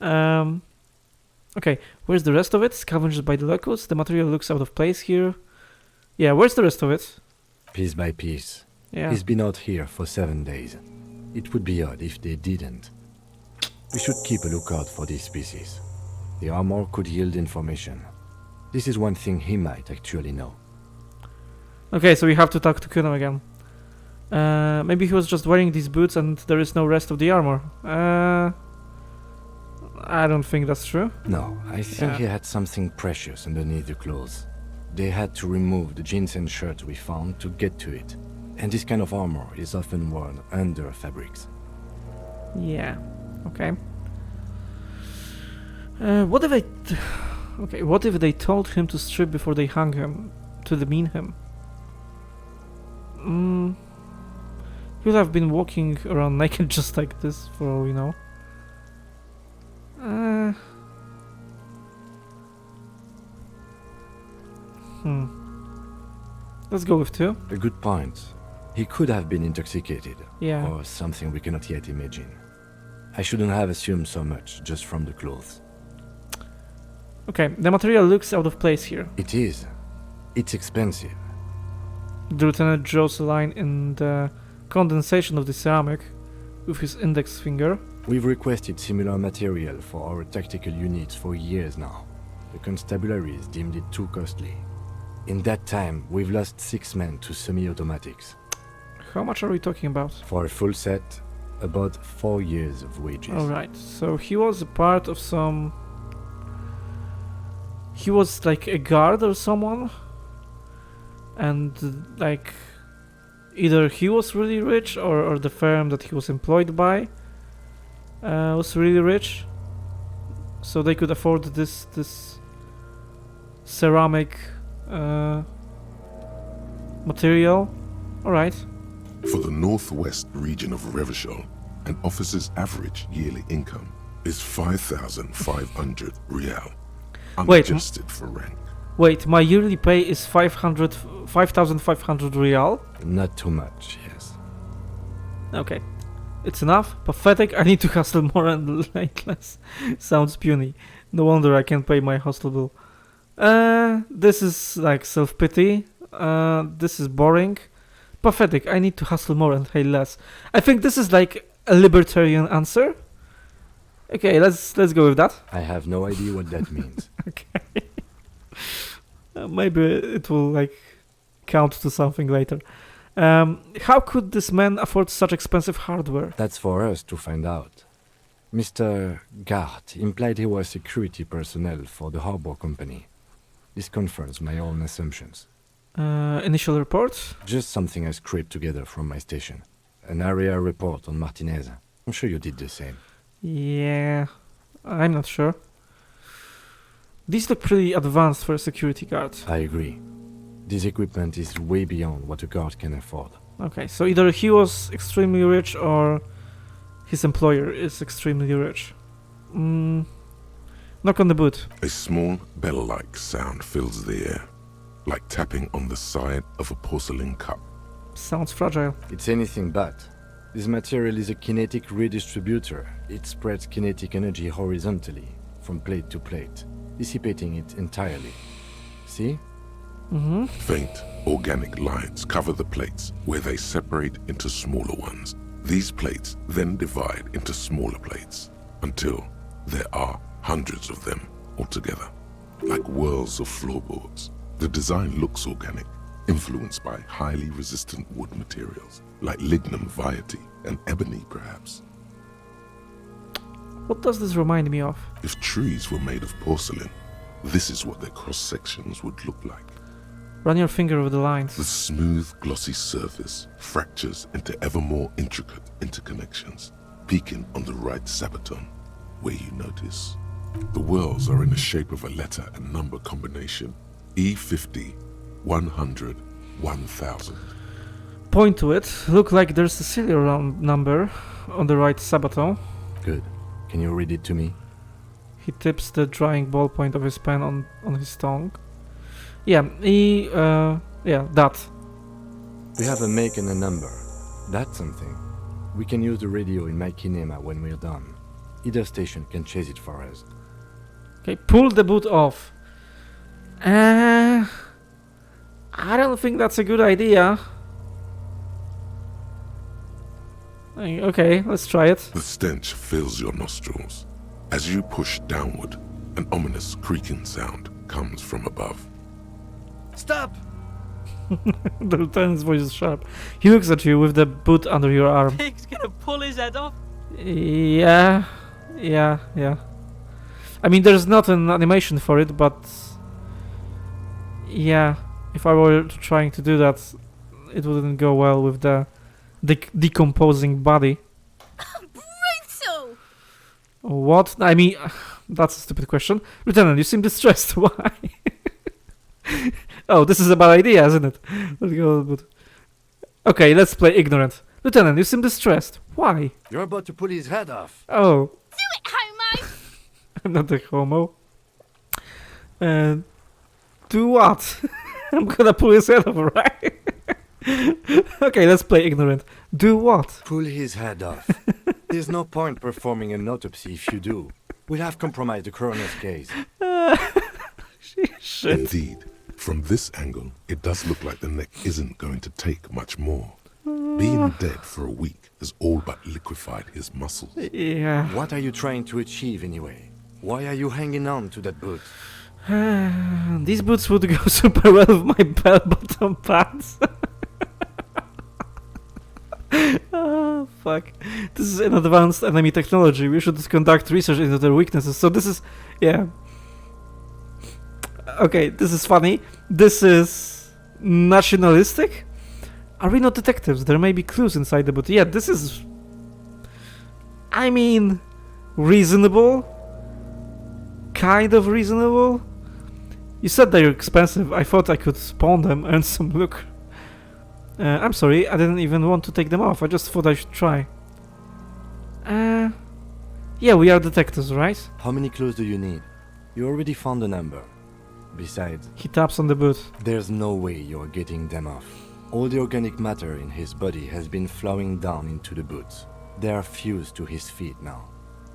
Okay, where's the rest of it? Scavenged by the locals. The material looks out of place here. Yeah, where's the rest of it? Piece by piece. Yeah. He's been out here for 7 days. It would be odd if they didn't. We should keep a lookout for these species. The armor could yield information. This is one thing he might actually know. Okay, so we have to talk to Kuno again. Maybe he was just wearing these boots and there is no rest of the armor. I don't think that's true. No, I think he had something precious underneath the clothes. They had to remove the jeans and shirts we found to get to it. And this kind of armor is often worn under fabrics. Yeah, okay. What if what if they told him to strip before they hung him, to demean him? He would have been walking around naked just like this for all we know. Let's go with 2. A good point. He could have been intoxicated. Yeah. Or something we cannot yet imagine. I shouldn't have assumed so much just from the clothes. Okay, the material looks out of place here. It is. It's expensive. The lieutenant draws a line in the condensation of the ceramic with his index finger. We've requested similar material for our tactical units for years now. The constabularies deemed it too costly. In that time, we've lost 6 men to semi-automatics. How much are we talking about? For a full set, about 4 years of wages. Alright, so he was a part of some... He was like a guard or someone? And like... Either he was really rich or the firm that he was employed by was really rich. So they could afford this ceramic material. Alright. For the northwest region of Revachol, an officer's average yearly income is 5,500 real, unadjusted for rank. Wait, my yearly pay is 5,500 real? Not too much, yes. Okay. It's enough. Pathetic. I need to hustle more and like less. Sounds puny. No wonder I can't pay my hostel bill. This is like self-pity. This is boring. Pathetic. I need to hustle more and pay less. I think this is like a libertarian answer. Okay, let's go with that. I have no idea what that means. Okay. Maybe it will like count to something later. How could this man afford such expensive hardware? That's for us to find out. Mr. Gart implied he was security personnel for the harbor company. This confirms my own assumptions. Initial report? Just something I scraped together from my station. An area report on Martinez. I'm sure you did the same. Yeah, I'm not sure. These look pretty advanced for a security guard. I agree. This equipment is way beyond what a guard can afford. Okay, so either he was extremely rich or his employer is extremely rich. Knock on the boot. A small bell-like sound fills the air, like tapping on the side of a porcelain cup. Sounds fragile. It's anything but. This material is a kinetic redistributor. It spreads kinetic energy horizontally, from plate to plate, dissipating it entirely. See? Mm-hmm. Faint, organic lines cover the plates, where they separate into smaller ones. These plates then divide into smaller plates, until there are hundreds of them altogether, like whirls of floorboards. The design looks organic, influenced by highly resistant wood materials, like lignum vitae and ebony, perhaps. What does this remind me of? If trees were made of porcelain, this is what their cross-sections would look like. Run your finger over the lines. The smooth, glossy surface fractures into ever more intricate interconnections, peaking on the right sabaton, where you notice. The whirls are in the shape of a letter and number combination. E50, 100, 1000. Point to it. Look like there's a serial round number on the right sabaton. Good. Can you read it to me? He tips the drying ballpoint of his pen on his tongue. Yeah, that. We have a make and a number. That's something. We can use the radio in my kinema when we're done. Either station can chase it for us. Okay, pull the boot off. I don't think that's a good idea. Okay, let's try it. The stench fills your nostrils. As you push downward, an ominous creaking sound comes from above. Stop! The lieutenant's voice is sharp. He looks at you with the boot under your arm. Pig's gonna pull his head off. Yeah. I mean, there's not an animation for it, but yeah, if I were trying to do that, it wouldn't go well with the decomposing body. Brutal! What? I mean, that's a stupid question. Lieutenant, you seem distressed. Why? Oh, this is a bad idea, isn't it? Let's go. Okay, let's play ignorant. Lieutenant, you seem distressed. Why? You're about to pull his head off. Oh. Do it, homo! I'm not a homo. Do what? I'm gonna pull his head off, right? Okay, let's play ignorant. Do what? Pull his head off. There's no point performing an autopsy if you do. We'll have compromised the coroner's case. Shit. Indeed, from this angle, it does look like the neck isn't going to take much more. Being dead for a week has all but liquefied his muscles. Yeah. What are you trying to achieve anyway? Why are you hanging on to that boot? These boots would go super well with my bell-bottom pants. Oh, fuck. This is an advanced enemy technology. We should conduct research into their weaknesses. So this is... yeah. Okay, this is funny. This is... nationalistic? Are we not detectives? There may be clues inside the boot. Yeah, this is... I mean... reasonable? Kind of reasonable? You said they're expensive. I thought I could spawn them, earn some look. I'm sorry, I didn't even want to take them off. I just thought I should try. Yeah, we are detectives, right? How many clues do you need? You already found a number. Besides... He taps on the boot. There's no way you're getting them off. All the organic matter in his body has been flowing down into the boots. They are fused to his feet now.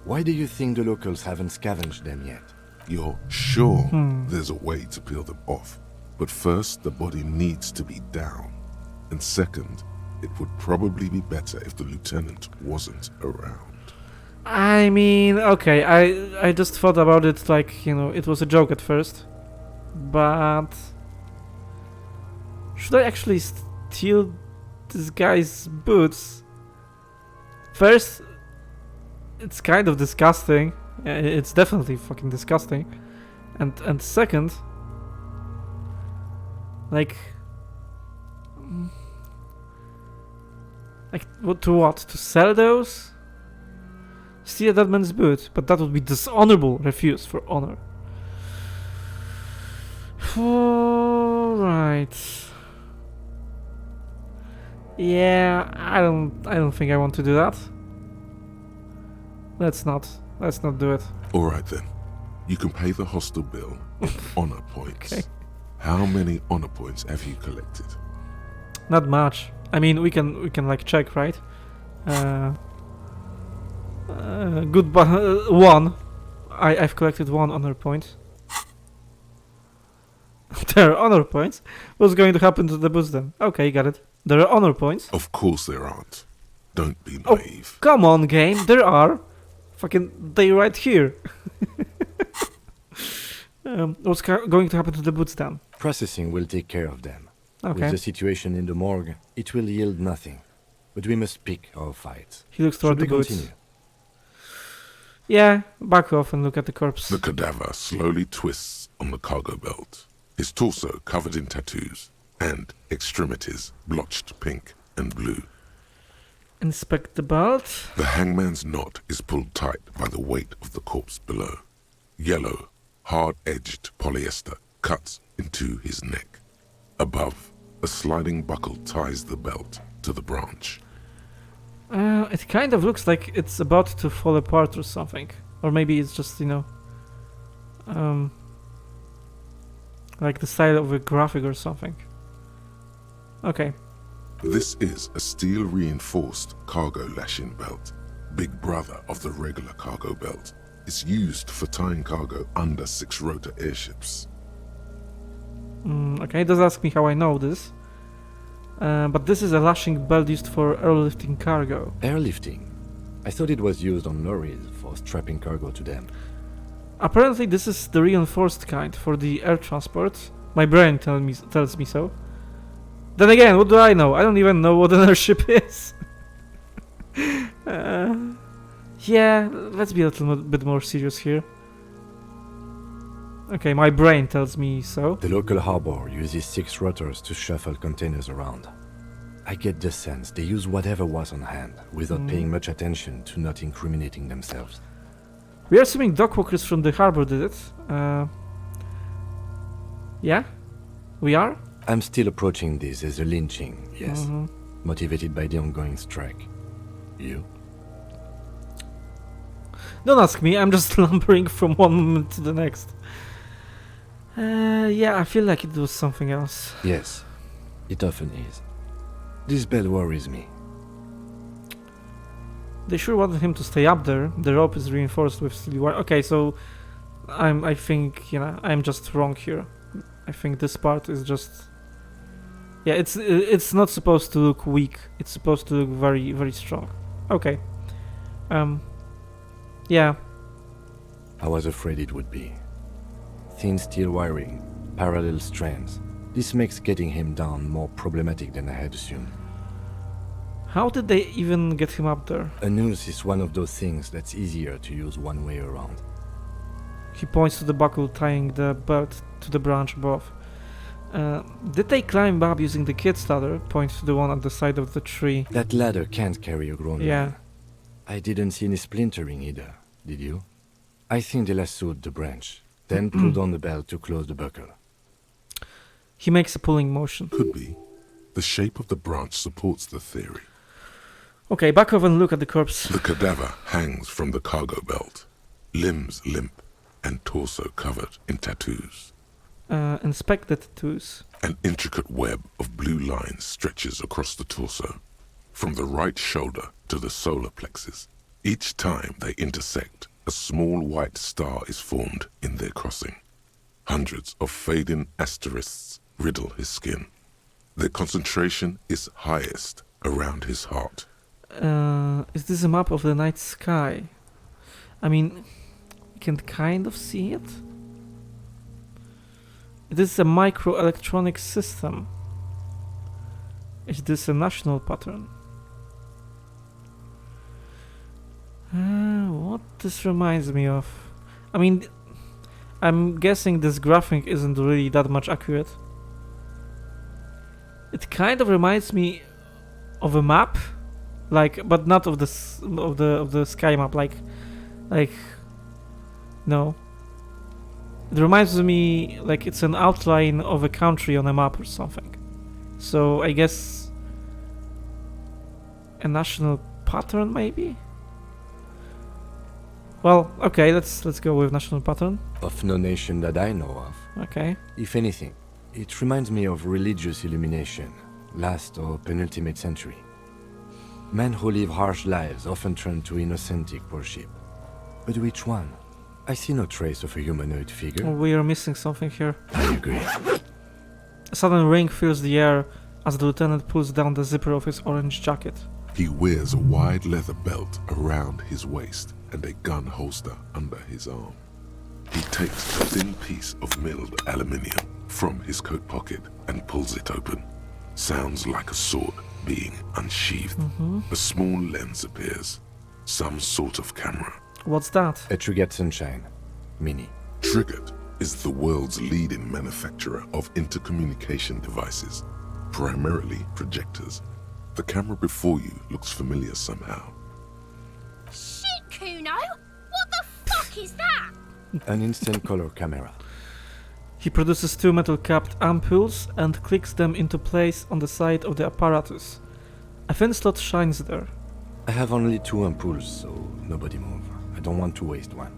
Why do you think the locals haven't scavenged them yet? You're sure there's a way to peel them off, but first the body needs to be down. And second, it would probably be better if the lieutenant wasn't around. I mean, okay, I just thought about it like, you know, it was a joke at first. But... should I actually steal this guy's boots? First, it's kind of disgusting. It's definitely fucking disgusting. And second, like what to what? To sell those? Steal that man's boot, but that would be dishonorable. Refuse for honor. Alright. Yeah, I don't think I want to do that. Let's not do it. Alright then. You can pay the hostel bill in honor points. Okay. How many honor points have you collected? Not much. I mean, we can like check, right? One. I've collected 1 honor point. There are honor points. What's going to happen to the boots then? Okay, got it. There are honor points. Of course there aren't. Don't be naive. Oh, come on, game. There are. Fucking, they right here. What's going to happen to the boots then? Processing will take care of them. Okay. With the situation in the morgue, it will yield nothing. But we must pick our fights. He looks toward the boots. Continue? Yeah, back off and look at the corpse. The cadaver slowly twists on the cargo belt. His torso covered in tattoos, and extremities blotched pink and blue. Inspect the belt. The hangman's knot is pulled tight by the weight of the corpse below. Yellow, hard-edged polyester cuts into his neck. Above, a sliding buckle ties the belt to the branch. It kind of looks like it's about to fall apart or something. Or maybe it's just, you know... like the style of a graphic or something. Okay. This is a steel-reinforced cargo lashing belt, big brother of the regular cargo belt. It's used for tying cargo under 6-rotor airships. Okay, does ask me how I know this. But this is a lashing belt used for airlifting cargo. Airlifting? I thought it was used on lorries for strapping cargo to them. Apparently this is the reinforced kind for the air transport. My brain tells me so. Then again, what do I know? I don't even know what an airship is. Yeah, let's be a little bit more serious here. Okay, my brain tells me so. The local harbor uses 6 rotors to shuffle containers around. I get the sense they use whatever was on hand, without paying much attention to not incriminating themselves. We are assuming dockworkers from the harbor did it. Yeah? We are? I'm still approaching this as a lynching, yes. Motivated by the ongoing strike. You? Don't ask me, I'm just lumbering from one moment to the next. Yeah, I feel like it was something else. Yes, it often is. This bell worries me. They sure wanted him to stay up there. The rope is reinforced with steel wire. Okay, so I think, you know, I'm just wrong here. I think this part is just... Yeah, it's not supposed to look weak. It's supposed to look very, very strong. Okay. Yeah. I was afraid it would be. Thin steel wiring, parallel strands. This makes getting him down more problematic than I had assumed. How did they even get him up there? A noose is one of those things that's easier to use one way around. He points to the buckle tying the belt to the branch above. Did they climb up using the kid's ladder? Points to the one at the side of the tree. That ladder can't carry a grown Yeah. man. I didn't see any splintering either, did you? I think they lassoed the branch, then pulled on the belt to close the buckle. He makes a pulling motion. Could be. The shape of the branch supports the theory. Okay, back over and look at the corpse. The cadaver hangs from the cargo belt, limbs limp and torso covered in tattoos. Inspect the tattoos. An intricate web of blue lines stretches across the torso, from the right shoulder to the solar plexus. Each time they intersect, a small white star is formed in their crossing. Hundreds of fading asterisks riddle his skin. Their concentration is highest around his heart. Is this a map of the night sky? I mean, you can kind of see it. This is a microelectronic system. Is this a national pattern? What this reminds me of? I mean, I'm guessing this graphic isn't really that much accurate. It kind of reminds me of a map, like, but not of the sky map. Like, no. It reminds me like it's an outline of a country on a map or something. So I guess a national pattern maybe. Well, okay, let's go with national pattern. Of no nation that I know of. Okay. If anything, it reminds me of religious illumination, last or penultimate century. Men who live harsh lives often turn to innocentic worship. But which one? I see no trace of a humanoid figure. Oh, we are missing something here. I agree. A sudden ring fills the air as the lieutenant pulls down the zipper of his orange jacket. He wears a wide leather belt around his waist and a gun holster under his arm. He takes a thin piece of milled aluminium from his coat pocket and pulls it open. Sounds like a sword being unsheathed. A small lens appears. Some sort of camera. What's that? A Trigger Sunshine. Mini. Triggered is the world's leading manufacturer of intercommunication devices, primarily projectors. The camera before you looks familiar somehow. Shit, Cuno! What the fuck is that? An instant color camera. He produces two metal-capped ampoules and clicks them into place on the side of the apparatus. A thin slot shines there. I have only 2 ampoules, so nobody move. I don't want to waste one.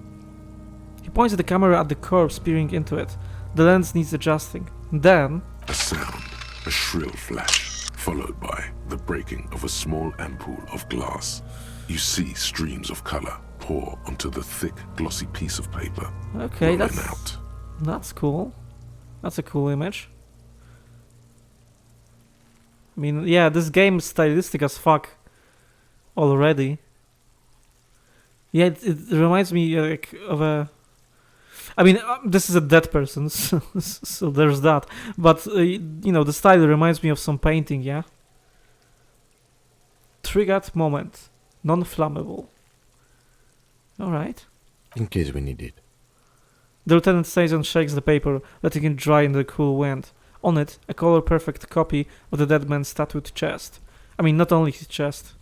He points the camera at the corpse peering into it. The lens needs adjusting. Then... A sound, a shrill flash, followed by the breaking of a small ampoule of glass. You see streams of color pour onto the thick, glossy piece of paper. Okay, rolling out. That's cool. That's a cool image. I mean, yeah, this game is stylistic as fuck already. Yeah, it reminds me like of a... I mean, this is a dead person, so there's that. But, you know, the style reminds me of some painting, yeah? Triggered moment. Non-flammable. Alright. In case we need it. The lieutenant stays and shakes the paper, letting it dry in the cool wind. On it, a color-perfect copy of the dead man's tattooed chest. I mean, not only his chest.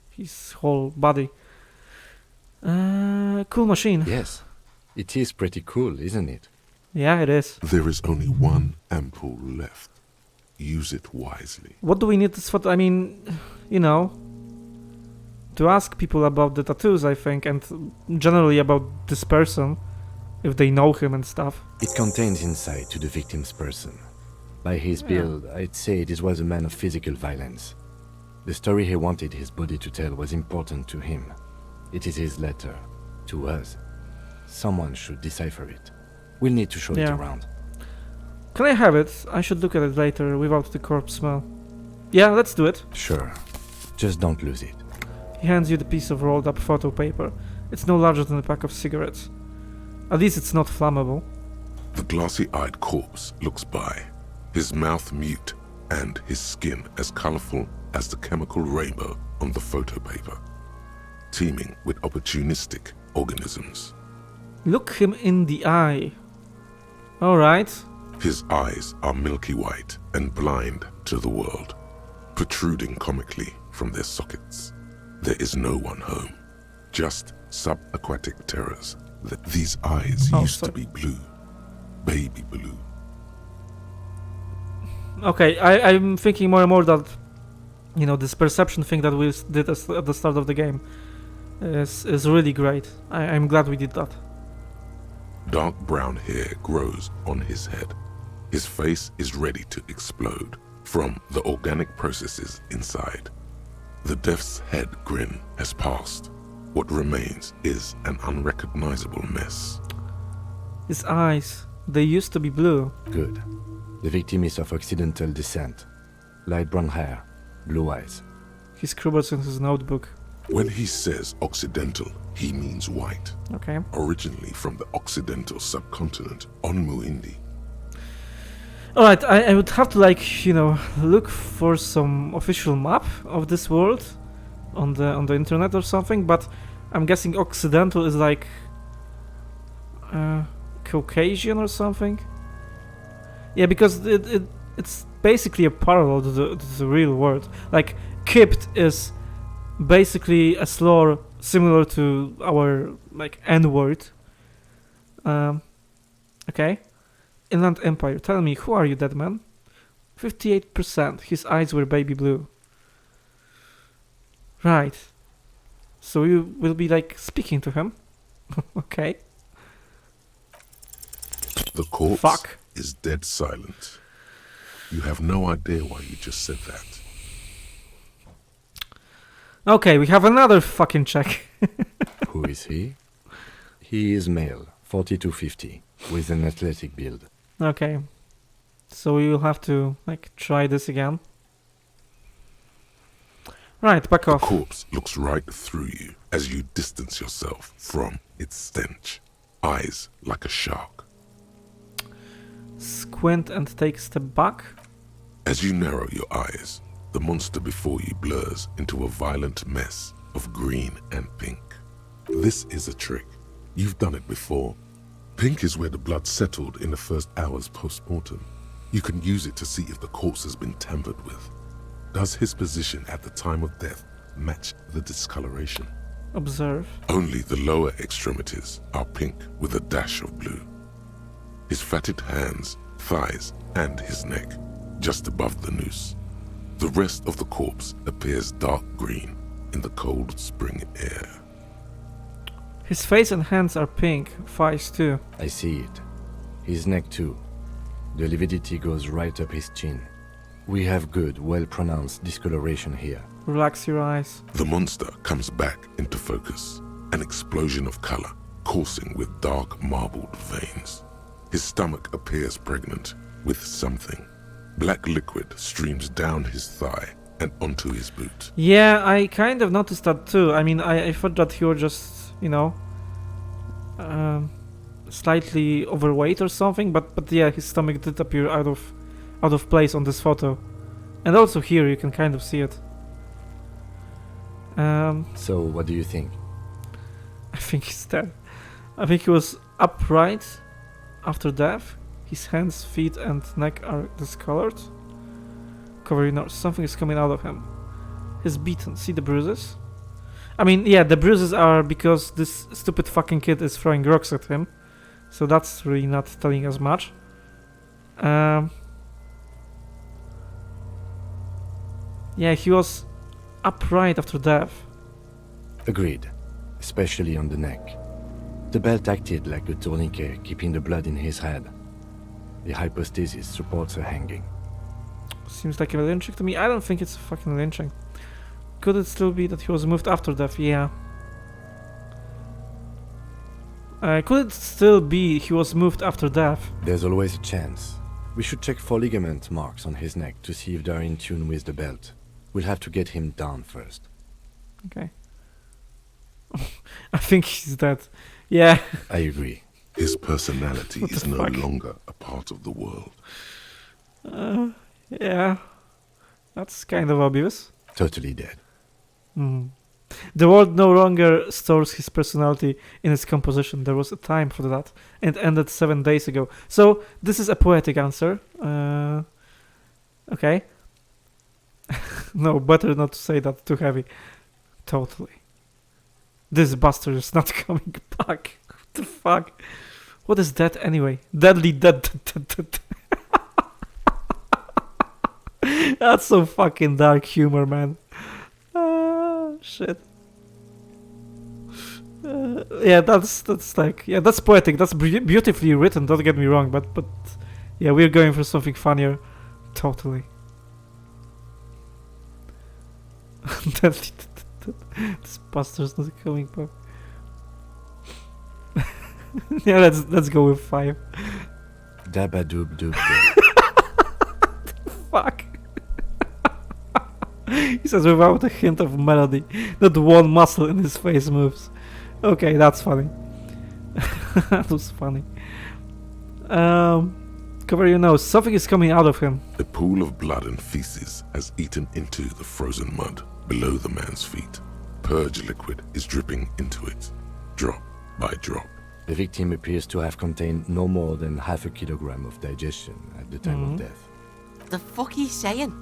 His whole body. Cool machine. Yes. It is pretty cool, isn't it? Yeah, it is. There is only one ampoule left. Use it wisely. What do we need this for? I mean, you know, to ask people about the tattoos, I think, and generally about this person. if they know him and stuff. It contains insight to the victim's person. By his build, I'd say this was a man of physical violence. The story he wanted his body to tell was important to him. It is his letter to us. Someone should decipher it. We'll need to show it around. Can I have it? I should look at it later without the corpse smell. Yeah, let's do it. Sure. Just don't lose it. He hands you the piece of rolled up photo paper. It's no larger than a pack of cigarettes. At least it's not flammable. The glassy-eyed corpse looks by, his mouth mute and his skin as colorful as the chemical rainbow on the photo paper, teeming with opportunistic organisms. Look him in the eye. Alright. His eyes are milky white and blind to the world, protruding comically from their sockets. There is no one home, just subaquatic terrors. These eyes used to be blue, baby blue. Okay, I'm thinking more and more that, you know, this perception thing that we did at the start of the game is really great. I'm glad we did that. Dark brown hair grows on his head. His face is ready to explode from the organic processes inside. The death's head grin has passed. What remains is an unrecognizable mess. His eyes, they used to be blue. Good. The victim is of Occidental descent. Light brown hair, blue eyes. He scribbles in his notebook. When he says Occidental, he means white. Okay. Originally from the Occidental subcontinent on Muindi. Alright, I would have to, like, you know, look for some official map of this world on the internet or something, but I'm guessing Occidental is like Caucasian or something. Yeah, because it's basically a parallel to the real world. Like, Kypt is basically a slur similar to our, like, N-word. Okay. Inland Empire, tell me, who are you, dead man? 58%. His eyes were baby blue. Right. So you will be, like, speaking to him? Okay. The corpse is dead silent. You have no idea why you just said that. Okay, we have another fucking check. Who is he? He is male, 4250, with an athletic build. Okay. So you'll have to, like, try this again. Right, back off. The corpse looks right through you as you distance yourself from its stench. Eyes like a shark. Squint and take a step back. As you narrow your eyes, the monster before you blurs into a violent mess of green and pink. This is a trick. You've done it before. Pink is where the blood settled in the first hours post-mortem. You can use it to see if the corpse has been tampered with. Does his position at the time of death match the discoloration? Observe. Only the lower extremities are pink with a dash of blue. His fatted hands, thighs, and his neck, just above the noose. The rest of the corpse appears dark green in the cold spring air. His face and hands are pink, thighs too. I see it. His neck too. The lividity goes right up his chin. We have good, well-pronounced discoloration here. Relax your eyes. The monster comes back into focus, an explosion of color, coursing with dark marbled veins. His stomach appears pregnant with something. Black liquid streams down his thigh and onto his boot. Yeah, I kind of noticed that too. I mean, I thought that he was just, you know, slightly overweight or something, but yeah, his stomach did appear out of place on this photo. And also here you can kind of see it. So what do you think? I think he's dead. I think he was upright after death. His hands, feet and neck are discolored. Covering up, something is coming out of him. He's beaten. See the bruises? I mean, yeah, the bruises are because this stupid fucking kid is throwing rocks at him. So that's really not telling us much. Yeah, he was upright after death. Agreed, especially on the neck. The belt acted like a tourniquet, keeping the blood in his head. The hypostasis supports a hanging. Seems like a lynching to me. I don't think it's a fucking lynching. Could it still be that he was moved after death? Yeah. Could it still be he was moved after death? There's always a chance. We should check for ligament marks on his neck to see if they're in tune with the belt. We'll have to get him down first. Okay. I think he's dead. Yeah. I agree. His personality is no fuck? longer a part of the world. Yeah. That's kind of obvious. Totally dead. The world no longer stores his personality in its composition. There was a time for that, and it ended 7 days ago. So this is a poetic answer. Okay. No, better not to say that. Too heavy. Totally. This bastard is not coming back. What the fuck? What is that anyway? Deadly dead. That's some fucking dark humor, man. Shit. Yeah, that's like, yeah, that's poetic. That's beautifully written. Don't get me wrong, but yeah, we're going for something funnier. Totally. This bastard's not coming back. Yeah, let's go with 5. Dabba-doob doob. Fuck. He says without a hint of melody. Not one muscle in his face moves. Okay, that's funny. That was funny. Cover your nose. Something is coming out of him. A pool of blood and feces has eaten into the frozen mud below the man's feet. Purge liquid is dripping into it, drop by drop. The victim appears to have contained no more than half a kilogram of digestion at the time of death. The fuck he's saying?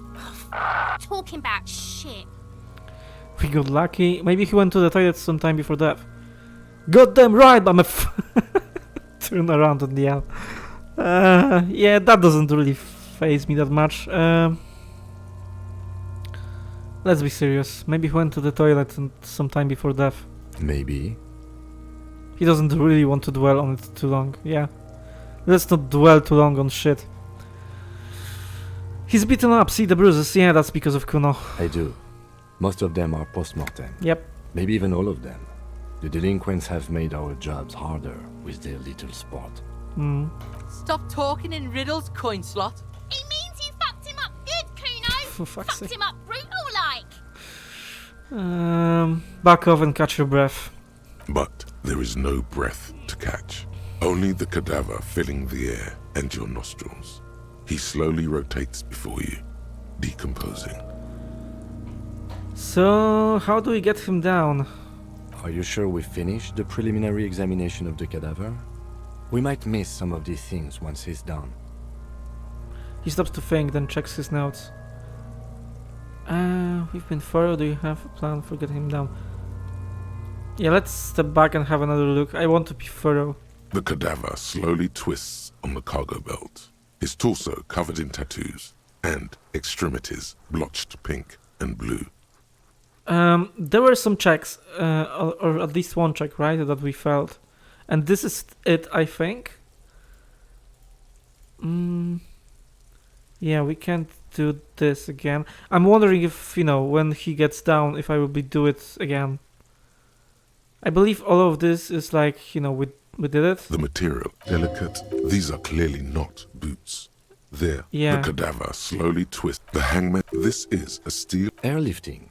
Talking about shit. We got lucky. Maybe he went to the toilet sometime before death. Goddamn right, I'm a turn around and yell. Yeah, that doesn't really faze me that much. Let's be serious. Maybe he went to the toilet sometime before death. Maybe. He doesn't really want to dwell on it too long. Yeah. Let's not dwell too long on shit. He's beaten up. See the bruises? Yeah, that's because of Kuno. I do. Most of them are post-mortem. Yep. Maybe even all of them. The delinquents have made our jobs harder with their little sport. Stop talking in riddles, coin slot. It means you fucked him up good, Kuno. For fuck's Fucked sake. him up brutal like. Back off and catch your breath. But there is no breath to catch. Only the cadaver filling the air and your nostrils. He slowly rotates before you, decomposing. So, how do we get him down? Are you sure we finished the preliminary examination of the cadaver? We might miss some of these things once he's done. He stops to think, then checks his notes. We've been thorough. Do you have a plan for getting him down? Yeah, let's step back and have another look. I want to be thorough. The cadaver slowly twists on the cargo belt, his torso covered in tattoos, and extremities blotched pink and blue. There were some checks, or at least one check, right, that we failed. And this is it, I think. Yeah, we can't do this again. I'm wondering if, you know, when he gets down, if I will do it again. I believe all of this is like, you know, we did it. The material, delicate. These are clearly not boots. There, Yeah. the cadaver slowly twists. The hangman, this is a steel. Airlifting.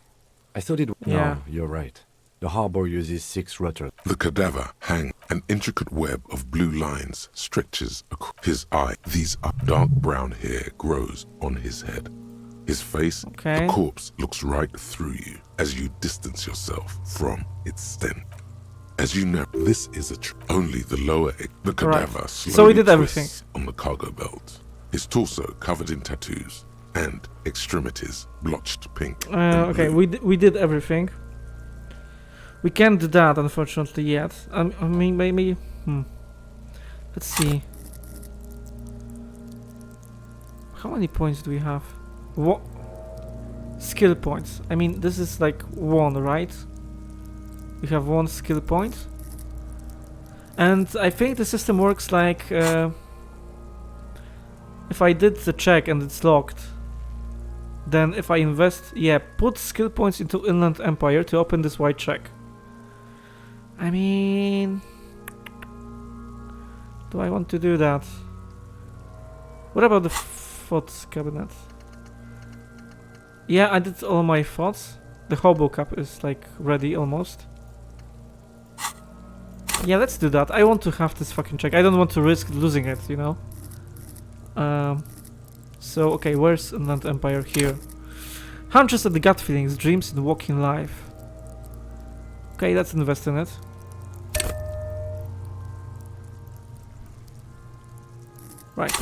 I thought it... Yeah. No, you're right. The harbor uses 6 rotors. The cadaver hang. An intricate web of blue lines stretches across his eye. These are dark brown hair grows on his head. His face, Okay. the corpse looks right through you as you distance yourself from its stem. As you know, this is only the lower the cadaver Right. slowly So we did everything. twists on the cargo belt. His torso covered in tattoos and extremities blotched pink. and Okay, blue. we did everything. We can't do that, unfortunately, yet. I mean, maybe... Let's see. How many points do we have? What? Skill points. I mean, this is like 1, right? We have 1 skill point. And I think the system works like if I did the check and it's locked, then if I invest, yeah, put skill points into Inland Empire to open this white check. I mean, do I want to do that? What about the thoughts cabinet? Yeah, I did all my thoughts. The hobo cup is like ready almost. Yeah, let's do that. I want to have this fucking check. I don't want to risk losing it, you know? So, okay, where's Inland Empire? Here. Hunches at the gut feelings, dreams in walking life. Okay, let's invest in it. Right.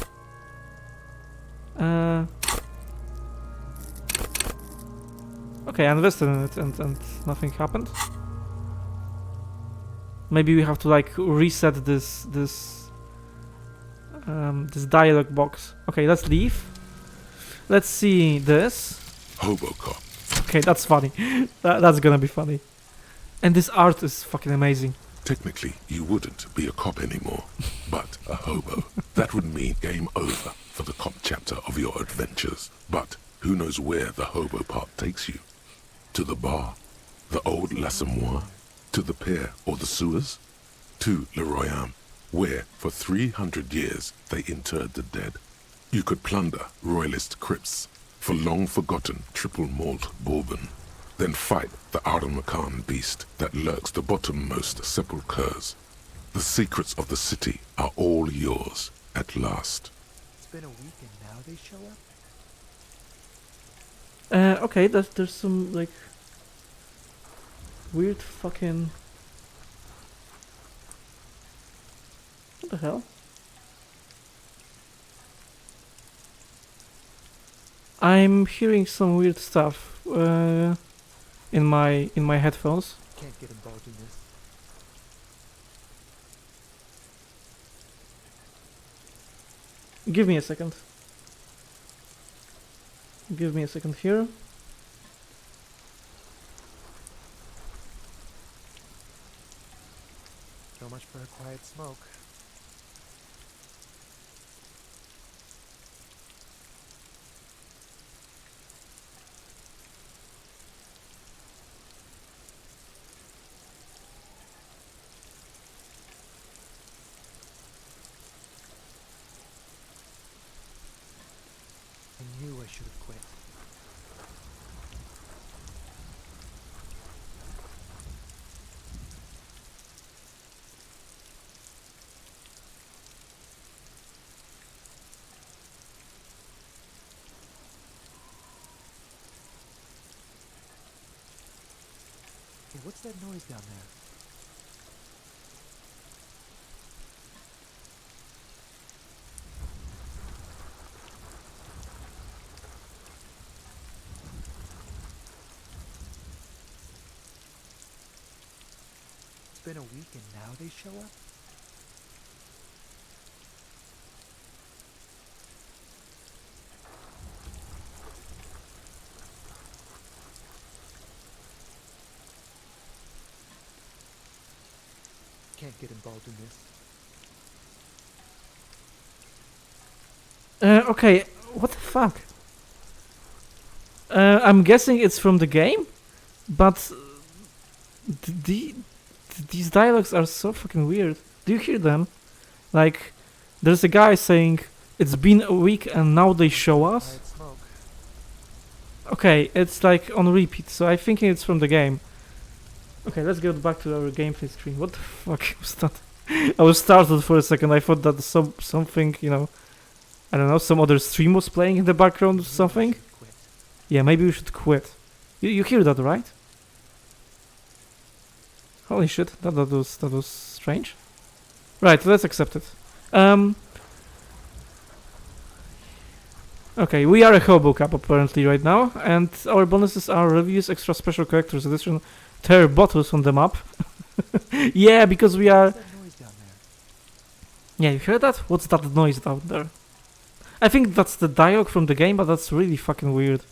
Okay, I invested in it and nothing happened. Maybe we have to like reset this dialogue box. Okay, let's leave. Let's see this. Hobocop. Okay, that's funny. That's gonna be funny. And this art is fucking amazing. Technically, you wouldn't be a cop anymore, but a hobo. That would mean game over for the cop chapter of your adventures. But who knows where the hobo part takes you? To the bar? The old L'Assommoir? To the pier or the sewers? To Le Royaume, where for 300 years they interred the dead. You could plunder royalist crypts for long-forgotten triple malt bourbon, then fight the Aramakan beast that lurks the bottommost sepulchres. The secrets of the city are all yours at last. It's been a week and now they show up? Okay, there's some like weird fucking... What the hell? I'm hearing some weird stuff in my headphones. Can't get involved in this. Give me a second. Give me a second here. So much for a quiet smoke. I knew I should have quit. Hey, what's that noise down there? It's been a week and now they show up? Can't get involved in this. Okay, what the fuck? I'm guessing it's from the game, but these dialogues are so fucking weird. Do you hear them? Like, there's a guy saying, "It's been a week and now they show us." Okay, it's like on repeat, so I'm thinking it's from the game. Okay, let's go back to our gameplay screen. What the fuck was that? I was startled for a second. I thought that something, you know, I don't know, some other stream was playing in the background or something. Yeah, maybe we should quit. You hear that, right? Holy shit, that was strange. Right, let's accept it. Okay, we are a hobo cup apparently right now, and our bonuses are reviews, extra special collector's edition, tear bottles on the map. Yeah, because we are... Yeah, you heard that? What's that noise out there? I think that's the dialogue from the game, but that's really fucking weird.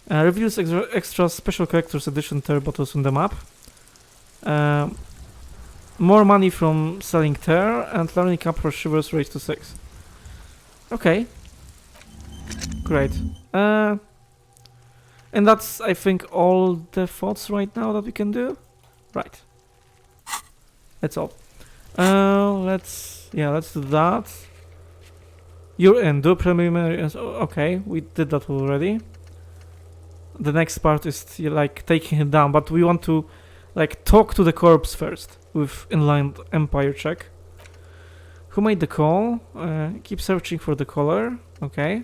Reviews, extra special collector's edition, tear bottles on the map. More money from selling tear and learning cap for shivers raised to 6. Okay. Great. And that's, I think, all the thoughts right now that we can do. Right. That's all. Let's do that. You're in. Do preliminary. Okay, we did that already. The next part is like taking him down, but we want to like talk to the corpse first with inline empire check. Who made the call? Keep searching for the caller. Okay.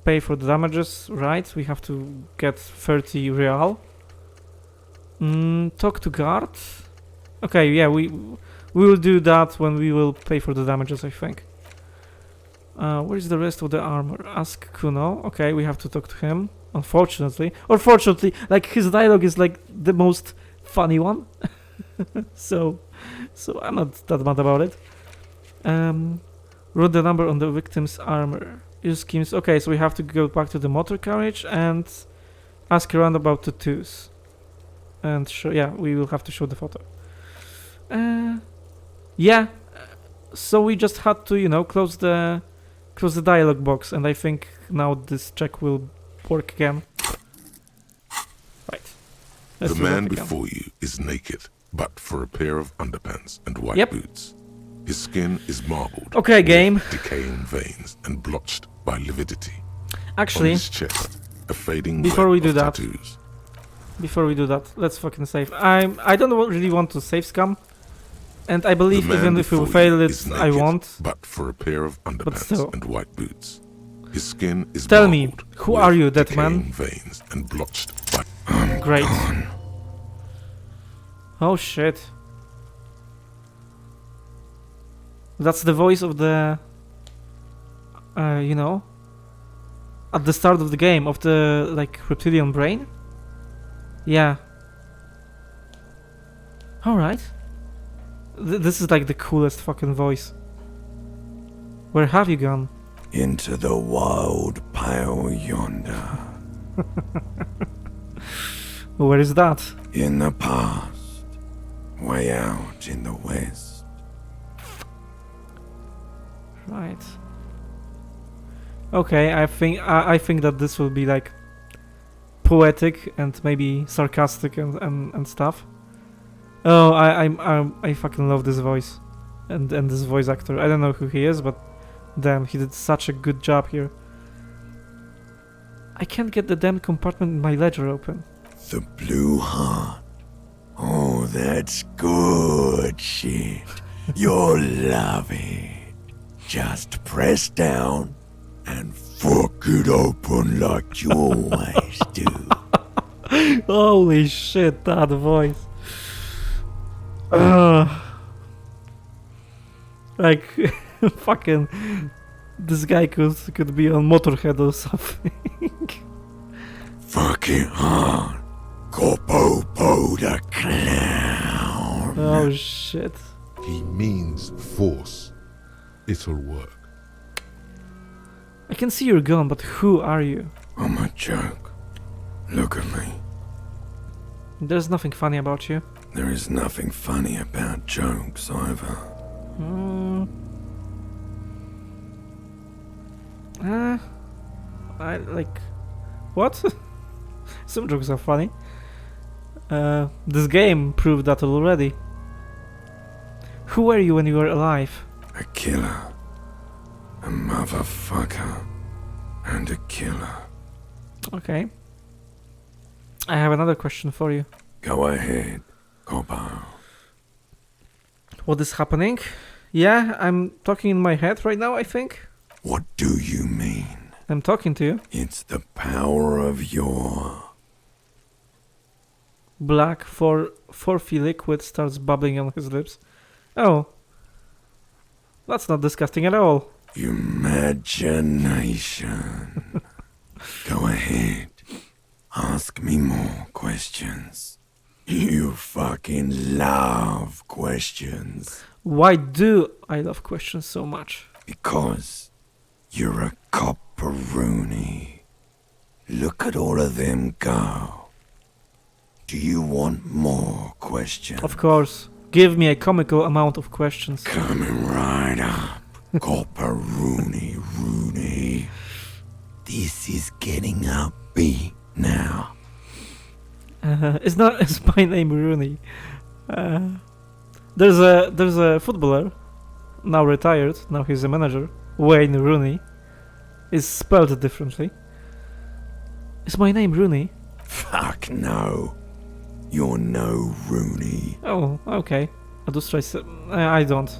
Pay for the damages. Right. We have to get 30 real. Talk to guard. Okay. Yeah. We will do that when we will pay for the damages, I think. Where is the rest of the armor? Ask Kuno. Okay. We have to talk to him. Unfortunately, or fortunately, like his dialogue is like the most funny one. so I'm not that mad about it. Wrote the number on the victim's armor. Use schemes. Okay, so we have to go back to the motor carriage and ask around about tattoos. And show, yeah, we will have to show the photo. Yeah. So we just had to, close the dialogue box, and I think now this check will work again. Right. The man before you is naked, but for a pair of underpants and white boots. His skin is marbled. Okay, game. Decaying veins and blotched by lividity. Actually, on his chest, a fading before we do that, tattoos. Let's fucking save. I don't really want to save scam, and I believe even if we fail it, I won't. But for a pair of underpants and white boots. His skin is Tell me, who are you, that man? Veins and blotched by Great. Oh shit. That's the voice of the at the start of the game of the like reptilian brain. Yeah. All right. This is like the coolest fucking voice. Where have you gone? Into the wild pale yonder. Where is that? In the past, way out in the west. Right. Okay, I think that this will be like poetic and maybe sarcastic and stuff. Oh, I fucking love this voice and this voice actor. I don't know who he is, but damn, he did such a good job here. I can't get the damn compartment in my ledger open. The blue heart. Oh, that's good shit. You'll love it. Just press down and fuck it open like you always do. Holy shit, that voice. Like, fucking, this guy could be on Motorhead or something. Fuck it hard. Popo the clown. Oh shit. He means force. It'll work. I can see you're gone, but who are you? I'm a joke. Look at me. There's nothing funny about you. There is nothing funny about jokes either. I like... What? Some jokes are funny. This game proved that already. Who were you when you were alive? A killer. A motherfucker. And a killer. Okay. I have another question for you. Go ahead, Coppo. What is happening? Yeah, I'm talking in my head right now, I think. What do you mean? I'm talking to you. It's the power of your... Black forfeit liquid starts bubbling on his lips. Oh. That's not disgusting at all. Imagination. Go ahead. Ask me more questions. You fucking love questions. Why do I love questions so much? Because you're a copperoonie. Look at all of them go. Do you want more questions? Of course. give me a comical amount of questions. Coming right up. Copper Rooney. This is getting upbeat now. It's my name Rooney. There's a footballer, now retired, now he's a manager, Wayne Rooney. Is spelled differently. Is my name Rooney? Fuck no. You're no Rooney. Oh, okay. I'll just try I don't.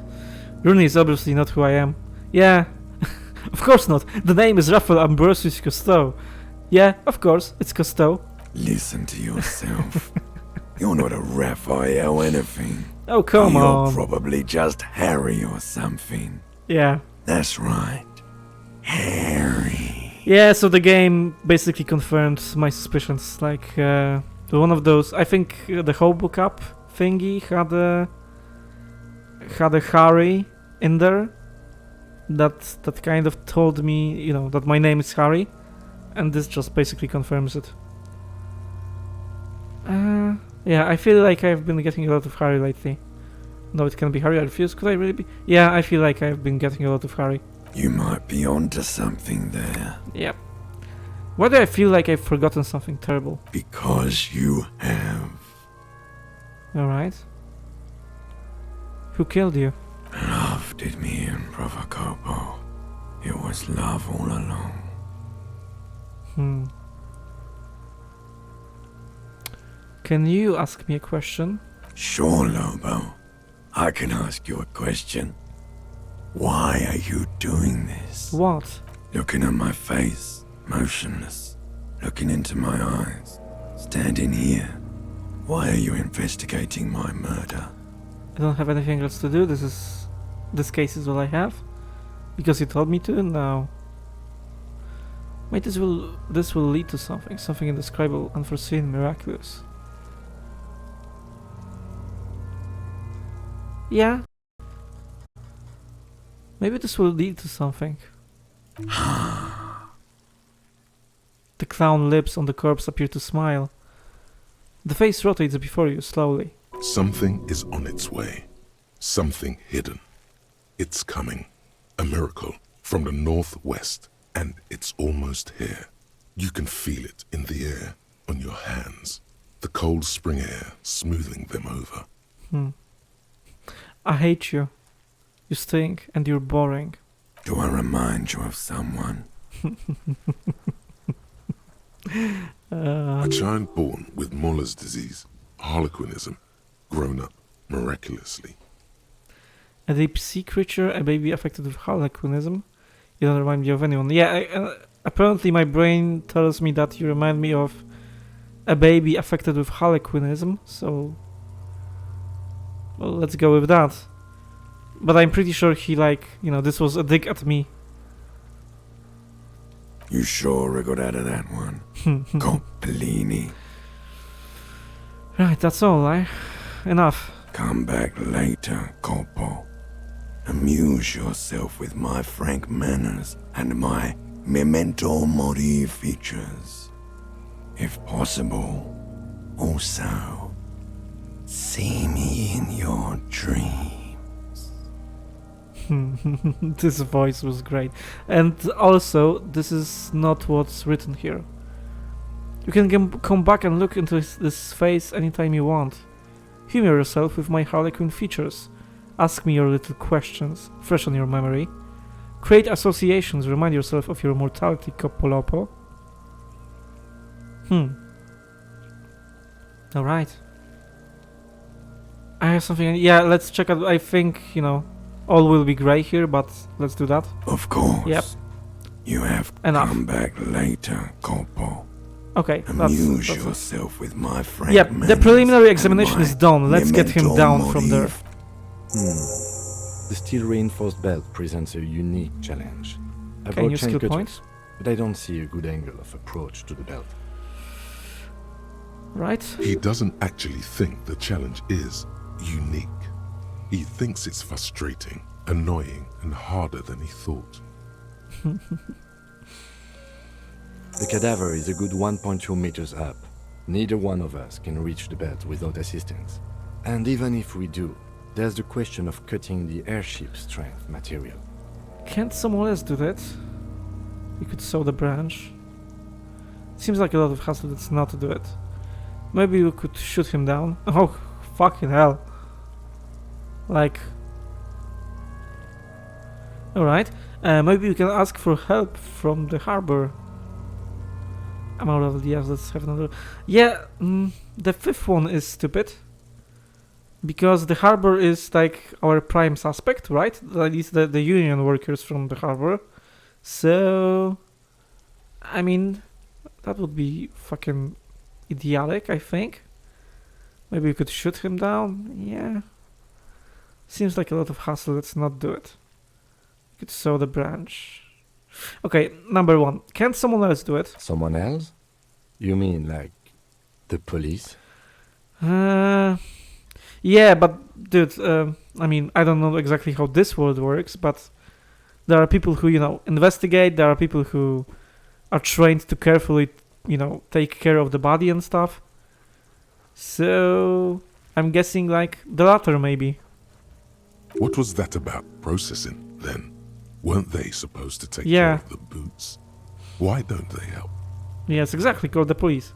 Rooney is obviously not who I am. Yeah, of course not. The name is Raphael Ambrosius Cousteau. Yeah, of course, it's Cousteau. Listen to yourself. You're not a Raphael anything. Oh, come on. You're probably just Harry or something. Yeah. That's right. Harry. Yeah, so the game basically confirmed my suspicions. Like, one of those... I think the Hobo Cup thingy had a Harry in there. That kind of told me, you know, that my name is Harry. And this just basically confirms it. Yeah, I feel like I've been getting a lot of Harry lately. No, it can be Harry, I refuse. Could I really be? Yeah, I feel like I've been getting a lot of Harry. You might be onto something there. Yep. Why do I feel like I've forgotten something terrible? Because you have. Alright. Who killed you? Love did me in, Provocopo. It was love all along. Can you ask me a question? Sure, Lobo. I can ask you a question. Why are you doing this? What? Looking at my face, motionless. Looking into my eyes. Standing here. Why are you investigating my murder? I don't have anything else to do. This case is all I have. Because you told me to, now. Wait, this will lead to something. Something indescribable, unforeseen, miraculous. Yeah. Maybe this will lead to something. The clown lips on the corpse appear to smile. The face rotates before you slowly. Something is on its way. Something hidden. It's coming. A miracle from the northwest, and it's almost here. You can feel it in the air, on your hands. The cold spring air smoothing them over. I hate you. You stink and you're boring. Do I remind you of someone? A child born with Muller's disease, harlequinism, grown up miraculously. A deep sea creature, a baby affected with harlequinism. You don't remind me of anyone. Yeah, apparently my brain tells me that you remind me of a baby affected with harlequinism, so... Well, let's go with that. But I'm pretty sure he, like, you know, this was a dig at me. You sure I got out of that one? Coppellini. Right, that's all, enough. Come back later, Coppo. Amuse yourself with my frank manners and my memento mori features. If possible, also, see me in your dreams. This voice was great. And also, this is not what's written here. You can come back and look into this face anytime you want. Humor yourself with my harlequin features. Ask me your little questions, fresh on your memory. Create associations, remind yourself of your mortality, Coppolopo. Alright. I have something... Yeah, let's check out... I think, you know, all will be grey here, but let's do that. Of course. Yep. You have to come back later, Coppo. Okay, Amuse yourself with my frank Yep, the preliminary examination is done. Let's get him down from there. The steel reinforced belt presents a unique challenge. I Can you brought chain skill cutters, points? but I don't see a good angle of approach to the belt. Right? He doesn't actually think the challenge is unique. He thinks it's frustrating, annoying, and harder than he thought. The cadaver is a good 1.2 meters up. Neither one of us can reach the belt without assistance. And even if we do, there's the question of cutting the airship strength material. Can't someone else do that? We could saw the branch. Seems like a lot of hassle that's not to do it. Maybe we could shoot him down. Oh, fucking hell. Like... Alright. Maybe we can ask for help from the harbor. I'm out of ideas, let's have another... Yeah, the fifth one is stupid. Because the harbor is like our prime suspect, right? At least the union workers from the harbor. So... I mean... That would be fucking idiotic, I think. Maybe we could shoot him down? Yeah. Seems like a lot of hassle, let's not do it. We could saw the branch. Okay, number 1. Can someone else do it? Someone else? You mean like the police? Yeah, but dude, I mean, I don't know exactly how this world works, but there are people who, you know, investigate, there are people who are trained to carefully, you know, take care of the body and stuff. So, I'm guessing like the latter maybe. What was that about processing then? Weren't they supposed to take care of the boots? Why don't they help? Yes, exactly, call the police.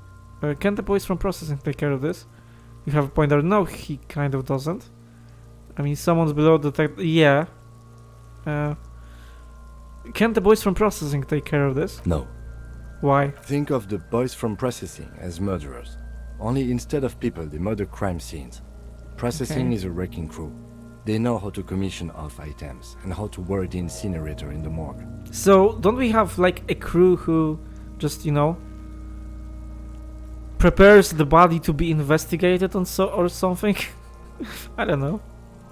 Can the boys from processing take care of this? You have a point there. No, he kind of doesn't. I mean, someone's below the tech. Yeah. Can the boys from processing take care of this? No. Why? Think of the boys from processing as murderers. Only instead of people, they murder crime scenes. Processing is a wrecking crew. They know how to commission off items and how to work the incinerator in the morgue. So, don't we have like a crew who just, you know, prepares the body to be investigated or something? I don't know.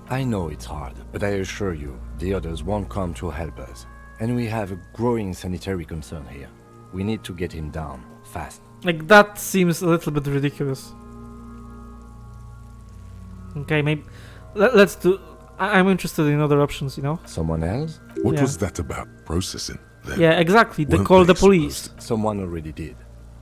I know it's hard, but I assure you, the others won't come to help us. And we have a growing sanitary concern here. We need to get him down, fast. Like, that seems a little bit ridiculous. Okay, maybe... Let's do... I'm interested in other options, you know? Someone else? What was that about processing then? Yeah, exactly. They called the police. Someone already did.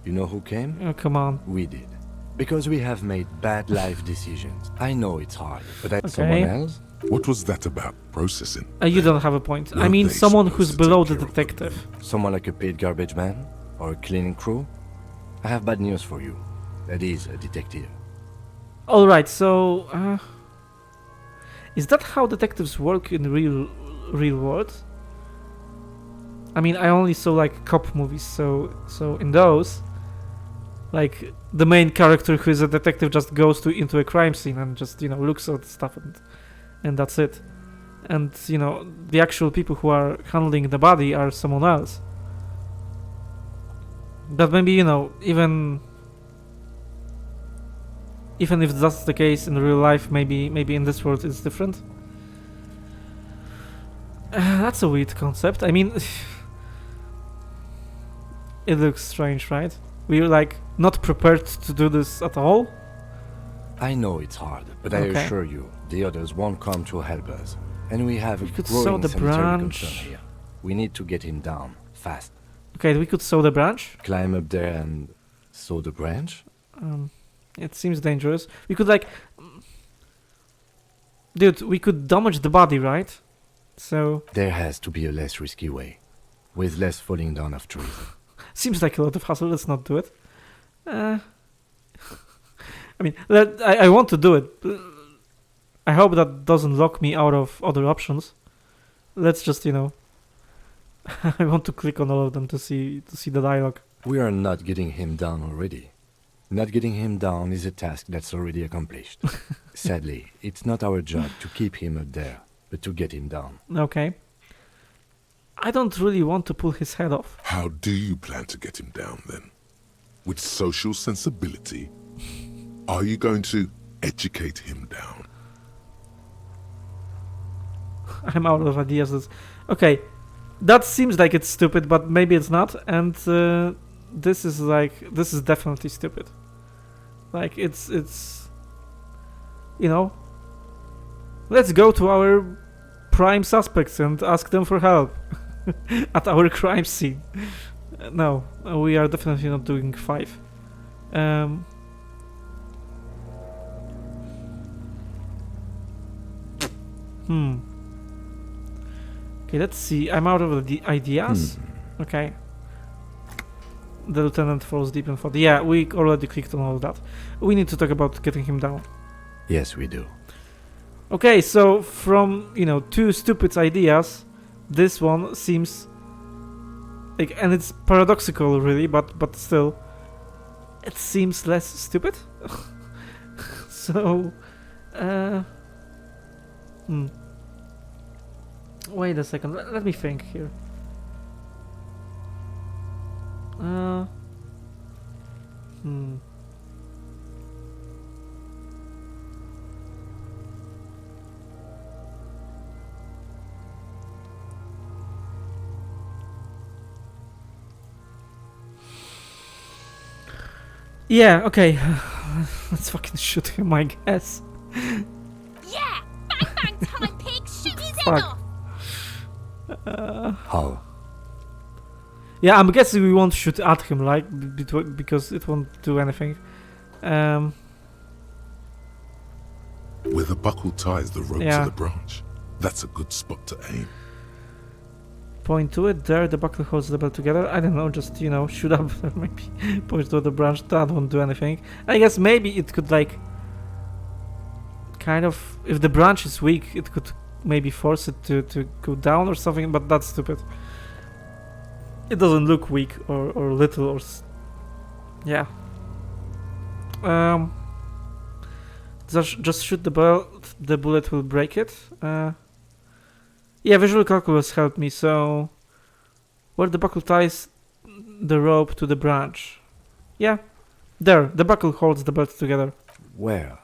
You know who came? Oh, come on. We did. Because we have made bad life decisions. I know it's hard, but someone else? What was that about processing? You don't have a point. I mean, someone who's below the detective. Someone like a paid garbage man? Or a cleaning crew? I have bad news for you. That is a detective. Alright, so... is that how detectives work in real world? I mean, I only saw like cop movies, so in those, like the main character who is a detective just goes into a crime scene and just, you know, looks at stuff and that's it. And, you know, the actual people who are handling the body are someone else. But maybe, you know, even if that's the case in real life, maybe in this world it's different. That's a weird concept. I mean, it looks strange, right? We're like not prepared to do this at all. I know it's hard, but I assure you, the others won't come to help us. And we have a growing sanitary concern here. We need to get him down, fast. Okay, we could saw the branch? Climb up there and saw the branch? It seems dangerous. We could like... Dude, we could damage the body, right? So... There has to be a less risky way. With less falling down of trees. Seems like a lot of hassle, let's not do it. I mean, I want to do it. I hope that doesn't lock me out of other options. Let's just, you know... I want to click on all of them to see the dialogue. We are not getting him down already. Not getting him down is a task that's already accomplished. Sadly, it's not our job to keep him up there, but to get him down. Okay. I don't really want to pull his head off. How do you plan to get him down then? With social sensibility? Are you going to educate him down? I'm out of ideas. Okay. That seems like it's stupid, but maybe it's not. And this is definitely stupid. Like it's you know, let's go to our prime suspects and ask them for help at our crime scene. No, we are definitely not doing 5. Okay, let's see. I'm out of the ideas. Okay. The lieutenant falls deep in thought. Yeah, we already clicked on all of that. We need to talk about getting him down. Yes, we do. Okay, so from, you know, two stupid ideas, this one seems like, and it's paradoxical really, but still, it seems less stupid. So, wait a second, let me think here. Yeah, okay. Let's fucking shoot him, I guess. Yeah! Bang bang time, pig! Shoot his head Fuck. off! How? Yeah, I'm guessing we won't shoot at him, like, because it won't do anything. Where the buckle ties the rope Yeah. to the branch, that's a good spot to aim. Point to it, there, the buckle holds the belt together. I don't know, just, you know, shoot up there, maybe. Point to the branch, that won't do anything. I guess maybe it could, like, kind of, if the branch is weak, it could maybe force it to go down or something, but that's stupid. It doesn't look weak or little or... yeah. Just shoot the belt, the bullet will break it. Yeah, visual calculus helped me, so... where the buckle ties the rope to the branch. Yeah, there, the buckle holds the belt together. Where?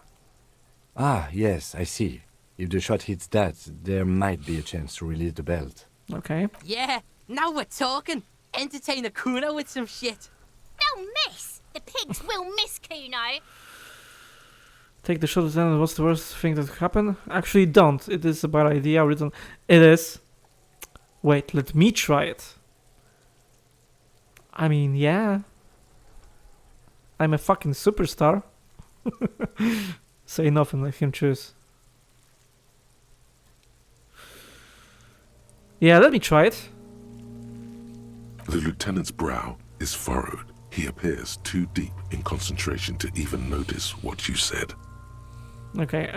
Ah, yes, I see. If the shot hits that, there might be a chance to release the belt. Okay. Yeah, now we're talking. Entertain a Cuno with some shit. They'll miss! The pigs will miss Cuno! Take the shot, Lieutenant. What's the worst thing that could happen? Actually, don't. It is a bad idea. Written. It is. Wait, let me try it. I mean, yeah. I'm a fucking superstar. Say nothing, let him choose. Yeah, let me try it. The lieutenant's brow is furrowed. He appears too deep in concentration to even notice what you said. Okay,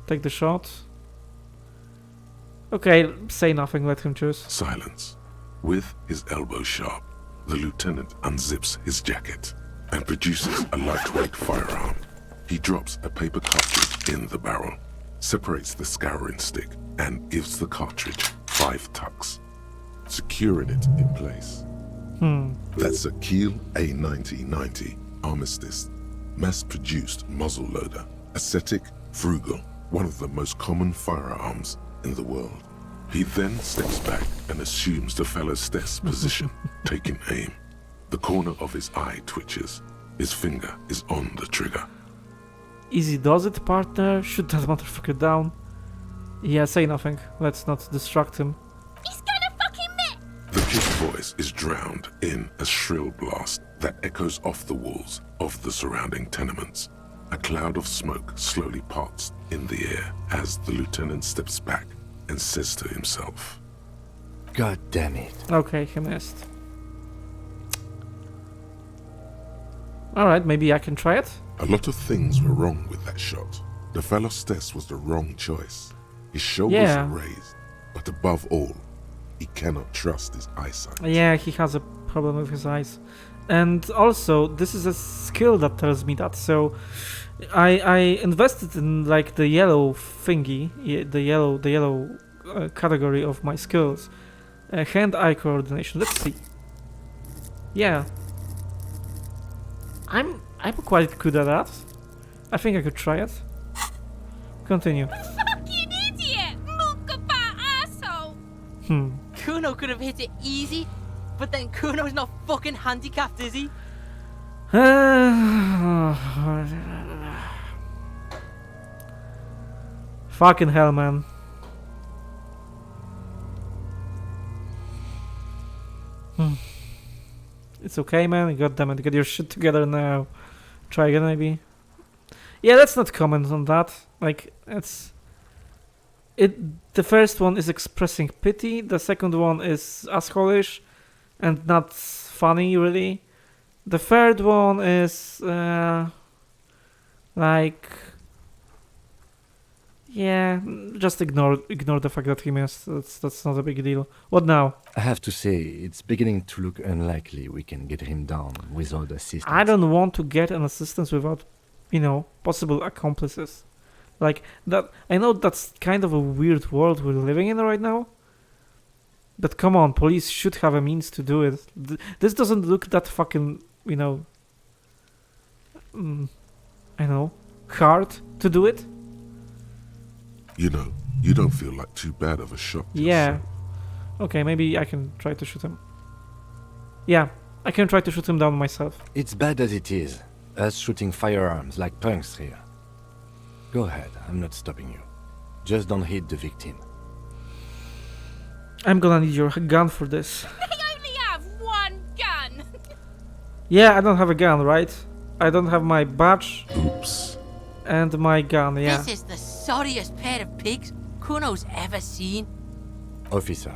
take the shot. Okay, say nothing, let him choose. Silence. With his elbow sharp, the lieutenant unzips his jacket and produces a lightweight firearm. He drops a paper cartridge in the barrel, separates the scouring stick, and gives the cartridge 5 tucks, securing it in place. That's a Kiel A9090 Armistice, mass-produced muzzleloader, ascetic, frugal, one of the most common firearms in the world. He then steps back and assumes the fellow's desk position, taking aim. The corner of his eye twitches. His finger is on the trigger. Easy does it, partner. Shoot that motherfucker down. Yeah, say nothing. Let's not distract him. He's gonna fucking miss! The kid's voice is drowned in a shrill blast that echoes off the walls of the surrounding tenements. A cloud of smoke slowly parts in the air as the lieutenant steps back and says to himself, God damn it. Okay, he missed. Alright, maybe I can try it? a lot of things were wrong with that shot. The fellow's test was the wrong choice. His shoulders are raised, but above all, he cannot trust his eyesight. Yeah, he has a problem with his eyes. And also, this is a skill that tells me that, so I invested in like the yellow thingy, the yellow category of my skills. Hand-eye coordination, let's see. Yeah. I'm quite good at that. I think I could try it. Continue. Fucking idiot! Mookabat asshole! Cuno could have hit it easy, but then Cuno's not fucking handicapped, is he? Fucking hell, man. It's okay, man. God damn it, get your shit together now. Try again, maybe. Yeah, let's not comment on that. Like, it's The first one is expressing pity. The second one is asshole-ish and not funny, really. The third one is like, yeah, just ignore the fact that he missed. That's not a big deal. What now? I have to say, it's beginning to look unlikely we can get him down without assistance. I don't want to get an assistance without, possible accomplices. Like that. I know that's kind of a weird world we're living in right now. But come on, police should have a means to do it. This doesn't look that fucking, hard to do it. You don't feel like too bad of a shot. Yeah. Okay, maybe I can try to shoot him. Yeah, I can try to shoot him down myself. It's bad as it is. Us shooting firearms like punks here. Go ahead, I'm not stopping you. Just don't hit the victim. I'm gonna need your gun for this. They only have one gun. Yeah, I don't have a gun, right? I don't have my badge. Oops. And my gun, yeah. This is the sorriest pair of pigs Cuno's ever seen. Officer,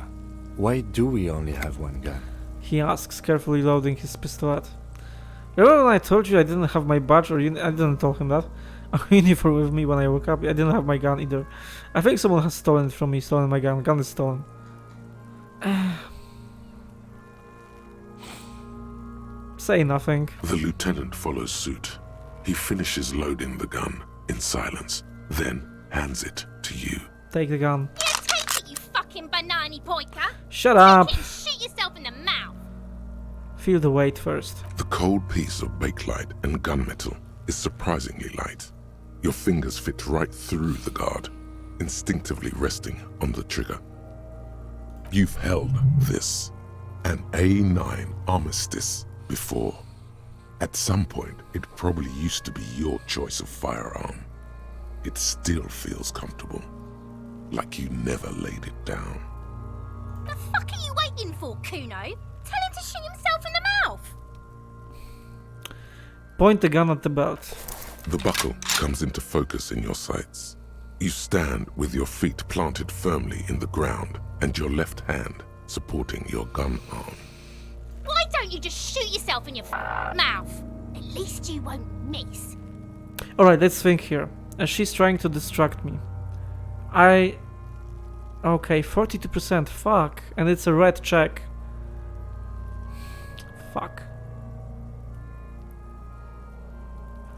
why do we only have one gun? He asks, carefully loading his pistolet. Remember when I told you I didn't have my badge, or I didn't tell him that? A uniform with me when I woke up. I didn't have my gun either. I think someone has stolen it from me, stolen my gun. Gun is stolen. Say nothing. The lieutenant follows suit. He finishes loading the gun in silence, then hands it to you. Take the gun. Yeah, take it, you fucking banana poika. Shut up. Take it and shoot yourself in the mouth. Feel the weight first. The cold piece of bakelite and gunmetal is surprisingly light. Your fingers fit right through the guard, instinctively resting on the trigger. You've held this, an A9 armistice, before. At some point, it probably used to be your choice of firearm. It still feels comfortable, like you never laid it down. The fuck are you waiting for, Cuno? Tell him to shoot himself in the mouth. Point the gun at the belt. The buckle comes into focus in your sights. You stand with your feet planted firmly in the ground and your left hand supporting your gun arm. Why don't you just shoot yourself in your mouth? At least you won't miss. Alright, let's think here. She's trying to distract me. Okay, 42%. Fuck. And it's a red check. Fuck.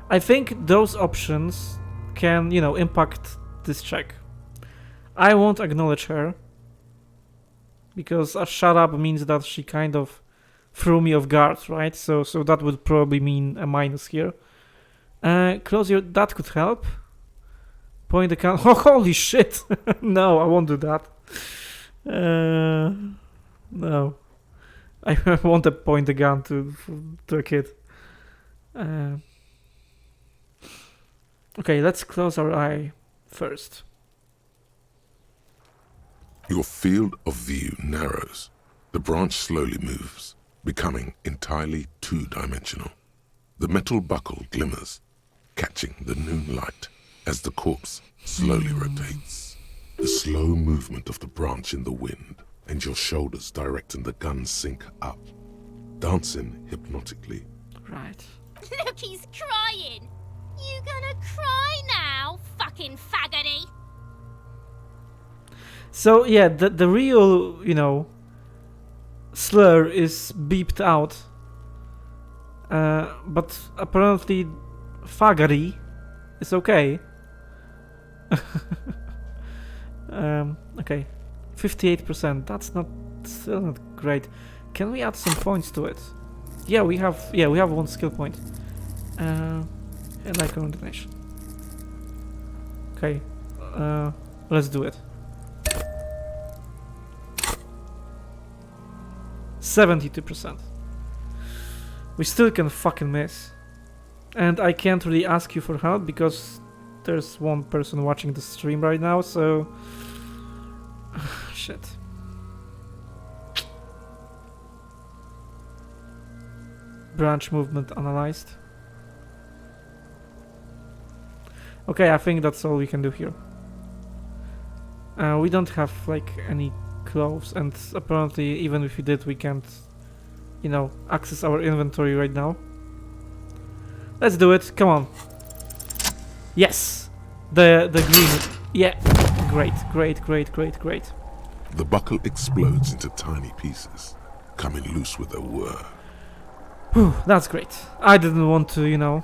I think those options can, impact this check. I won't acknowledge her. Because a shut up means that she kind of threw me off guard, right? So that would probably mean a minus here. Close your... That could help. Point the gun... Oh, holy shit! No, I won't do that. No. I want to point the gun to a kid. Okay, let's close our eye first. Your field of view narrows. The branch slowly moves, becoming entirely two-dimensional. The metal buckle glimmers, catching the noon light as the corpse slowly rotates. The slow movement of the branch in the wind and your shoulders directing the gun sync up, dancing hypnotically. Right. Look, he's crying. You gonna cry now, fucking faggoty? So yeah, the real, slur is beeped out. But apparently faggoty is okay. Okay. 58%. That's still not great. Can we add some points to it? Yeah, we have one skill point. And like coordination. Okay. Let's do it. 72%. We still can fucking miss. And I can't really ask you for help because there's one person watching the stream right now, so... Shit. Branch movement analyzed. Okay, I think that's all we can do here. We don't have like any clothes, and apparently even if we did, we can't, you know, access our inventory right now. Let's do it. Come on. Yes. The green. Yeah. Great. The buckle explodes into tiny pieces, coming loose with a whir. Whew, that's great. I didn't want to, you know,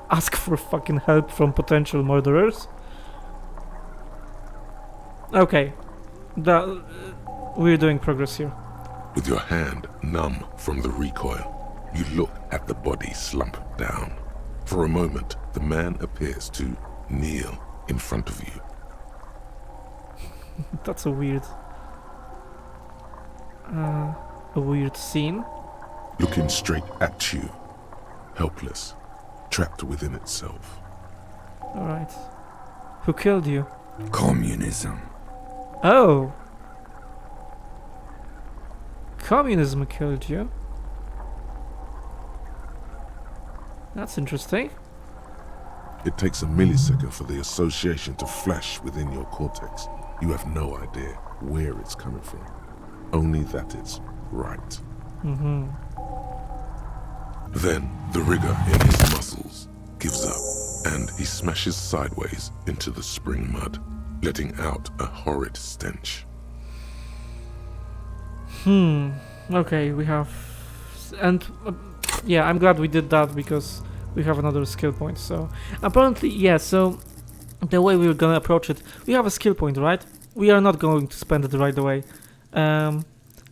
ask for fucking help from potential murderers. Okay. We're doing progress here. With your hand numb from the recoil, you look at the body slump down. For a moment, the man appears to kneel in front of you. That's a weird scene. Looking straight at you, helpless, trapped within itself. Alright. Who killed you? Communism. Oh! Communism killed you? That's interesting. It takes a millisecond for the association to flash within your cortex. You have no idea where it's coming from, only that it's right. Mm-hmm. Then the rigor in his muscles gives up, and he smashes sideways into the spring mud, letting out a horrid stench. Okay, we have... And, yeah, I'm glad we did that, because we have another skill point, so... Apparently, yeah, so... The way we're gonna approach it... We have a skill point, right? We are not going to spend it right away.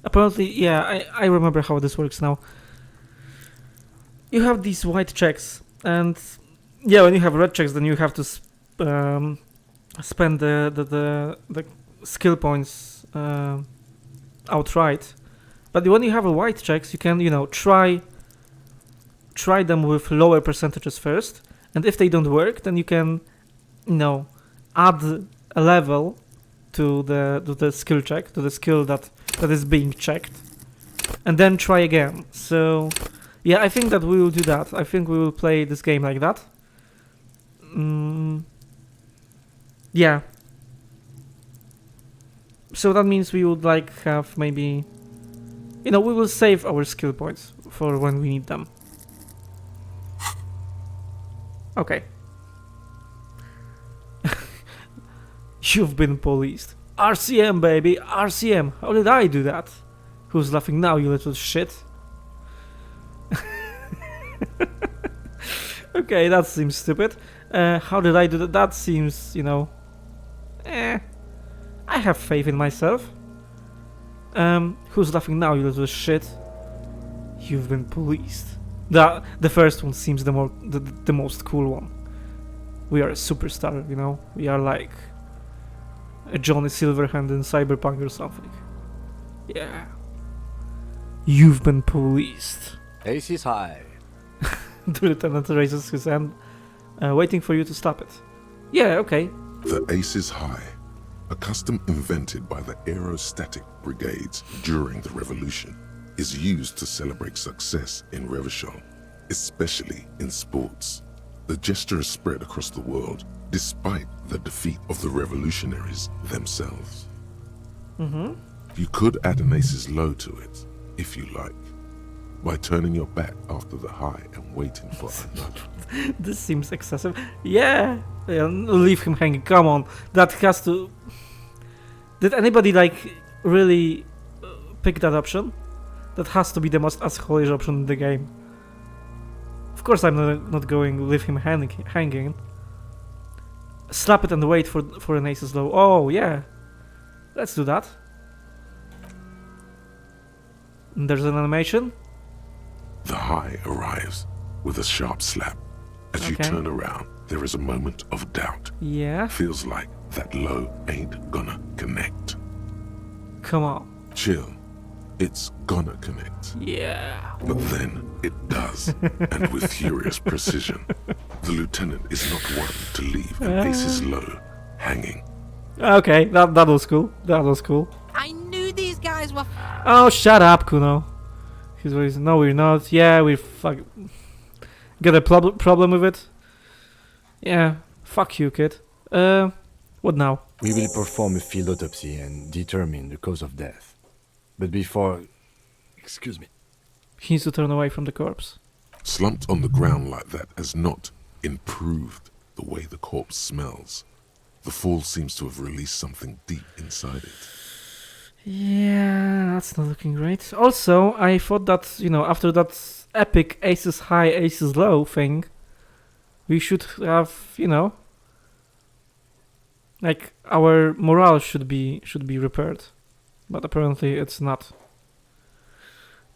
Apparently, yeah, I remember how this works now. You have these white checks, and... Yeah, when you have red checks, then you have to spend the skill points outright. But when you have a white checks, you can, you know, try them with lower percentages first, and if they don't work, then you can, you know, add a level to the skill check, to the skill that is being checked, and then try again. So yeah, I think that we will do that. I think we will play this game like that. Yeah. So that means we would like have maybe, you know, we will save our skill points for when we need them. Okay. You've been policed. RCM, baby, RCM. How did I do that? Who's laughing now, you little shit? Okay, that seems stupid. How did I do that? That seems, you know... I have faith in myself. Who's laughing now, you little shit? You've been policed. The first one seems the most cool one. We are a superstar, you know? We are like a Johnny Silverhand in Cyberpunk or something. Yeah. You've been policed. Ace is high. The lieutenant raises his hand, waiting for you to stop it. Yeah, okay. The ace is high, a custom invented by the aerostatic brigades during the revolution, is used to celebrate success in Revachol, especially in sports. The gesture is spread across the world, despite the defeat of the revolutionaries themselves. You could add an ace's low to it, if you like, by turning your back after the high and waiting for another. This seems excessive. Yeah, leave him hanging. Come on, that has to... Did anybody like really pick that option? That has to be the most asshole-ish option in the game. Of course I'm not going to leave him hanging. Slap it and wait for an ace's low. Oh yeah, let's do that. And there's an animation. The high arrives with a sharp slap. As you turn around, there is a moment of doubt. Yeah. Feels like that low ain't gonna connect. Come on. Chill. It's gonna connect. Yeah. But then it does, and with furious precision. The lieutenant is not one to leave an ace's low hanging. Okay, that was cool. That was cool. I knew these guys were... Oh, shut up, Kuno. He's always, no, we're not. Yeah, we got a problem with it. Yeah, fuck you, kid. What now? We will perform a field autopsy and determine the cause of death. But before... Excuse me. He needs to turn away from the corpse. Slumped on the ground like that has not improved the way the corpse smells. The fall seems to have released something deep inside it. Yeah, that's not looking great. Also, I thought that, you know, after that epic aces high, aces low thing, we should have, you know, like our morale should be repaired. But apparently it's not.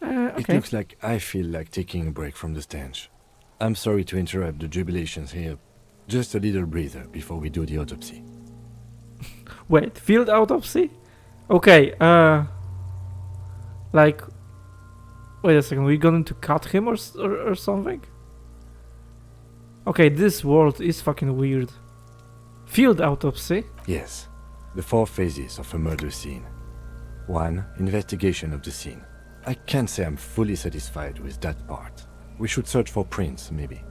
It Okay. looks like I feel like taking a break from the stench. I'm sorry to interrupt the jubilations here. Just a little breather before we do the autopsy. Wait, field autopsy? Okay, like, wait a second, we're going to cut him or something? Okay, this world is fucking weird. Field autopsy? Yes, the 4 phases of a murder scene. 1. Investigation of the scene. I can't say I'm fully satisfied with that part. We should search for prints, maybe.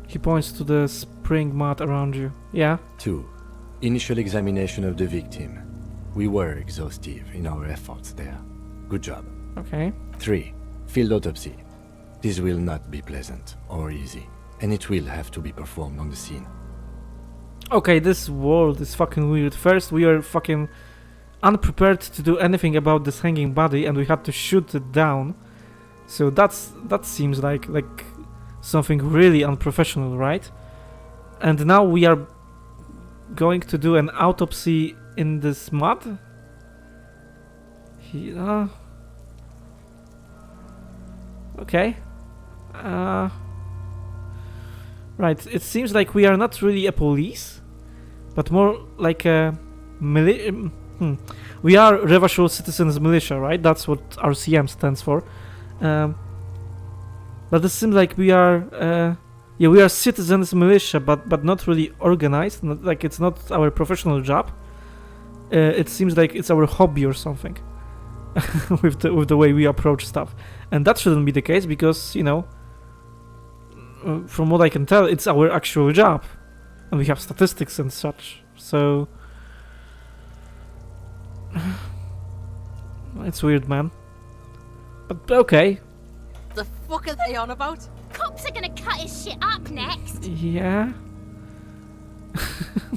He points to the spring mat around you. Yeah? 2. Initial examination of the victim. We were exhaustive in our efforts there. Good job. Okay. 3. Field autopsy. This will not be pleasant or easy, and it will have to be performed on the scene. Okay, this world is fucking weird. First, we are fucking unprepared to do anything about this hanging body, and we had to shoot it down. So that seems like something really unprofessional, right? And now we are going to do an autopsy in this mud? Okay. Right, it seems like we are not really a police, but more like a we are Revachol Citizens Militia, right? That's what RCM stands for. But it seems like we are we are citizens militia, but not really organized. Not, like it's not our professional job. It seems like it's our hobby or something. with the way we approach stuff, and that shouldn't be the case because, you know, from what I can tell, it's our actual job, and we have statistics and such. So it's weird, man. But okay. The fuck are they on about? Cops are gonna cut his shit up next. Yeah.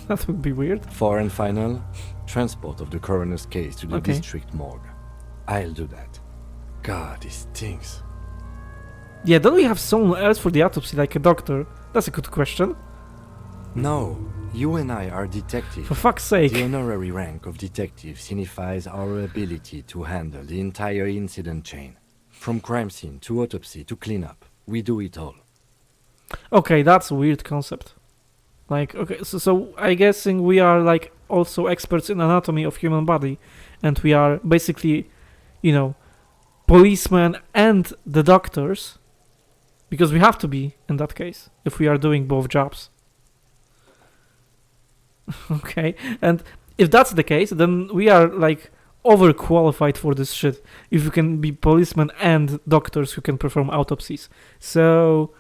That would be weird. 4 and final, transport of the coroner's case to the Okay. district morgue. I'll do that. God, this stinks. Yeah, don't we have someone else for the autopsy, like a doctor? That's a good question. No, you and I are detectives. For fuck's sake. The honorary rank of detective signifies our ability to handle the entire incident chain. From crime scene to autopsy to cleanup, we do it all. Okay, that's a weird concept. Like, okay, so I guessing we are like also experts in anatomy of human body, and we are basically, you know, policemen and the doctors, because we have to be in that case if we are doing both jobs. Okay, and if that's the case, then we are like overqualified for this shit. If you can be policemen and doctors who can perform autopsies, so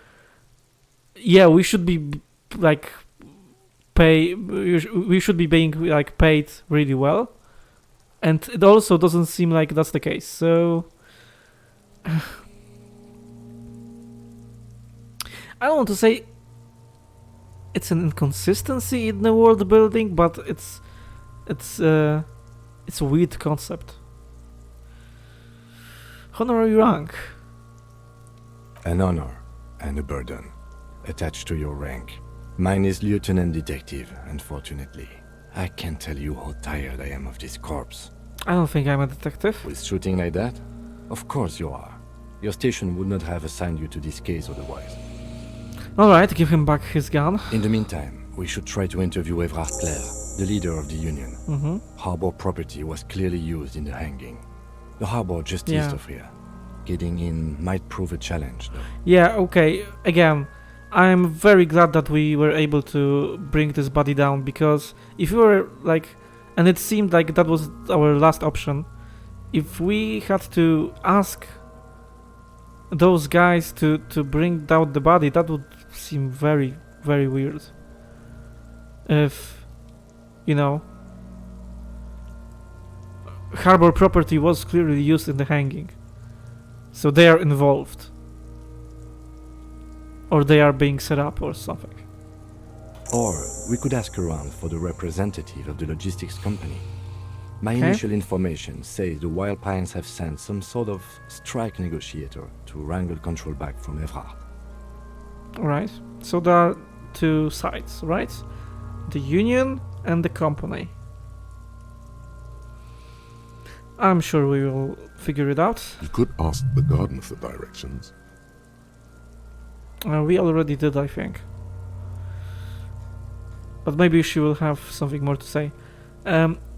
yeah, we should be like we should be being like paid really well, and it also doesn't seem like that's the case. So I don't want to say it's an inconsistency in the world building, but it's a weird concept. Honorary rank. An honor and a burden attached to your rank. Mine is Lieutenant Detective, unfortunately. I can't tell you how tired I am of this corpse. I don't think I'm a detective. With shooting like that? Of course you are. Your station would not have assigned you to this case otherwise. Alright, give him back his gun. In the meantime, we should try to interview Evrard Clare, the leader of the Union. Mm-hmm. Harbor property was clearly used in the hanging. The harbor just Yeah. east of here. Getting in might prove a challenge, though. Yeah, okay, again, I'm very glad that we were able to bring this body down, because if we were like, and it seemed like that was our last option, if we had to ask those guys to bring down the body, that would seem very, very weird. If you know, harbor property was clearly used in the hanging. So they are involved. Or they are being set up or something. Or we could ask around for the representative of the logistics company. My Okay. initial information says the Wild Pines have sent some sort of strike negotiator to wrangle control back from Evrard. Right. So there are two sides, right? The union and the company. I'm sure we will figure it out. You could ask the gardener for directions. We already did, I think. But maybe she will have something more to say.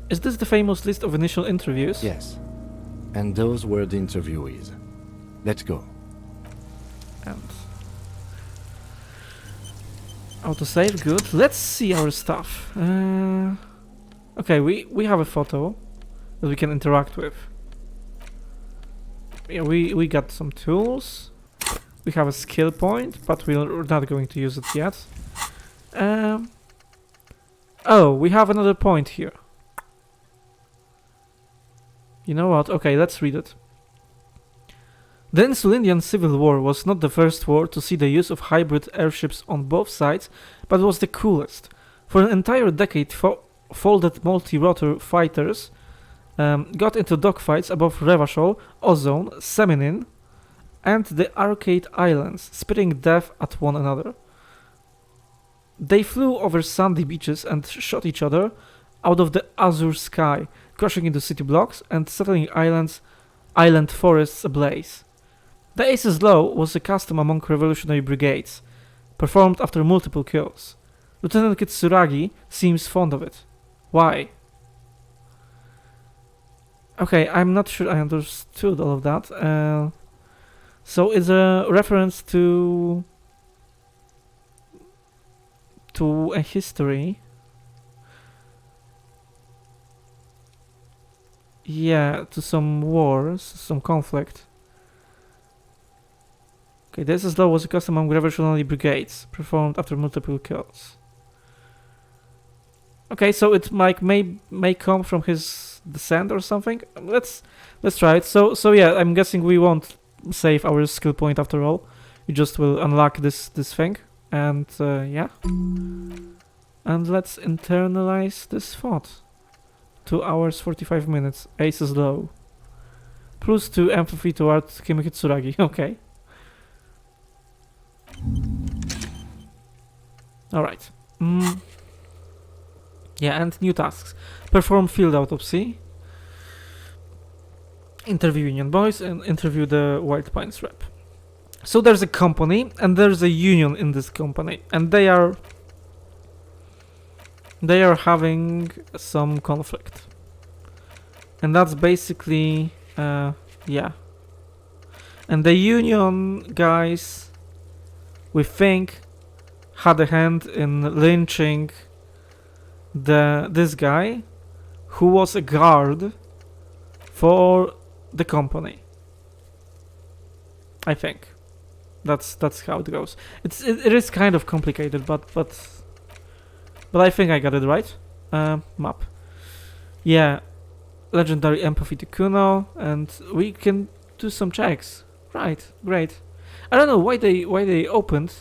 Is this the famous list of initial interviews? Yes. And those were the interviewees. Let's go. And autosave, good. Let's see our stuff. Okay, we have a photo that we can interact with. Yeah, we got some tools. We have a skill point, but we're not going to use it yet. Oh, we have another point here. You know what? Okay, let's read it. The Insulindian Civil War was not the first war to see the use of hybrid airships on both sides, but was the coolest. For an entire decade, folded multi-rotor fighters got into dogfights above Revachol, Ozone, Seminin, and the Arcade Islands, spitting death at one another. They flew over sandy beaches and shot each other out of the azure sky, crashing into city blocks and setting island forests ablaze. The Ace's Law was a custom among revolutionary brigades, performed after multiple kills. Lieutenant Kitsuragi seems fond of it. Why? Okay, I'm not sure I understood all of that. So it's a reference to a history. Yeah, to some wars, some conflict. Okay, this as though was a custom among revolutionary brigades, performed after multiple kills. Okay, so it may come from his descent or something. Let's try it. So yeah, I'm guessing we won't save our skill point after all. We just will unlock this thing, and yeah. And let's internalize this thought. 2 hours 45 minutes. Ace's Law. Plus 2 empathy toward Kimikitsuragi. Okay. Alright. Yeah, and new tasks. Perform field autopsy. Interview Union Boys and interview the Wild Pines rep. So there's a company and there's a union in this company, and they are having some conflict. And that's basically yeah. And the union guys, we think, had a hand in lynching this guy who was a guard for the company. I think that's how it goes. It is kind of complicated, but I think I got it right. Map. Yeah, legendary empathy to Kuno, and we can do some checks. Right, great. I don't know why they opened.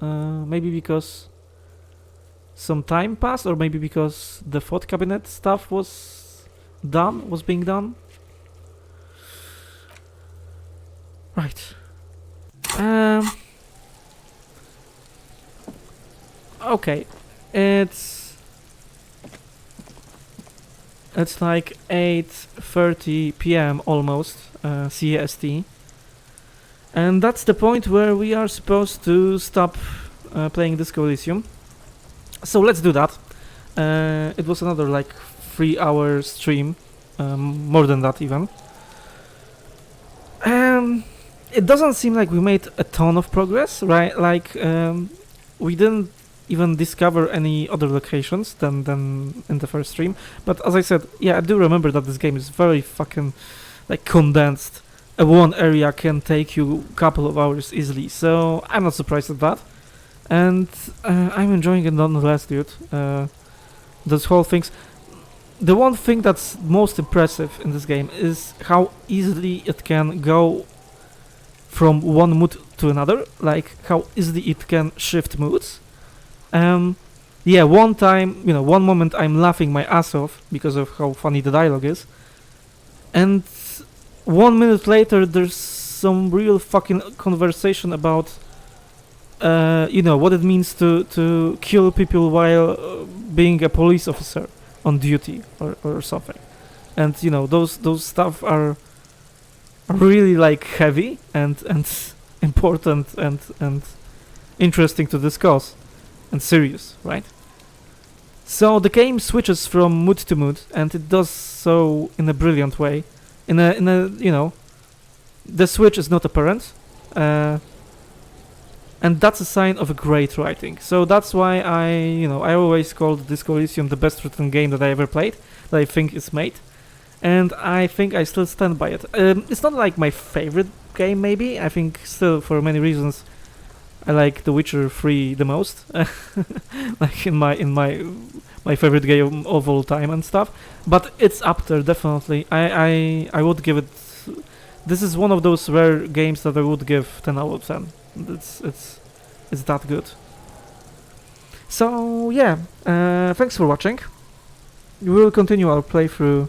Maybe because some time passed, or maybe because the thought cabinet stuff was being done. Right. Okay. It's like 8:30 p.m. almost, CEST. And that's the point where we are supposed to stop playing Disco Elysium. So let's do that. It was another like 3-hour stream, more than that even. It doesn't seem like we made a ton of progress, right? Like we didn't even discover any other locations than in the first stream. But as I said, yeah, I do remember that this game is very fucking like condensed. One area can take you a couple of hours easily, so I'm not surprised at that. And I'm enjoying it nonetheless, dude. those whole things. The one thing that's most impressive in this game is how easily it can go from one mood to another, like how easily it can shift moods. Yeah, one time, one moment I'm laughing my ass off because of how funny the dialogue is, and 1 minute later there's some real fucking conversation about what it means to kill people while being a police officer on duty or something. And those stuff are really like heavy and important and interesting to discuss and serious, right? So the game switches from mood to mood, and it does so in a brilliant way. In a the switch is not apparent, and that's a sign of a great writing. So that's why I always called Disco Elysium the best written game that I ever played, that I think is made, and I think I still stand by it. It's not like my favorite game, maybe. I think still, for many reasons, I like The Witcher 3 the most, like in my favorite game of all time and stuff. But it's up there definitely. I would give it. This is one of those rare games that I would give 10 out of 10. It's that good. So yeah, thanks for watching. We will continue our playthrough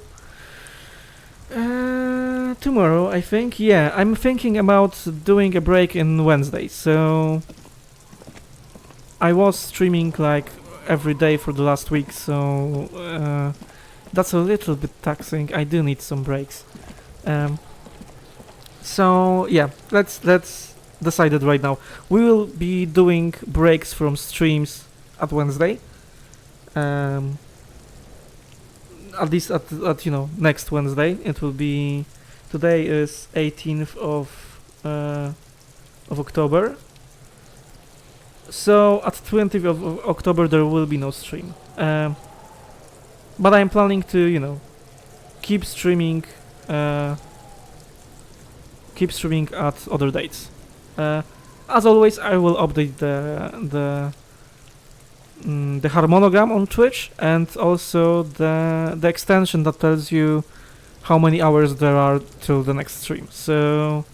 tomorrow, I think. Yeah, I'm thinking about doing a break in Wednesday. So I was streaming like every day for the last week, so that's a little bit taxing. I do need some breaks. So yeah, let's decide it right now. We will be doing breaks from streams at Wednesday. At least at next Wednesday. It will be. Today is 18th of October. So at 20th of October there will be no stream. But I'm planning to keep streaming. Keep streaming at other dates. As always, I will update the harmonogram on Twitch, and also the extension that tells you how many hours there are till the next stream. So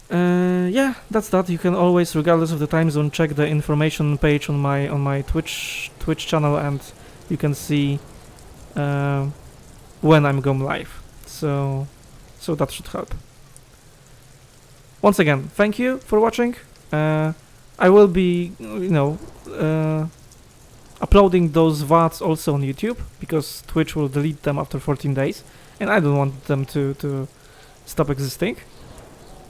yeah, that's that. You can always, regardless of the time zone, check the information page on my Twitch channel, and you can see when I'm going live. So that should help. Once again, thank you for watching. I will be, uploading those VODs also on YouTube, because Twitch will delete them after 14 days, and I don't want them to stop existing.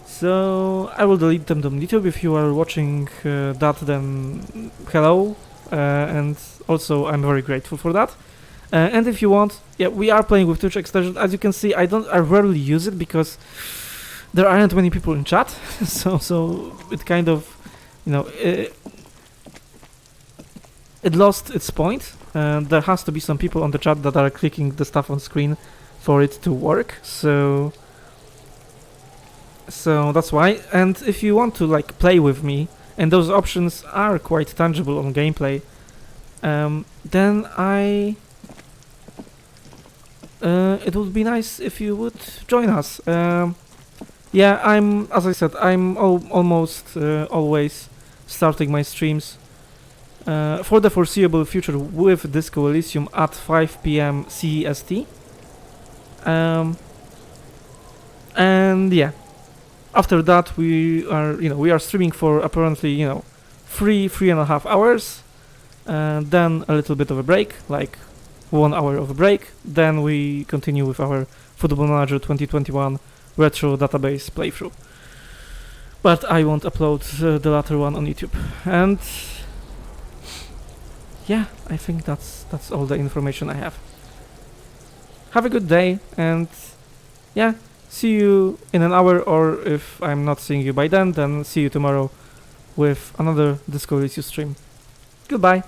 So I will delete them on YouTube. If you are watching that, then hello, and also I'm very grateful for that. And if you want, yeah, we are playing with Twitch extension. As you can see, I rarely use it because there aren't many people in chat, so it kind of, it lost its point. There has to be some people on the chat that are clicking the stuff on screen for it to work. So that's why. And if you want to play with me, and those options are quite tangible on gameplay, then it would be nice if you would join us. Yeah, as I said, I'm almost always starting my streams for the foreseeable future with Disco Elysium at 5 PM CEST. And yeah, after that we are streaming for apparently 3.5 hours, then a little bit of a break, like 1 hour of a break. Then we continue with our Football Manager 2021 retro database playthrough, but I won't upload the latter one on YouTube. And yeah, I think that's all the information I have. Have a good day, and yeah, see you in an hour, or if I'm not seeing you by then see you tomorrow with another Disco Elysium stream. Goodbye.